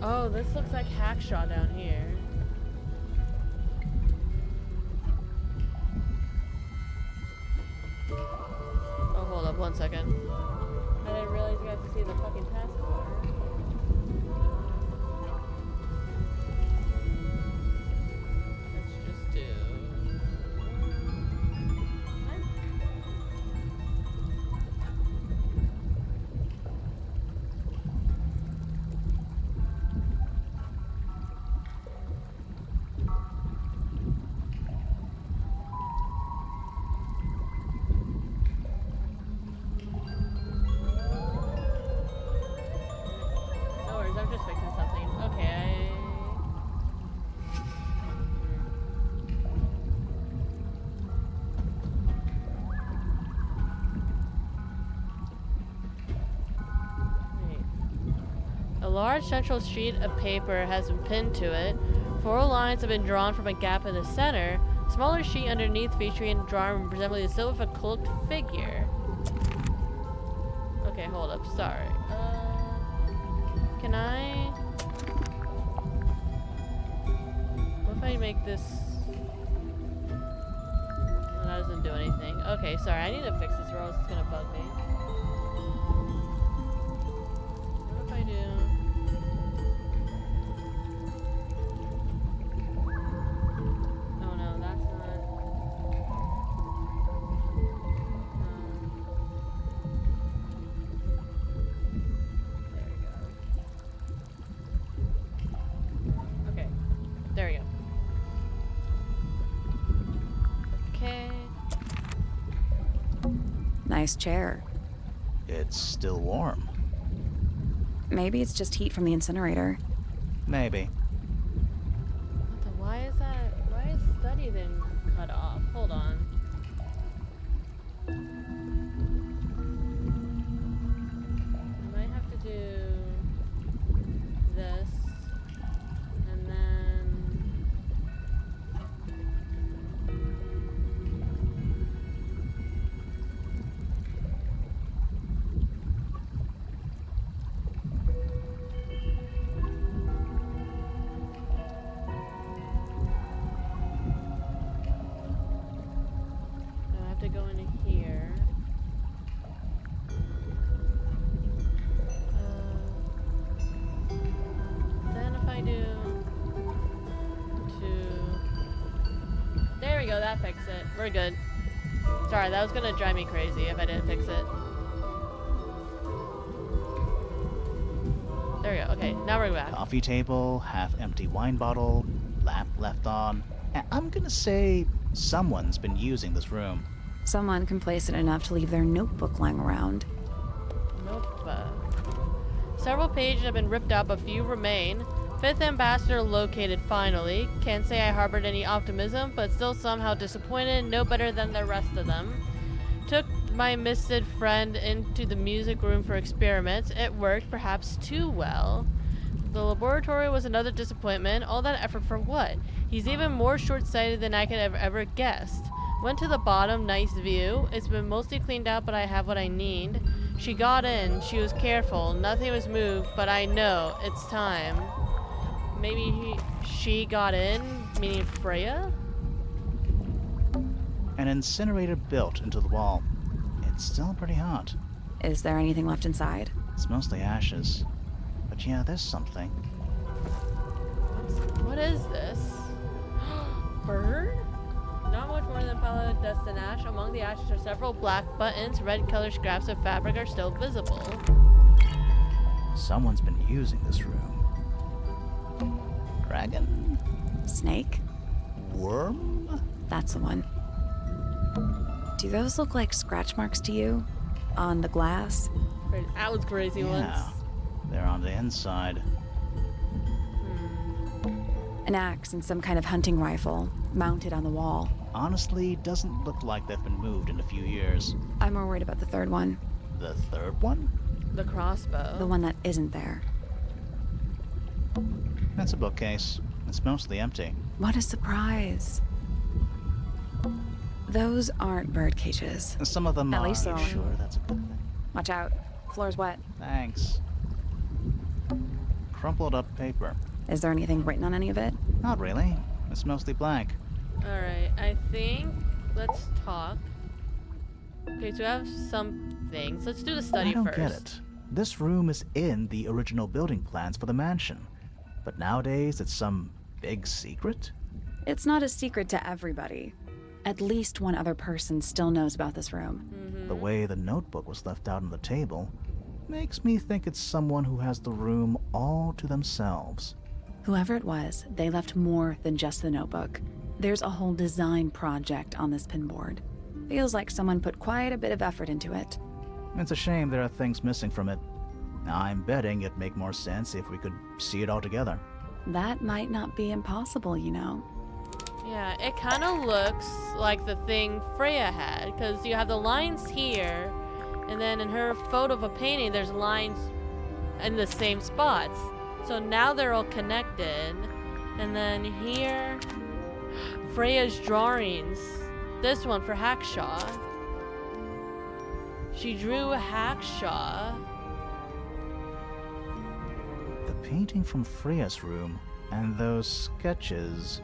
Oh, this looks like Hacksaw down here. Oh, hold up 1 second. I didn't realize you had to see the fucking passport. Let's just do... No worries, I'm just fixing something. Okay. Wait. A large central sheet of paper has been pinned to it. 4 lines have been drawn from a gap in the center. A smaller sheet underneath featuring a drawing resembling the silhouette of a cloaked figure. Okay, hold up. Sorry. Can I... What if I make this... No, that doesn't do anything. Okay, sorry. I need to fix this or else it's gonna bug me. What if I do... Oh no, that's not... There we go. Okay. There we go. Okay. Nice chair. It's still warm. Maybe it's just heat from the incinerator. Maybe. What the, why is that? Why is study then cut off? Hold on. I might have to do this, and then have to go in here. Then if I do there we go, that fixed it. We're good. Sorry, that was gonna drive me crazy if I didn't fix it. There we go. Okay, now we're back. Coffee table, half-empty wine bottle, lamp left on. And I'm gonna say someone's been using this room. Someone complacent enough to leave their notebook lying around. Notebook. Several pages have been ripped out, but few remain. Fifth ambassador located finally. Can't say I harbored any optimism, but still somehow disappointed, no better than the rest of them. Took my misted friend into the music room for experiments. It worked, perhaps too well. The laboratory was another disappointment. All that effort for what? He's even more short-sighted than I could have ever guessed. Went to the bottom, nice view. It's been mostly cleaned out, but I have what I need. She got in. She was careful. Nothing was moved, but I know. It's time. Maybe she got in, meaning Freya? An incinerator built into the wall. It's still pretty hot. Is there anything left inside? It's mostly ashes. But yeah, there's something. What is this? Bird? Not much more than pallid dust and ash. Among the ashes are several black buttons. Red colored scraps of fabric are still visible. Someone's been using this room. Dragon? Snake? Worm? That's the one. Do those look like scratch marks to you? On the glass? That was crazy Yeah, once. they're on the inside. An axe and some kind of hunting rifle, mounted on the wall. Honestly, doesn't look like they've been moved in a few years. I'm more worried about the third one. The third one? The crossbow. The one that isn't there. That's a bookcase. It's mostly empty. What a surprise. Those aren't bird cages. Some of them At are. least Are you they're- sure that's a good thing? Watch out. Floor's wet. Thanks. Crumpled up paper. Is there anything written on any of it? Not really. It's mostly blank. Alright, I think let's talk. Okay, so I have some things. Let's do the study I don't first. get it. This room is in the original building plans for the mansion. But nowadays it's some big secret? It's not a secret to everybody. At least one other person still knows about this room. The way the notebook was left out on the table makes me think it's someone who has the room all to themselves. Whoever it was, they left more than just the notebook. There's a whole design project on this pinboard. Feels like someone put quite a bit of effort into it. It's a shame there are things missing from it. I'm betting it'd make more sense if we could see it all together. That might not be impossible, you know. Yeah, it kind of looks like the thing Freya had, because you have the lines here, and then in her photo of a painting, there's lines in the same spots. So now they're all connected. And then here, Freya's drawings. This one for Hackshaw. She drew Hackshaw. The painting from Freya's room and those sketches.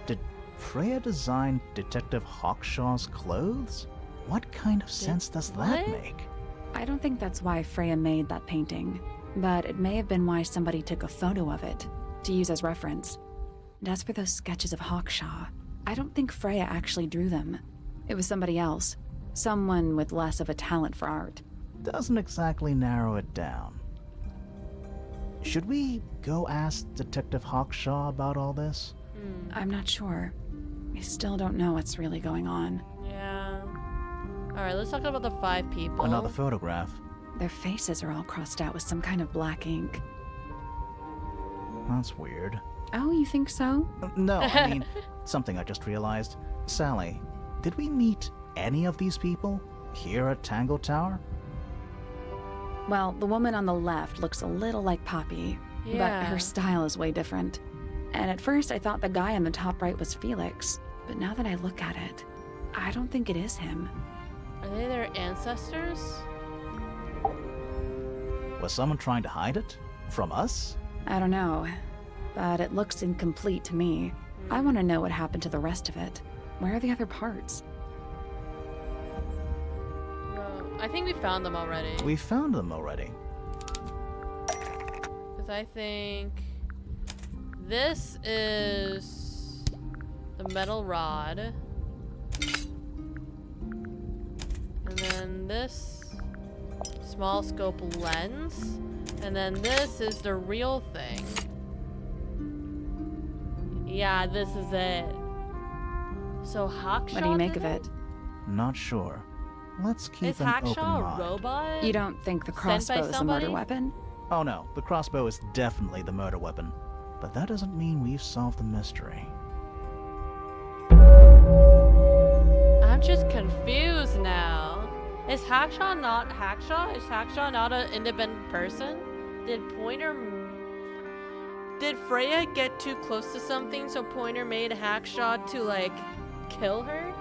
Did Freya design Detective Hawkshaw's clothes? What kind of sense does that what? make? I don't think that's why Freya made that painting, but it may have been why somebody took a photo of it to use as reference. And as for those sketches of Hawkshaw, I don't think Freya actually drew them. It was somebody else, someone with less of a talent for art. Doesn't exactly narrow it down. Should we go ask Detective Hawkshaw about all this? I'm not sure. I still don't know what's really going on. Yeah. Alright, let's talk about the 5 people. Another photograph. Their faces are all crossed out with some kind of black ink. That's weird. Oh, you think so? No, I mean, something I just realized. Sally, did we meet any of these people here at Tangle Tower? Well, the woman on the left looks a little like Poppy, Yeah. but her style is way different. And at first I thought the guy on the top right was Felix, but now that I look at it, I don't think it is him. Are they their ancestors? Was someone trying to hide it? From us? I don't know, but it looks incomplete to me. I want to know what happened to the rest of it. Where are the other parts? I think we found them already. We found them already. Because I think this is the metal rod. And then this small scope lens. And then this is the real thing. Yeah, this is it. So Hawkshaw. What do you make did of it? Not sure. Let's keep Is an open Hawkshaw a mind. robot? You don't think the Sent by crossbow is a murder somebody? weapon? Oh no, the crossbow is definitely the murder weapon. But that doesn't mean we've solved the mystery. I'm just confused now. Is Hackshaw not Hackshaw? Is Hackshaw not an independent person? Did Freya get too close to something so Pointer made Hackshaw to like kill her?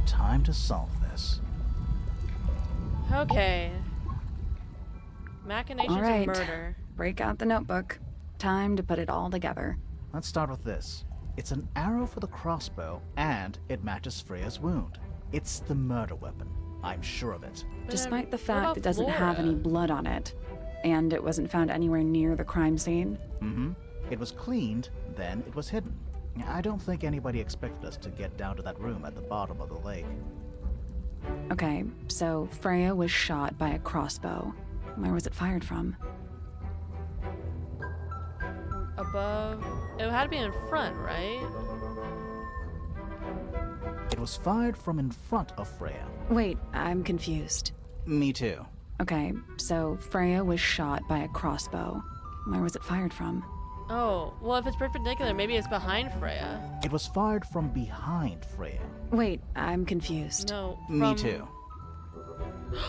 Time to solve this. Okay. Machinations All right. of murder. Break out the notebook. Time to put it all together. Let's start with this. It's an arrow for the crossbow, and it matches Freya's wound. It's the murder weapon. I'm sure of it. But Despite the what fact about it doesn't have Flora? any blood on it, and it wasn't found anywhere near the crime scene. Mm-hmm. It was cleaned, then it was hidden. I don't think anybody expected us to get down to that room at the bottom of the lake. Okay, so Freya was shot by a crossbow. Where was it fired from? Above. It had to be in front, right? It was fired from in front of Freya. Wait, I'm confused. Me too. Okay, so Freya was shot by a crossbow. Where was it fired from? Oh, well, if it's perpendicular, maybe it's behind Freya. It was fired from behind Freya. Wait, I'm confused. No. Me from- too.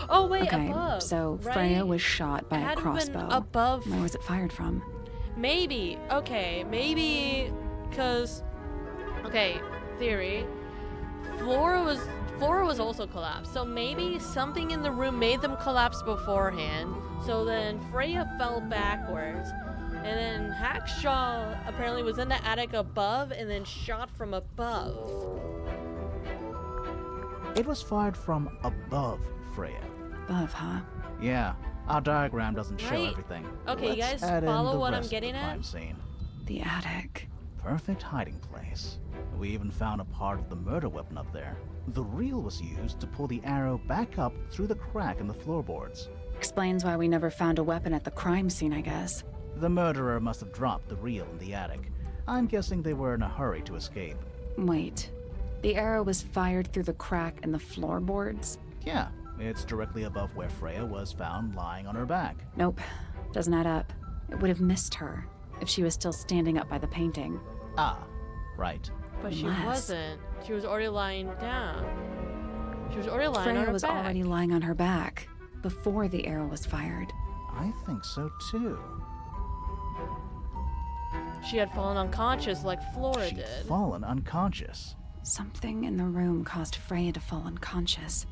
Oh wait, Okay, above. so right? Freya was shot by It a had to have been crossbow. above. Where was it fired from? Maybe. Okay, maybe because. Okay, theory. Flora was also collapsed, so maybe something in the room made them collapse beforehand. So then Freya fell backwards, and then Hackshaw apparently was in the attic above, and then shot from above. It was fired from above Freya. Above, huh? Yeah, our diagram doesn't show Right. everything. Okay, you Let's guys add in follow the what I'm rest of getting the at? crime scene. The attic. Perfect hiding place. We even found a part of the murder weapon up there. The reel was used to pull the arrow back up through the crack in the floorboards. Explains why we never found a weapon at the crime scene, I guess. The murderer must have dropped the reel in the attic. I'm guessing they were in a hurry to escape. Wait. The arrow was fired through the crack in the floorboards? Yeah, it's directly above where Freya was found lying on her back. Nope. Doesn't add up. It would have missed her if she was still standing up by the painting. Ah, right. But she Unless- wasn't. She was already lying down. She was already lying on Freya her was back. already lying on her back before the arrow was fired. I think so too. She had fallen unconscious like Flora She'd did. fallen unconscious. Something in the room caused Freya to fall unconscious.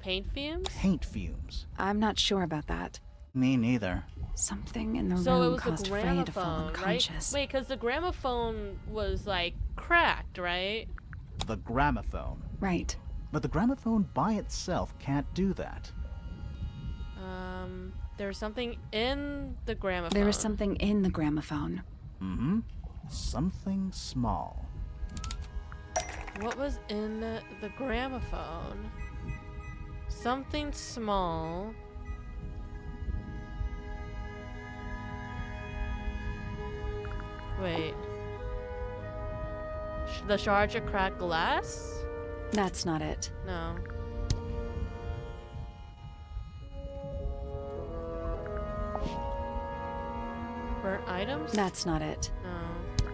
Paint fumes? Paint fumes. I'm not sure about that. Me neither. Something in the So it room was caused the Freya to fall gramophone, right? unconscious. Wait, because the gramophone was like cracked, right? The gramophone. Right. But the gramophone by itself can't do that. There was something in the gramophone. There was something in the gramophone. Mm-hmm. Something small. What was in the gramophone? Something small. Wait. The shards of cracked glass? That's not it. No. Burnt items? That's not it. No.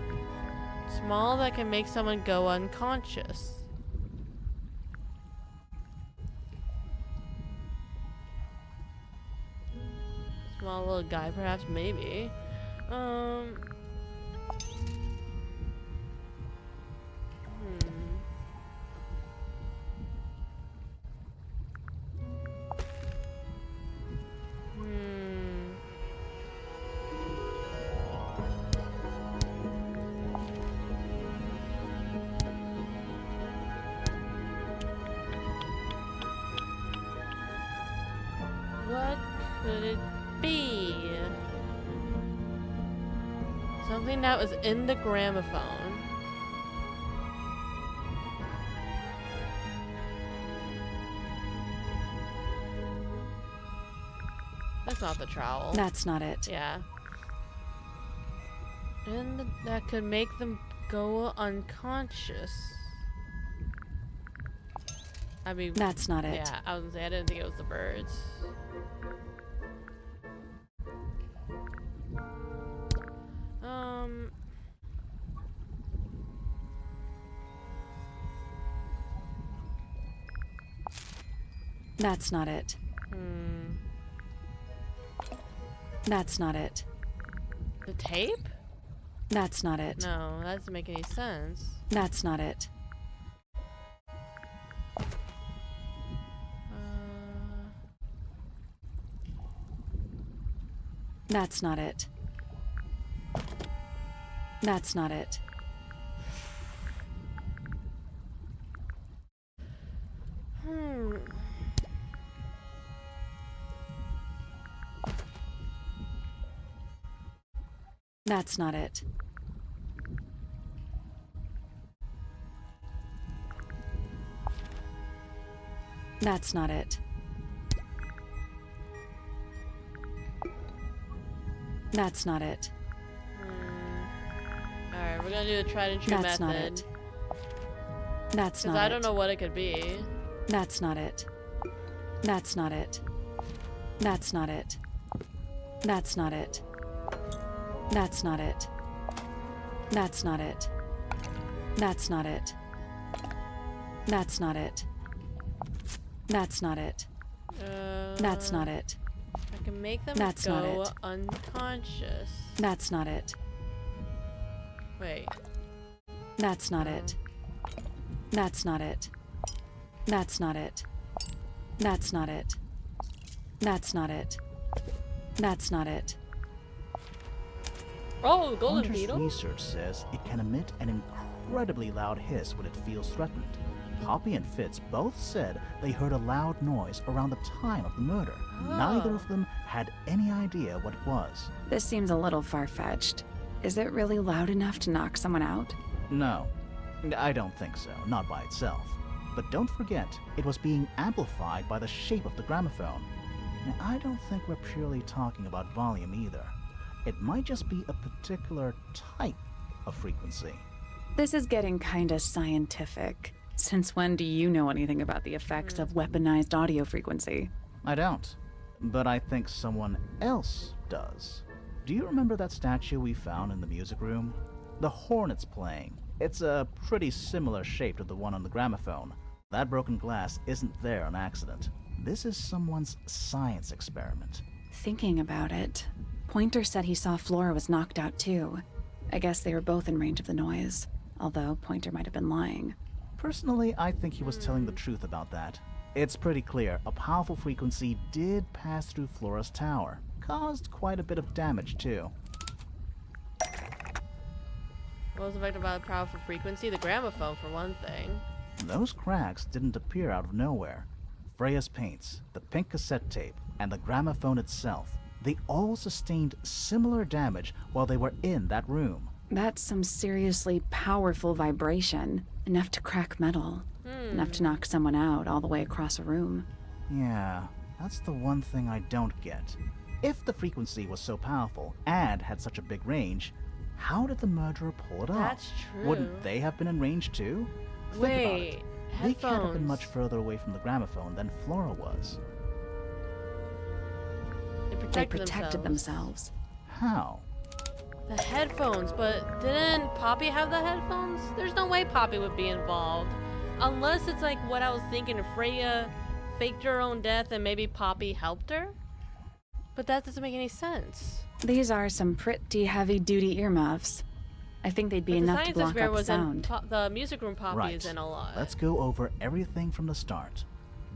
Small that can make someone go unconscious. Small little guy, perhaps, maybe. Hmm. Hmm. Something that was in the gramophone. That's not the trowel. That's not it. Yeah. And that could make them go unconscious. I mean, That's not it. yeah, I was gonna say, I didn't think it was the birds. That's not it. That's not it. The tape? That's not it. No, that doesn't make any sense. That's not it. That's not it. That's not it. That's not it. That's not it. That's not it. Alright, we're gonna do the tried and true That's method. not it. That's not Because it. I don't know what it could be. That's not it. That's not it. That's not it. That's not it. That's not it. That's not it. That's not it. That's not it. That's not it. That's not it. I can make them That's not go it. unconscious. That's not it. Wait. That's not it. That's not it. That's not it. That's not it. That's not it. That's not it. Oh, golden Pointer's beetle? research says it can emit an incredibly loud hiss when it feels threatened. Poppy and Fitz both said they heard a loud noise around the time of the murder. Neither of them had any idea what it was. This seems a little far-fetched. Is it really loud enough to knock someone out? No, I don't think so, not by itself. But don't forget, it was being amplified by the shape of the gramophone. Now, I don't think we're purely talking about volume either. It might just be a particular type of frequency. This is getting kinda scientific. Since when do you know anything about the effects of weaponized audio frequency? I don't, but I think someone else does. Do you remember that statue we found in the music room? The horn it's playing. It's a pretty similar shape to the one on the gramophone. That broken glass isn't there on accident. This is someone's science experiment. Thinking about it, Pointer said he saw Flora was knocked out too. I guess they were both in range of the noise, although Pointer might have been lying. Personally, I think he was telling the truth about that. It's pretty clear a powerful frequency did pass through Flora's tower. Caused quite a bit of damage too. What was the fact about powerful frequency? The gramophone, for one thing. Those cracks didn't appear out of nowhere. Freya's paints, the pink cassette tape, and the gramophone itself, they all sustained similar damage while they were in that room. That's some seriously powerful vibration. Enough to crack metal. Enough to knock someone out all the way across a room. Yeah, that's the one thing I don't get. If the frequency was so powerful and had such a big range, how did the murderer pull it off? That's true. Wouldn't they have been in range too? Think about Wait, it. They can't have been headphones. much further away from the gramophone than Flora was. They They protected themselves. How? The headphones, but didn't Poppy have the headphones? There's no way Poppy would be involved. Unless it's like what I was thinking, if Freya faked her own death and maybe Poppy helped her? But that doesn't make any sense. These are some pretty heavy-duty earmuffs. I think they'd be But the enough to science block experiment out the was in sound. the music room Poppy Right. is in a lot. Let's go over everything from the start.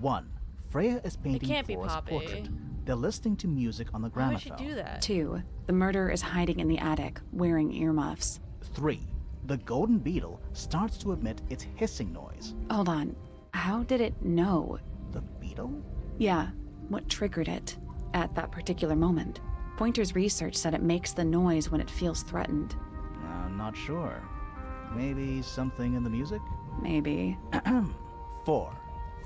1. Freya is painting can't be Flora's Poppy. portrait. They're listening to music on the Why would she gramophone. do that? 2. The murderer is hiding in the attic, wearing earmuffs. 3. The golden beetle starts to emit its hissing noise. Hold on. How did it know? The beetle? Yeah, what triggered it at that particular moment? Pointer's research said it makes the noise when it feels threatened. not sure. Maybe something in the music? Maybe. 4.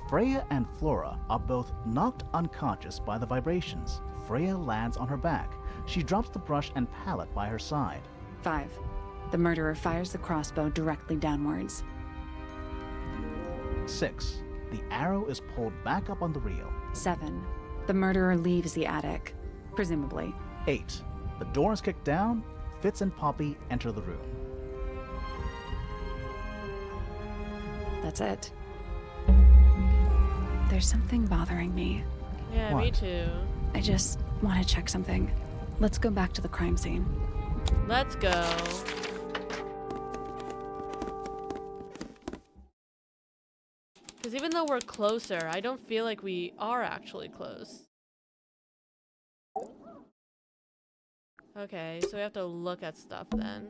Freya and Flora are both knocked unconscious by the vibrations. Freya lands on her back. She drops the brush and palette by her side. 5. The murderer fires the crossbow directly downwards. 6. The arrow is pulled back up on the reel. 7. The murderer leaves the attic, presumably. 8. The door is kicked down. Fitz and Poppy enter the room. That's it. There's something bothering me. Yeah, me What? too. I just want to check something. Let's go back to the crime scene. Let's go. Because even though we're closer, I don't feel like we are actually close. Okay, so we have to look at stuff then.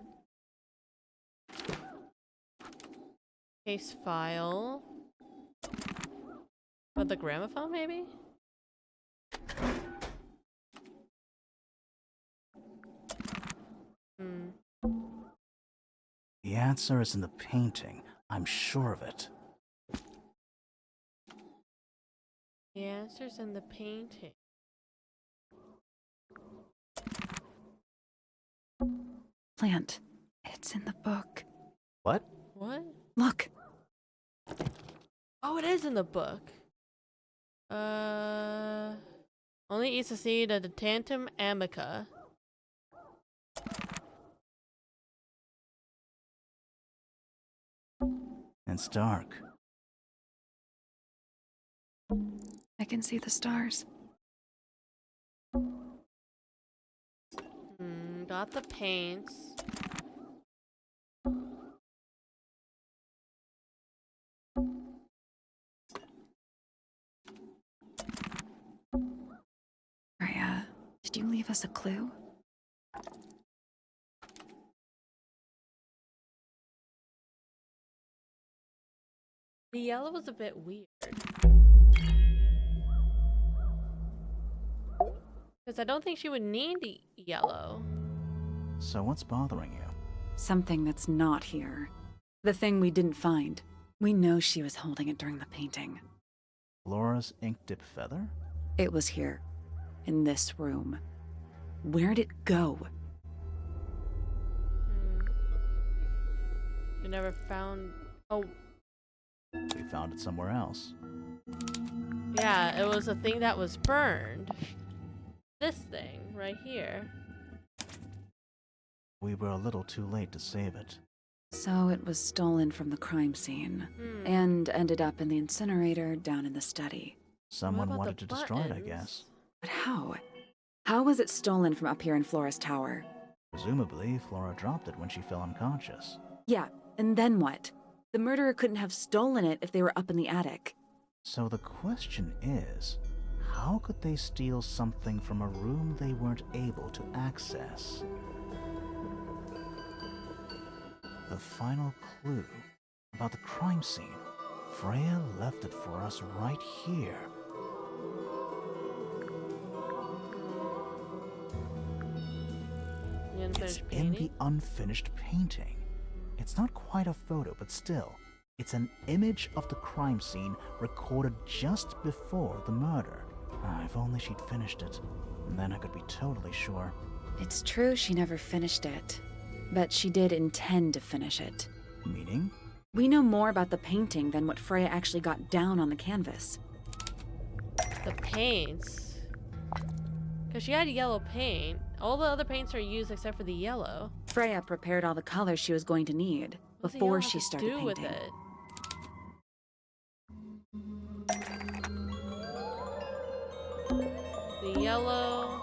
Case file. What, the gramophone maybe? The answer is in the painting. I'm sure of it. The answer's in the painting. Plant. It's in the book. What? What? Look. Oh, it is in the book. Only eats the seed of the tantum amica. It's dark. I can see the stars. Got the paints. Freya, did you leave us a clue? The yellow was a bit weird. Because I don't think she would need the yellow. So what's bothering you? Something that's not here. The thing we didn't find. We know she was holding it during the painting. Flora's ink dip feather? It was here. In this room. Where'd it go? We never found... Oh, We found it somewhere else. yeah, it was a thing that was burned. This thing, right here. We were a little too late to save it. So it was stolen from the crime scene. And ended up in the incinerator down in the study. Someone about wanted the to destroy it, I buttons? guess. But how? How was it stolen from up here in Flora's tower? Presumably, Flora dropped it when she fell unconscious. Yeah, and then what? The murderer couldn't have stolen it if they were up in the attic. So the question is, how could they steal something from a room they weren't able to access? The final clue about the crime scene. Freya left it for us right here. The It's unfinished in the painting? unfinished painting. It's not quite a photo, but still, it's an image of the crime scene recorded just before the murder. If only she'd finished it. Then I could be totally sure. It's true she never finished it. But she did intend to finish it. Meaning? We know more about the painting than what Freya actually got down on the canvas. The paints. Because she had yellow paint. All the other paints are used except for the yellow. Freya prepared all the colors she was going to need What does the before yellow she have to started do with painting. it? The yellow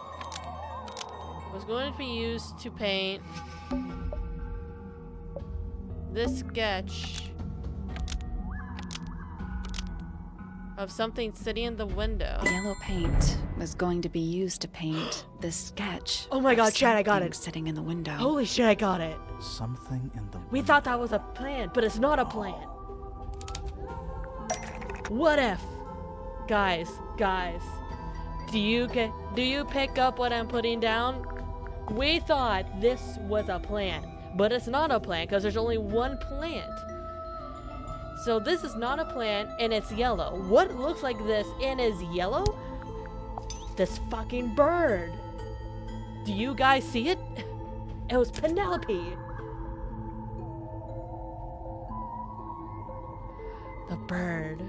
was going to be used to paint this sketch of something sitting in the window. Yellow paint was going to be used to paint this sketch. Oh my of God, Chad, I got something it. Sitting in the window. Holy shit, I got it. Something in the We thought that was a plan, but it's not a plan. What if? Guys, do you pick up what I'm putting down? We thought this was a plan. but it's not a plant because there's only one plant. So this is not a plant and it's yellow. What looks like this and is yellow? This fucking bird. Do you guys see it? It was Penelope. The bird.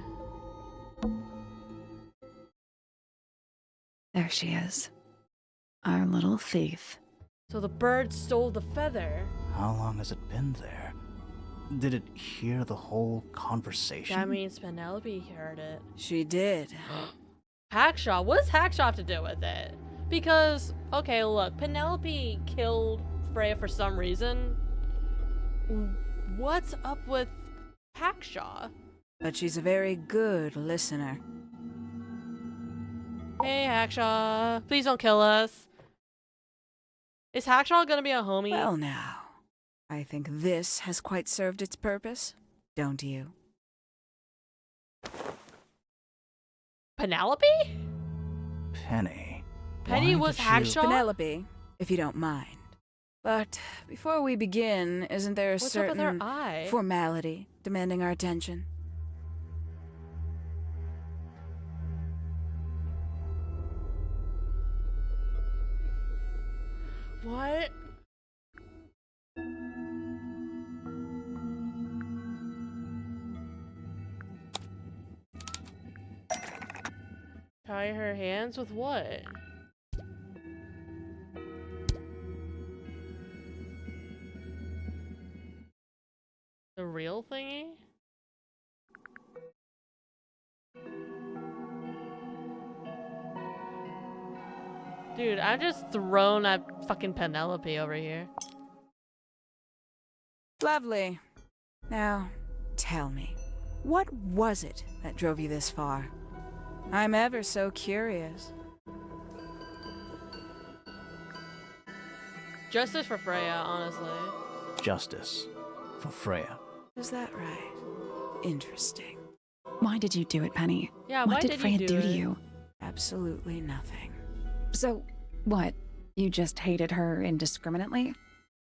There she is. Our little thief. So the bird stole the feather. How long has it been there? Did it hear the whole conversation? That means Penelope heard it. She did. Hackshaw? What does Hackshaw have to do with it? Because, okay, look, Penelope killed Freya for some reason. What's up with Hackshaw? But she's a very good listener. Hey, Hackshaw. Please don't kill us. Is Hackshaw gonna be a homie? Well, now, I think this has quite served its purpose, don't you? Penelope? Penny. Penny why was did you- Hackshaw? Penelope, if you don't mind. But before we begin, isn't there a What's up with her certain eye? formality demanding our attention? What? Tie her hands with what? The real thingy? Dude, I'm just thrown at fucking Penelope over here. Lovely. Now, tell me, what was it that drove you this far? I'm ever so curious. Justice for Freya, honestly. Justice for Freya. Is that right? Interesting. Why did you do it, Penny? Yeah, what why did did Freya you do to it? you? Absolutely nothing. So, what? You just hated her indiscriminately?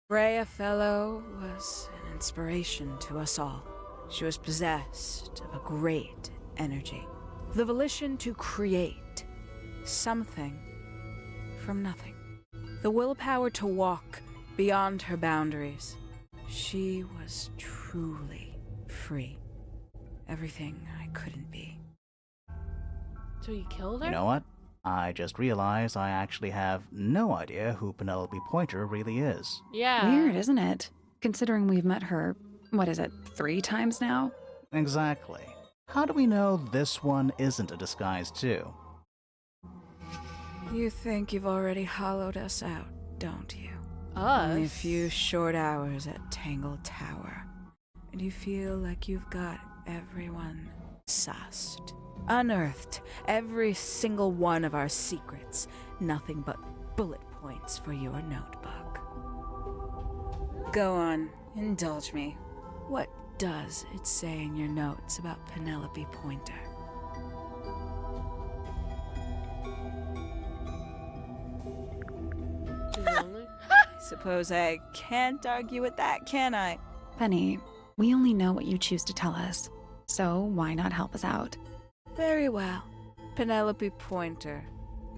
Freya Fellow was an inspiration to us all. She was possessed of a great energy, the volition to create something from nothing, the willpower to walk beyond her boundaries. She was truly free. Everything I couldn't be. So you killed her? You know what? I just realized I actually have no idea who Penelope Pointer really is. Yeah. Weird, isn't it? Considering we've met her, what is it, 3 times now? Exactly. How do we know this one isn't a disguise too? You think you've already hollowed us out, don't you? Us? Only a few short hours at Tangle Tower, and you feel like you've got everyone sussed. Unearthed every single one of our secrets. Nothing but bullet points for your notebook. Go on, indulge me. What does it say in your notes about Penelope Pointer? She's lonely? Suppose I can't argue with that, can I? Penny, we only know what you choose to tell us, so why not help us out? Very well. Penelope Pointer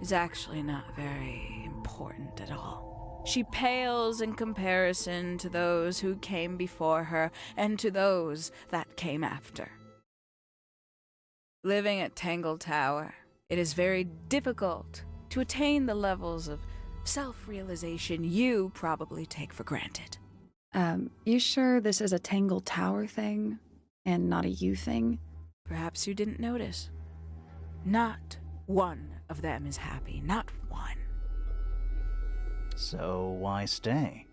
is actually not very important at all. She pales in comparison to those who came before her and to those that came after. Living at Tangle Tower, it is very difficult to attain the levels of self-realization you probably take for granted. You sure this is a Tangle Tower thing, and not a you thing? Perhaps you didn't notice. Not one of them is happy. Not one. So why stay?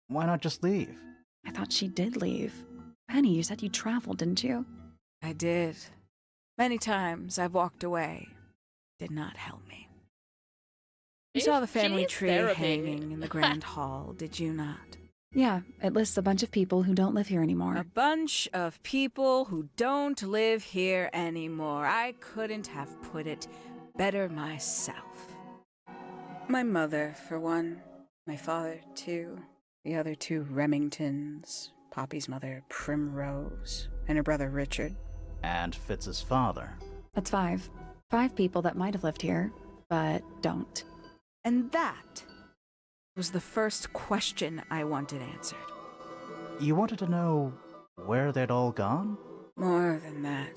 Why not just leave? I thought she did leave. Penny, you said you traveled, didn't you? I did. Many times I've walked away. Did not help me. You saw the She family needs tree therapy. hanging in the grand hall, did you not? Yeah, it lists a bunch of people who don't live here anymore. A bunch of people who don't live here anymore. I couldn't have put it better myself. My mother, for one. My father, too. The other two Remingtons, Poppy's mother, Primrose, and her brother Richard. And Fitz's father. That's 5. 5 people that might have lived here, but don't. And that was the first question I wanted answered. You wanted to know where they'd all gone? More than that,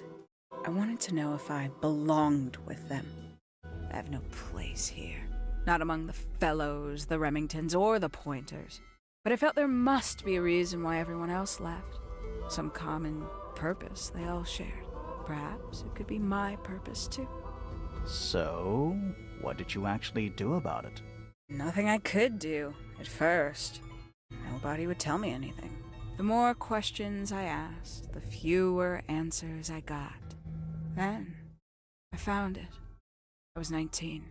I wanted to know if I belonged with them. I have no place here. Not among the Fellows, the Remingtons, or the Pointers. But I felt there must be a reason why everyone else left. Some common purpose they all shared. Perhaps it could be my purpose too. So, what did you actually do about it? Nothing I could do, at first. Nobody would tell me anything. The more questions I asked, the fewer answers I got. Then, I found it. I was 19.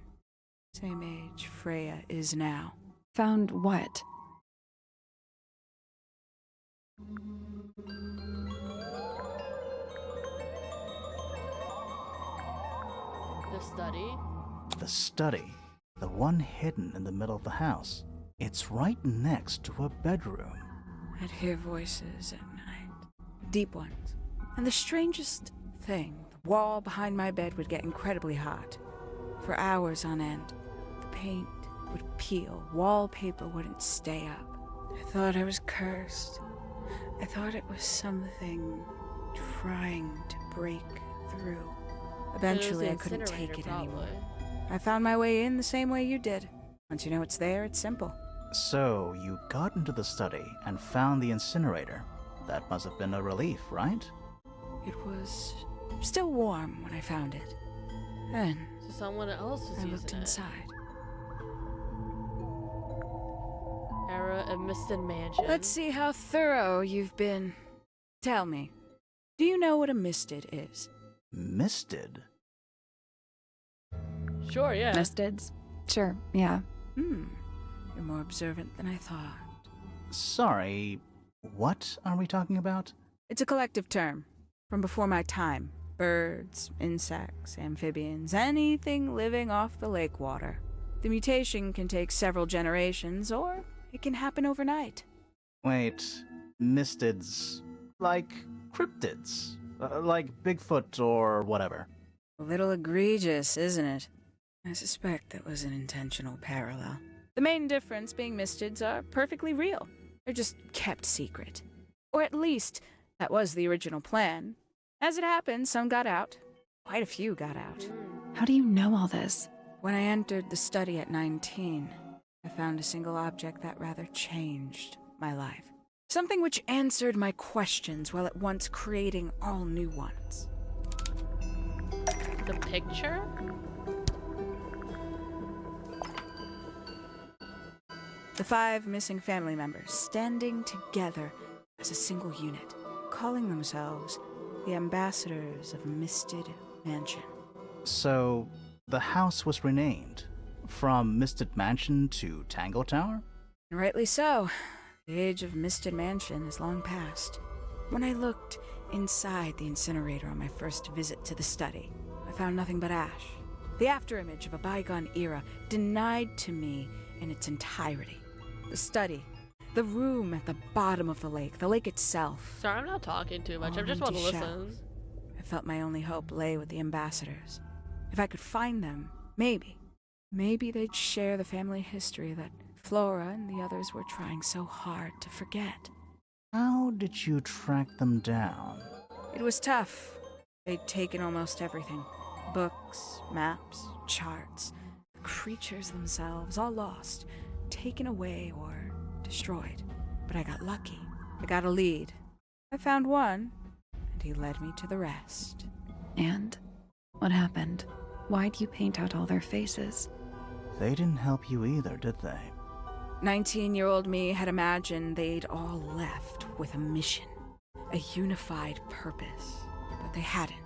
Same age Freya is now. Found what? The study? The study. The one hidden in the middle of the house. It's right next to a bedroom. I'd hear voices at night. Deep ones. And the strangest thing, the wall behind my bed would get incredibly hot. For hours on end. The paint would peel. Wallpaper wouldn't stay up. I thought I was cursed. I thought it was something trying to break through. Eventually, I couldn't take it anymore. I found my way in the same way you did. Once you know it's there, it's simple. So, you got into the study and found the incinerator. That must have been a relief, right? It was still warm when I found it. Then, So someone else was I using looked it. inside. Era of Misted Mansion. Let's see how thorough you've been. Tell me, do you know what a misted is? Misted? Sure, yeah. Mistids? Sure, yeah. You're more observant than I thought. Sorry, what are we talking about? It's a collective term from before my time. Birds, insects, amphibians, anything living off the lake water. The mutation can take several generations, or it can happen overnight. Wait, mistids. Like cryptids? Like Bigfoot or whatever. A little egregious, isn't it? I suspect that was an intentional parallel. The main difference being mistids are perfectly real. They're just kept secret. Or at least, that was the original plan. As it happened, some got out. Quite a few got out. How do you know all this? When I entered the study at 19, I found a single object that rather changed my life. Something which answered my questions while at once creating all new ones. The picture? The 5 missing family members standing together as a single unit, calling themselves the ambassadors of Misted Mansion. So, the house was renamed from Misted Mansion to Tangle Tower? And rightly so. The age of Misted Mansion is long past. When I looked inside the incinerator on my first visit to the study, I found nothing but ash. The afterimage of a bygone era denied to me in its entirety. The study, the room at the bottom of the lake itself. Sorry, I'm not talking too much. I All just want to empty listen. shells. I felt my only hope lay with the ambassadors. If I could find them, maybe they'd share the family history that Flora and the others were trying so hard to forget. How did you track them down? It was tough. They'd taken almost everything. Books, maps, charts. The creatures themselves, all lost. Taken away or destroyed. But I got lucky. I got a lead. I found one, and he led me to the rest. And? What happened? Why'd you paint out all their faces? They didn't help you either, did they? 19-year-old me had imagined they'd all left with a mission, a unified purpose, but they hadn't.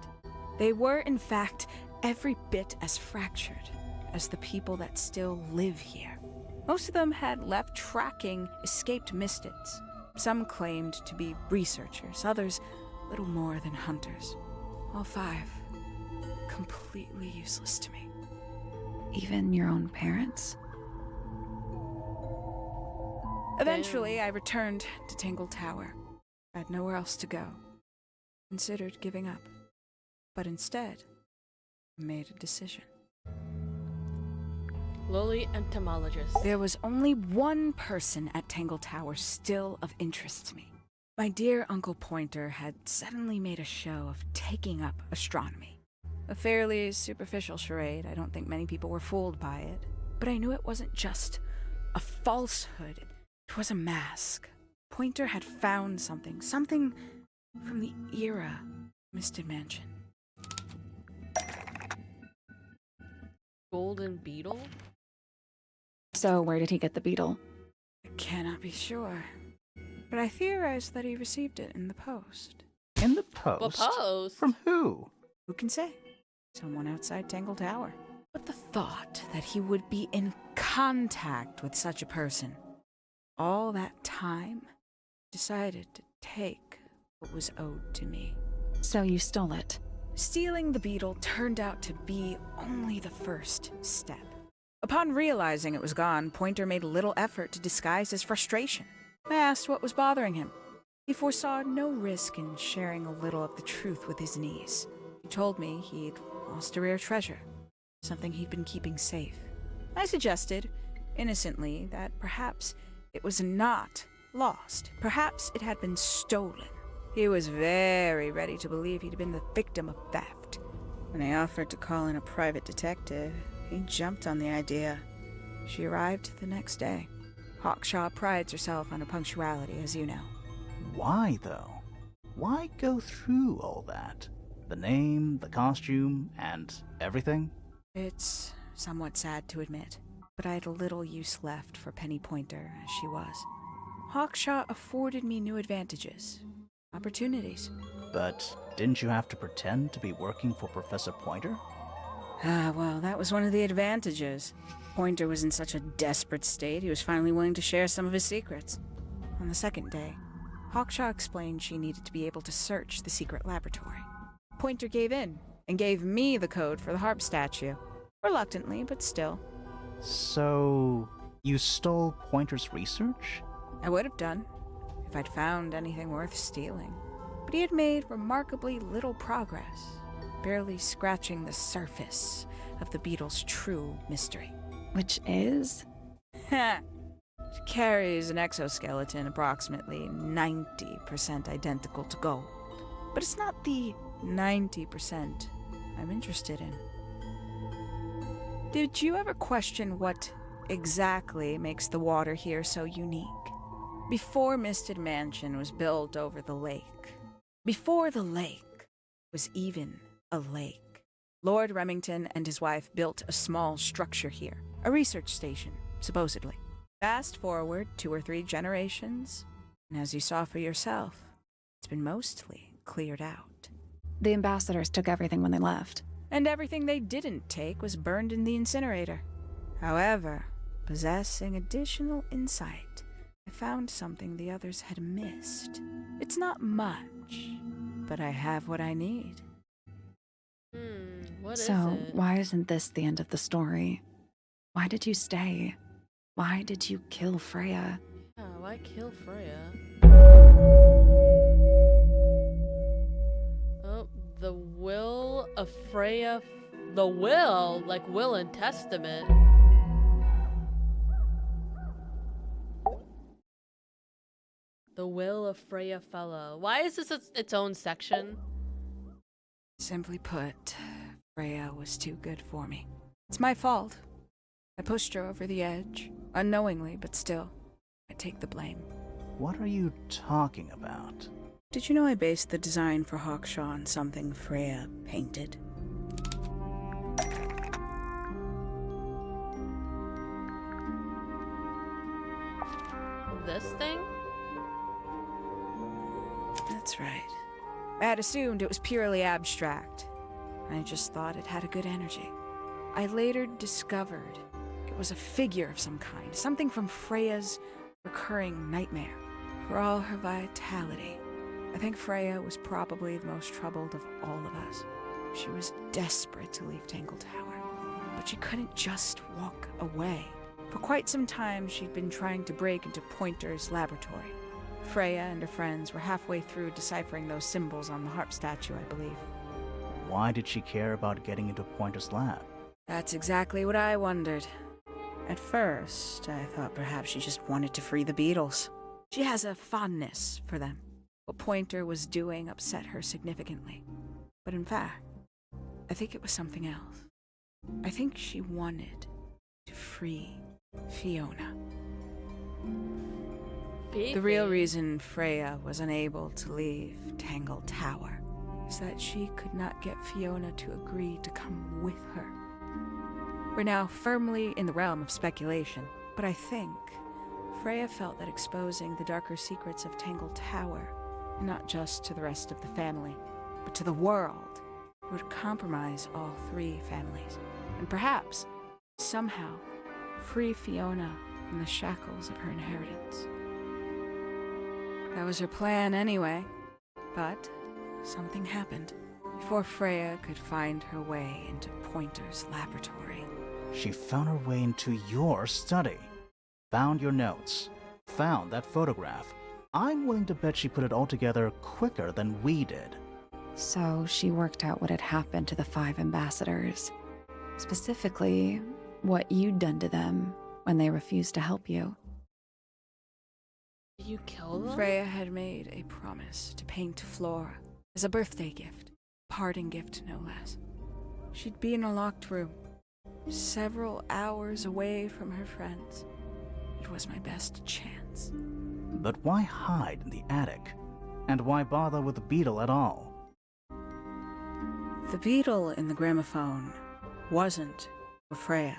They were, in fact, every bit as fractured as the people that still live here. Most of them had left tracking escaped mistids. Some claimed to be researchers, others little more than hunters. All 5 completely useless to me. Even your own parents? Eventually, I returned to Tangle Tower. I had nowhere else to go. Considered giving up. But instead, I made a decision. Lowly entomologist. There was only one person at Tangle Tower still of interest to me. My dear Uncle Pointer had suddenly made a show of taking up astronomy. A fairly superficial charade. I don't think many people were fooled by it. But I knew it wasn't just a falsehood. It was a mask. Pointer had found something from the era Misted Mansion. Golden beetle? So, where did he get the beetle? I cannot be sure. But I theorized that he received it in the post. In the post? What post? From who? Who can say? Someone outside Tangle Tower. But the thought that he would be in contact with such a person, all that time, decided to take what was owed to me. So you stole it. Stealing the beetle turned out to be only the first step. Upon realizing it was gone, Pointer made little effort to disguise his frustration. I asked what was bothering him. He foresaw no risk in sharing a little of the truth with his niece. He told me he'd lost a rare treasure, something he'd been keeping safe. I suggested, innocently, that perhaps it was not lost. Perhaps it had been stolen. He was very ready to believe he'd been the victim of theft. When I offered to call in a private detective, he jumped on the idea. She arrived the next day. Hawkshaw prides herself on her punctuality, as you know. Why, though? Why go through all that? The name, the costume, and everything? It's somewhat sad to admit, but I had little use left for Penny Pointer as she was. Hawkshaw afforded me new advantages, opportunities. But didn't you have to pretend to be working for Professor Pointer? Well, that was one of the advantages. Pointer was in such a desperate state, he was finally willing to share some of his secrets. On the second day, Hawkshaw explained she needed to be able to search the secret laboratory. Pointer gave in and gave me the code for the harp statue. Reluctantly, but still. So, you stole Pointer's research? I would have done, if I'd found anything worth stealing. But he had made remarkably little progress, barely scratching the surface of the beetle's true mystery. Which is? Ha! It carries an exoskeleton approximately 90% identical to gold. But it's not the 90% I'm interested in. Did you ever question what exactly makes the water here so unique? Before Misted Mansion was built over the lake, before the lake was even a lake, Lord Remington and his wife built a small structure here, a research station, supposedly. Fast forward 2 or 3 generations, and as you saw for yourself, it's been mostly cleared out. The ambassadors took everything when they left. And everything they didn't take was burned in the incinerator. However, possessing additional insight, I found something the others had missed. It's not much, but I have what I need. What is So, it? why isn't this the end of the story? Why did you stay? Why did you kill Freya? Yeah, why kill Freya? Oh, the will of Freya. The will? Like will and testament. The will of Freya Fellow. Why is this its own section? Simply put, Freya was too good for me. It's my fault. I pushed her over the edge, unknowingly, but still, I take the blame. What are you talking about? Did you know I based the design for Hawkshaw on something Freya painted? This thing? That's right. I had assumed it was purely abstract. I just thought it had a good energy. I later discovered it was a figure of some kind, something from Freya's recurring nightmare. For all her vitality, I think Freya was probably the most troubled of all of us. She was desperate to leave Tangle Tower, but she couldn't just walk away. For quite some time, she'd been trying to break into Pointer's laboratory. Freya and her friends were halfway through deciphering those symbols on the harp statue, I believe. Why did she care about getting into Pointer's lab? That's exactly what I wondered. At first, I thought perhaps she just wanted to free the beetles. She has a fondness for them. What Pointer was doing upset her significantly. But in fact, I think it was something else. I think she wanted to free Fiona. The real reason Freya was unable to leave Tangle Tower is that she could not get Fiona to agree to come with her. We're now firmly in the realm of speculation, but I think Freya felt that exposing the darker secrets of Tangle Tower, not just to the rest of the family, but to the world, would compromise all three families, and perhaps, somehow, free Fiona from the shackles of her inheritance. That was her plan anyway, but something happened. Before Freya could find her way into Pointer's laboratory. She found her way into your study. Found your notes. Found that photograph. I'm willing to bet she put it all together quicker than we did. So she worked out what had happened to the 5 ambassadors. Specifically, what you'd done to them when they refused to help you. Did you kill them? Freya had made a promise to paint Flora as a birthday gift, parting gift no less. She'd be in a locked room, several hours away from her friends. It was my best chance. But why hide in the attic? And why bother with the beetle at all? The beetle in the gramophone wasn't for Freya.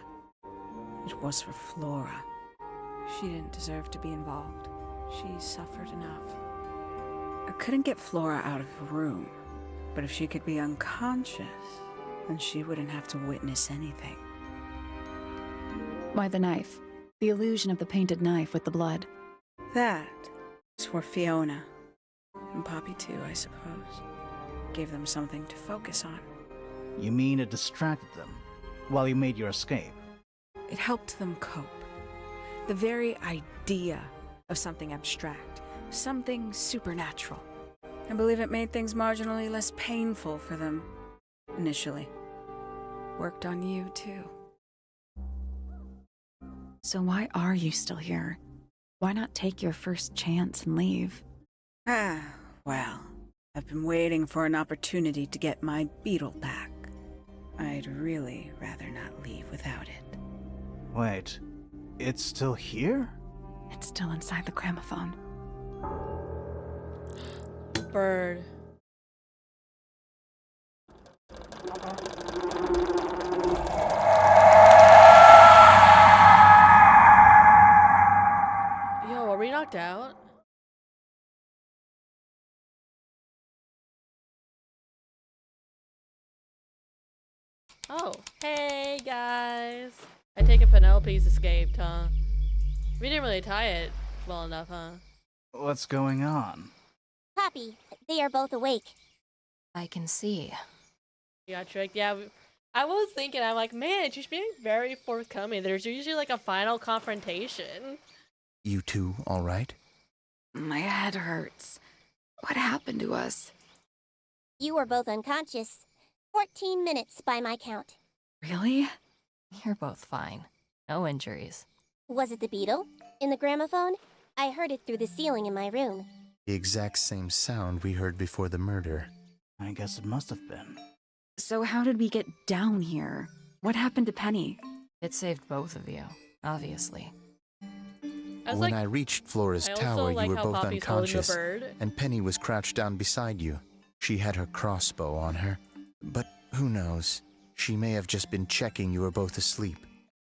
It was for Flora. She didn't deserve to be involved. She suffered enough. I couldn't get Flora out of the room, but if she could be unconscious, then she wouldn't have to witness anything. Why the knife? The illusion of the painted knife with the blood. That was for Fiona. And Poppy too, I suppose. Gave them something to focus on. You mean it distracted them while you made your escape? It helped them cope. The very idea of something abstract, something supernatural. I believe it made things marginally less painful for them, initially. Worked on you, too. So why are you still here? Why not take your first chance and leave? Well, I've been waiting for an opportunity to get my beetle back. I'd really rather not leave without it. Wait, it's still here? It's still inside the gramophone. Bird. Yo, are we knocked out? Oh, hey guys. I take it Penelope's escaped, huh? We didn't really tie it well enough, huh? What's going on? Poppy, they are both awake. I can see. You got tricked. Yeah, I was thinking, I'm like, man, she's being very forthcoming. There's usually like a final confrontation. You two all right? My head hurts. What happened to us? You were both unconscious. 14 minutes by my count. Really? You're both fine. No injuries. Was it the beetle? In the gramophone? I heard it through the ceiling in my room. The exact same sound we heard before the murder. I guess it must have been. So how did we get down here? What happened to Penny? It saved both of you, obviously. When I reached Flora's I also tower, like you were how both Poppy's holding the unconscious, bird. and Penny was crouched down beside you. She had her crossbow on her, but who knows? She may have just been checking you were both asleep.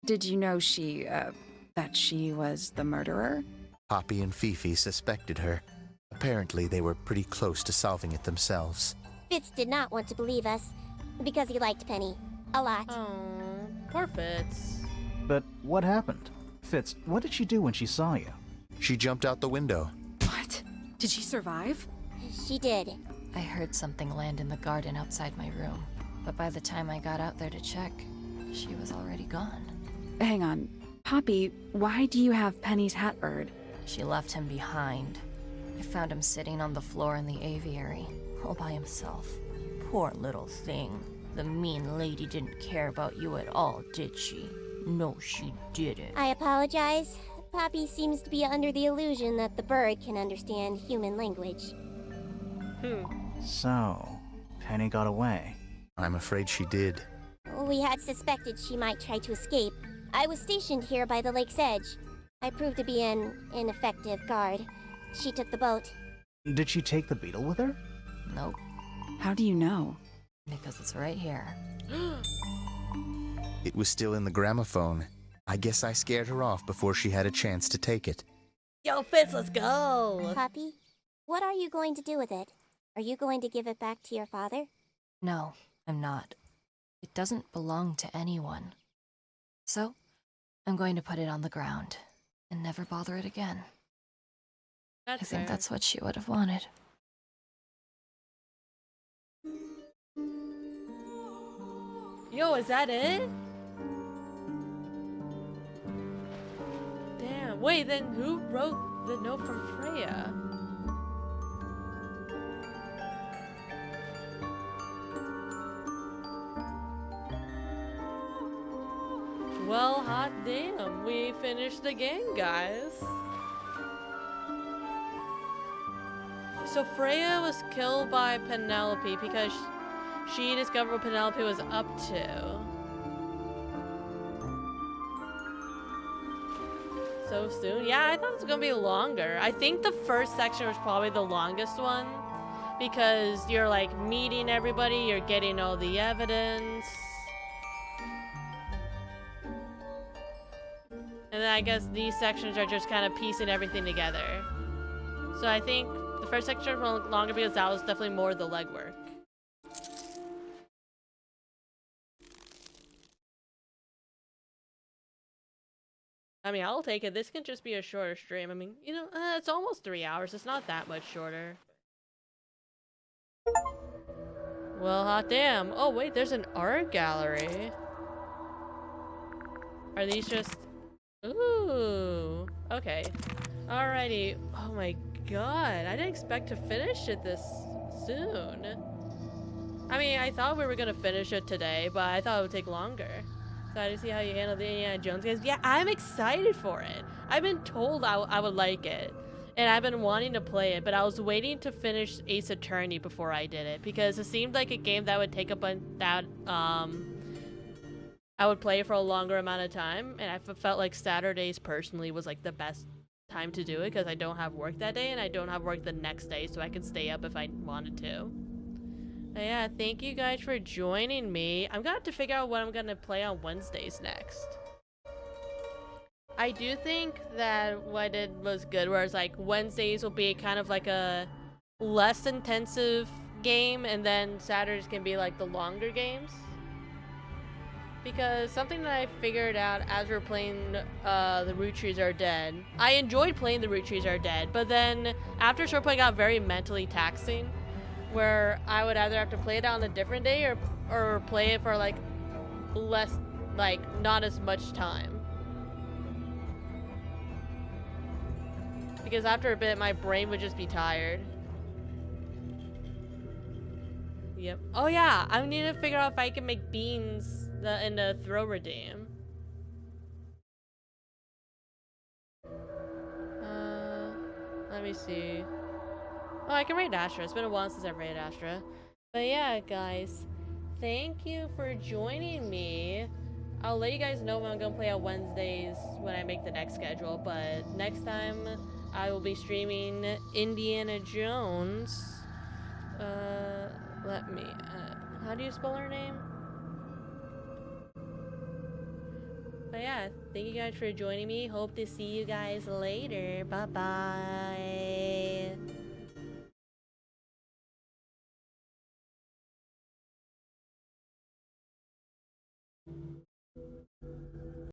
Did you know that she was the murderer? Poppy and Fifi suspected her. Apparently, they were pretty close to solving it themselves. Fitz did not want to believe us, because he liked Penny. A lot. Oh, poor Fitz. But what happened? Fitz, what did she do when she saw you? She jumped out the window. What? Did she survive? She did. I heard something land in the garden outside my room, but by the time I got out there to check, she was already gone. Hang on. Poppy, why do you have Penny's hat bird? She left him behind. I found him sitting on the floor in the aviary, all by himself. Poor little thing. The mean lady didn't care about you at all, did she? No, she didn't. I apologize. Poppy seems to be under the illusion that the bird can understand human language. So, Penny got away. I'm afraid she did. We had suspected she might try to escape. I was stationed here by the lake's edge. I proved to be an ineffective guard. She took the boat. Did she take the beetle with her? Nope, How do you know? because it's right here. It was still in the gramophone. I guess I scared her off before she had a chance to take it. Yo, Fitz, let's go. Poppy, what are you going to do with it? Are you going to give it back to your father? No, I'm not. It doesn't belong to anyone. So, I'm going to put it on the ground and never bother it again. That's I think fair. that's what she would have wanted. Yo, is that it? Damn. Wait, then who wrote the note from Freya? Well, hot damn. We finished the game, guys. So Freya was killed by Penelope because she discovered what Penelope was up to. So soon? Yeah, I thought it was gonna be longer. I think the first section was probably the longest one because you're like meeting everybody, you're getting all the evidence. And then I guess these sections are just kind of piecing everything together. So I think the first section was longer because that was definitely more the legwork. I mean, I'll take it. This can just be a shorter stream. I mean, you know, it's almost 3 hours. It's not that much shorter. Well, hot damn. Oh, wait, there's an art gallery. Are these just... Ooh. Okay. Alrighty. Oh my god. I didn't expect to finish it this soon. I mean, I thought we were gonna finish it today, but I thought it would take longer. Excited to see how you handle the Indiana Jones guys. Yeah, I'm excited for it. I've been told I would like it. And I've been wanting to play it, but I was waiting to finish Ace Attorney before I did it. Because it seemed like a game that would take up I would play for a longer amount of time. And I felt like Saturdays personally was like the best time to do it because I don't have work that day and I don't have work the next day, so I can stay up if I wanted to. But yeah, thank you guys for joining me. I'm gonna have to figure out what I'm gonna play on Wednesdays next. I do think that what I did was good, whereas like Wednesdays will be kind of like a less intensive game and then Saturdays can be like the longer games. Because something that I figured out as we're playing The Root Trees Are Dead, I enjoyed playing The Root Trees Are Dead, but then after a short point it got very mentally taxing, where I would either have to play it on a different day or play it for like less, like not as much time. Because after a bit my brain would just be tired. Yep. Oh yeah, I need to figure out if I can make beans in the throw redeem. Let me see. Oh, I can raid Astra. It's been a while since I've raided Astra. But yeah, guys, thank you for joining me. I'll let you guys know when I'm gonna play on Wednesdays when I make the next schedule. But next time I will be streaming Indiana Jones. Let me. How do you spell her name? But yeah, thank you guys for joining me. Hope to see you guys later. Bye bye.